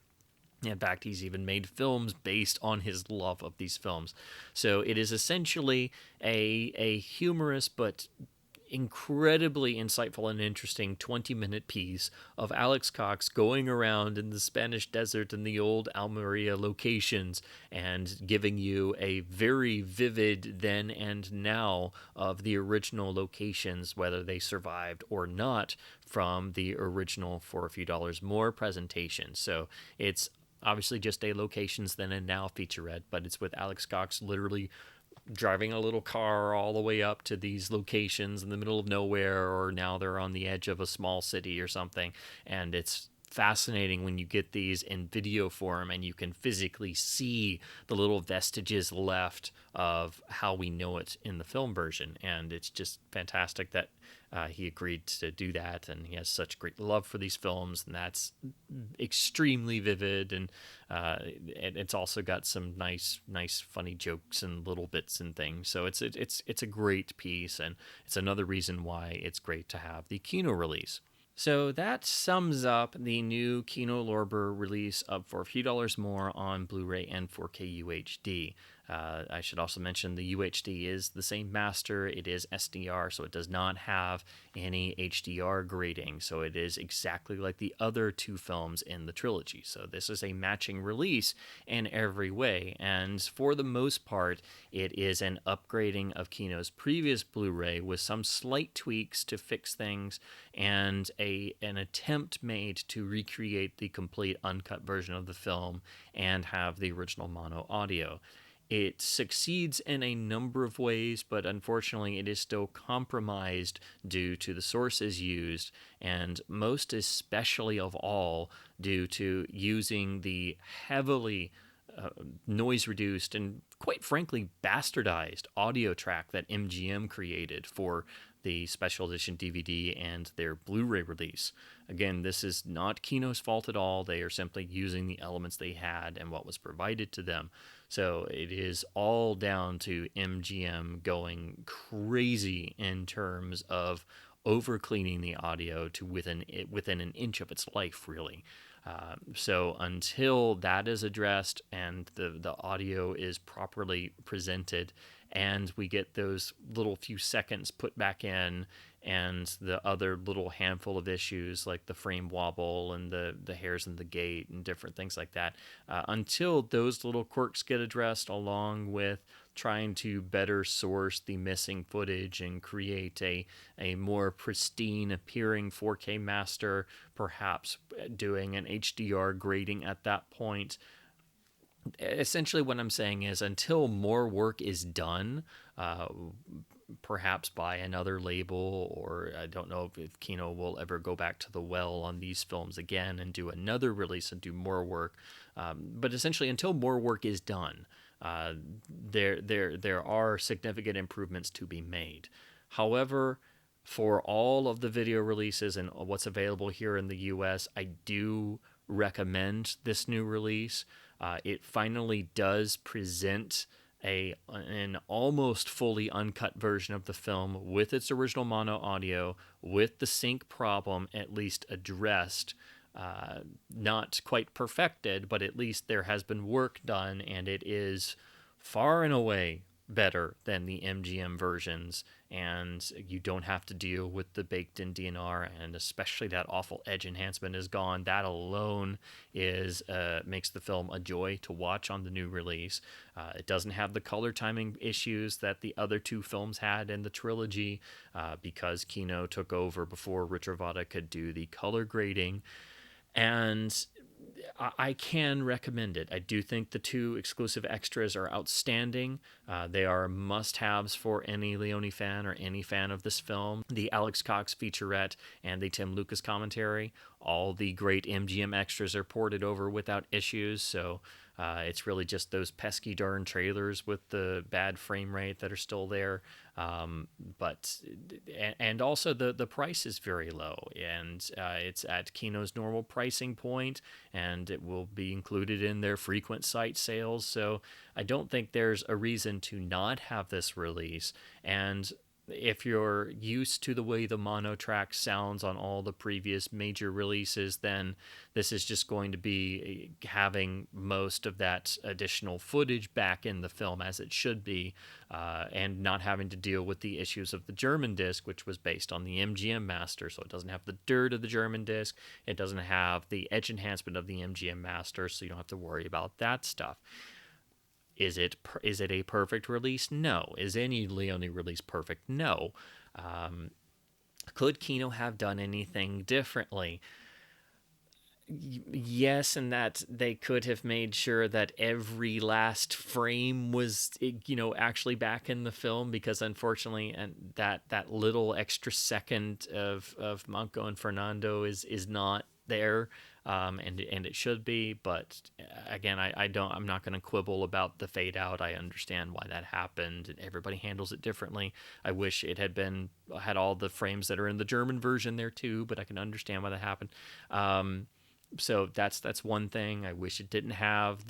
In fact, he's even made films based on his love of these films. So it is essentially a humorous but incredibly insightful and interesting 20-minute piece of Alex Cox going around in the Spanish desert and the old Almeria locations and giving you a very vivid then and now of the original locations, whether they survived or not, from the original For a Few Dollars More presentation. So it's obviously just a locations then and now featurette, but it's with Alex Cox literally driving a little car all the way up to these locations in the middle of nowhere, or now they're on the edge of a small city or something. And it's fascinating when you get these in video form and you can physically see the little vestiges left of how we know it in the film version. And it's just fantastic that he agreed to do that, and he has such great love for these films, and that's extremely vivid, and it's also got some nice funny jokes and little bits and things. So it's a great piece, and it's another reason why it's great to have the Kino release. So that sums up the new Kino Lorber release of For a Few Dollars More on Blu-ray and 4K UHD. I should also mention the UHD is the same master. It is SDR, so it does not have any HDR grading. So it is exactly like the other two films in the trilogy. So this is a matching release in every way. And for the most part, it is an upgrading of Kino's previous Blu-ray with some slight tweaks to fix things and an attempt made to recreate the complete uncut version of the film and have the original mono audio. It succeeds in a number of ways, but unfortunately it is still compromised due to the sources used, and most especially of all due to using the heavily noise-reduced and, quite frankly, bastardized audio track that MGM created for the special edition DVD and their Blu-ray release. Again, this is not Kino's fault at all. They are simply using the elements they had and what was provided to them. So it is all down to MGM going crazy in terms of over-cleaning the audio to within an inch of its life, really. So until that is addressed and the audio is properly presented and we get those little few seconds put back in and the other little handful of issues like the frame wobble and the hairs in the gate and different things like that, until those little quirks get addressed, along with trying to better source the missing footage and create a more pristine appearing 4K master, perhaps doing an HDR grading at that point. Essentially what I'm saying is, until more work is done, perhaps by another label, or I don't know if Kino will ever go back to the well on these films again and do another release and do more work. But essentially, until more work is done, there are significant improvements to be made. However, for all of the video releases and what's available here in the US, I do recommend this new release. It finally does present an almost fully uncut version of the film with its original mono audio, with the sync problem at least addressed. Not quite perfected, but at least there has been work done, and it is far and away better than the MGM versions, and you don't have to deal with the baked-in DNR, and especially that awful edge enhancement is gone. That alone is makes the film a joy to watch on the new release. It doesn't have the color timing issues that the other two films had in the trilogy, because Kino took over before Richard Vada could do the color grading. And I can recommend it. I do think the two exclusive extras are outstanding. They are must-haves for any Leone fan or any fan of this film. The Alex Cox featurette and the Tim Lucas commentary. All the great MGM extras are ported over without issues, so it's really just those pesky darn trailers with the bad frame rate that are still there. But also the price is very low, and it's at Kino's normal pricing point, and it will be included in their frequent site sales. So I don't think there's a reason to not have this release. And if you're used to the way the mono track sounds on all the previous major releases, then this is just going to be having most of that additional footage back in the film as it should be, and not having to deal with the issues of the German disc, which was based on the MGM master. So it doesn't have the dirt of the German disc. It doesn't have the edge enhancement of the MGM master, so you don't have to worry about that stuff. Is it a perfect release? No. Is any Leone release perfect? No. Could Kino have done anything differently? Yes, in that they could have made sure that every last frame was, actually back in the film, because unfortunately, and that little extra second of Manco and Fernando is not there. And it should be, but again, I'm not going to quibble about the fade out. I understand why that happened, and everybody handles it differently. I wish it had all the frames that are in the German version there too, but I can understand why that happened. So that's one thing. I wish it didn't have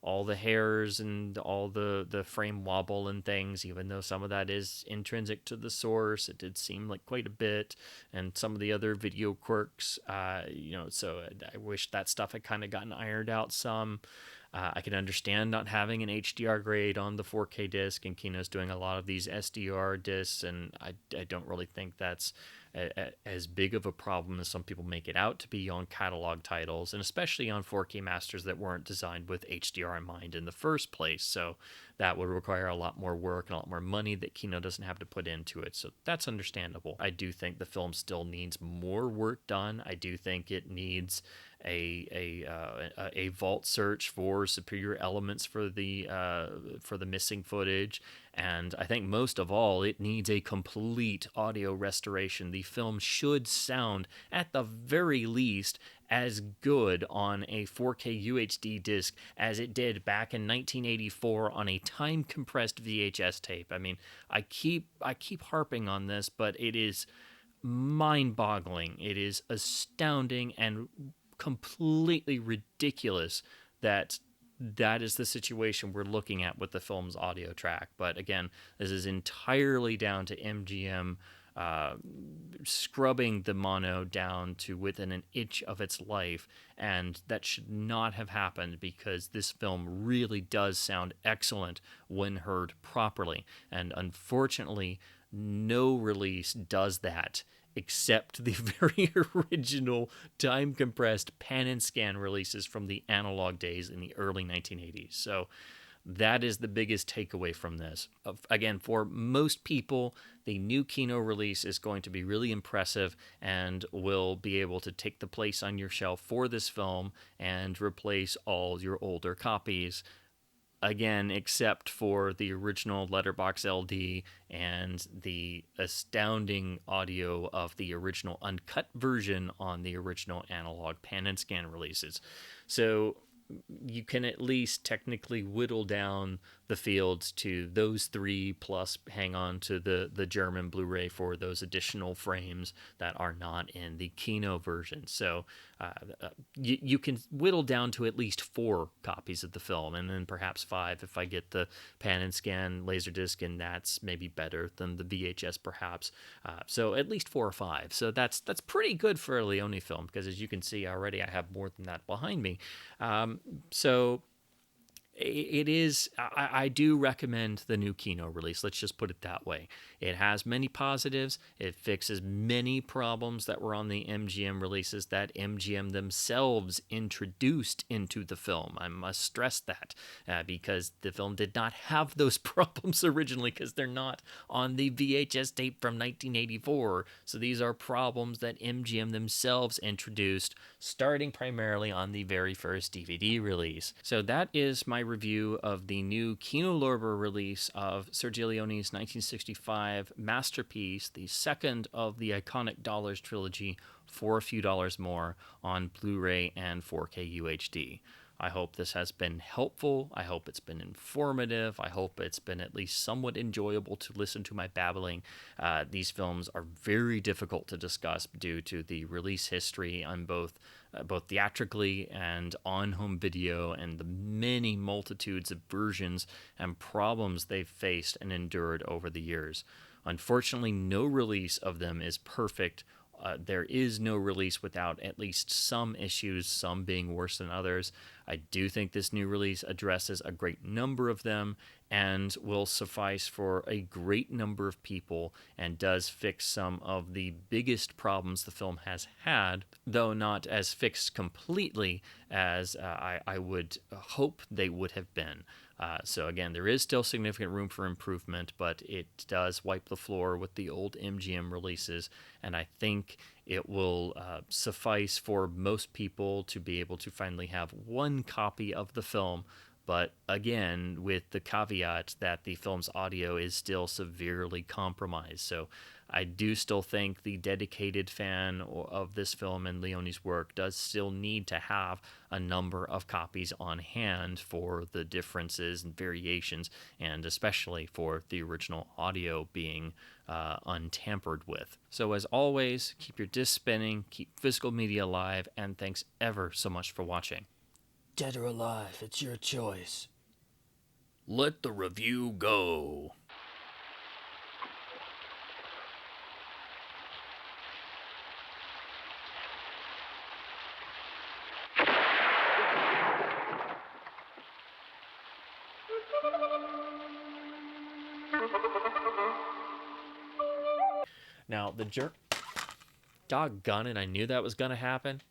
all the hairs and all the frame wobble and things, even though some of that is intrinsic to the source. It did seem like quite a bit, and some of the other video quirks, so I wish that stuff had kind of gotten ironed out some. I can understand not having an HDR grade on the 4K disc, and Kino's doing a lot of these SDR discs, and I don't really think that's as big of a problem as some people make it out to be on catalog titles, and especially on 4K masters that weren't designed with HDR in mind in the first place. So that would require a lot more work and a lot more money that Kino doesn't have to put into it. So that's understandable. I do think the film still needs more work done. I do think it needs a vault search for superior elements for the missing footage, and I think most of all, it needs a complete audio restoration. The film should sound, at the very least, as good on a 4K UHD disc as it did back in 1984 on a time-compressed VHS tape. I mean, I keep harping on this, but it is mind-boggling. It is astounding and completely ridiculous that is the situation we're looking at with the film's audio track. But again, this is entirely down to MGM scrubbing the mono down to within an inch of its life, and that should not have happened, because this film really does sound excellent when heard properly, and unfortunately no release does that except the very original time-compressed pan and scan releases from the analog days in the early 1980s. So that is the biggest takeaway from this. Again, for most people, the new Kino release is going to be really impressive and will be able to take the place on your shelf for this film and replace all your older copies. Again, except for the original letterbox LD and the astounding audio of the original uncut version on the original analog pan and scan releases. So you can at least technically whittle down the fields to those three, plus hang on to the German Blu-ray for those additional frames that are not in the Kino version. So you can whittle down to at least 4 copies of the film, and then perhaps 5 if I get the pan and scan Laserdisc, and that's maybe better than the VHS perhaps. So at least 4 or 5. So that's pretty good for a Leone film, because as you can see already, I have more than that behind me. So it is, I do recommend the new Kino release. Let's just put it that way. It has many positives. It fixes many problems that were on the MGM releases that MGM themselves introduced into the film. I must stress that, because the film did not have those problems originally, because they're not on the VHS tape from 1984. So these are problems that MGM themselves introduced, starting primarily on the very first DVD release. So that is my review of the new Kino Lorber release of Sergio Leone's 1965 masterpiece, the second of the iconic Dollars trilogy, for a few dollars more on Blu-ray and 4K UHD. I hope this has been helpful. I hope it's been informative. I hope it's been at least somewhat enjoyable to listen to my babbling. These films are very difficult to discuss due to the release history on both theatrically and on home video, and the many multitudes of versions and problems they've faced and endured over the years. Unfortunately, no release of them is perfect. There is no release without at least some issues, some being worse than others. I do think this new release addresses a great number of them and will suffice for a great number of people, and does fix some of the biggest problems the film has had, though not as fixed completely as I would hope they would have been. So again, there is still significant room for improvement, but it does wipe the floor with the old MGM releases, and I think it will suffice for most people to be able to finally have one copy of the film, but again, with the caveat that the film's audio is still severely compromised. So I do still think the dedicated fan of this film and Leone's work does still need to have a number of copies on hand for the differences and variations, and especially for the original audio being untampered with. So as always, keep your disc spinning, keep physical media alive, and thanks ever so much for watching. Dead or alive, it's your choice. Let the review go. Now, the jerk... Doggone it, I knew that was going to happen.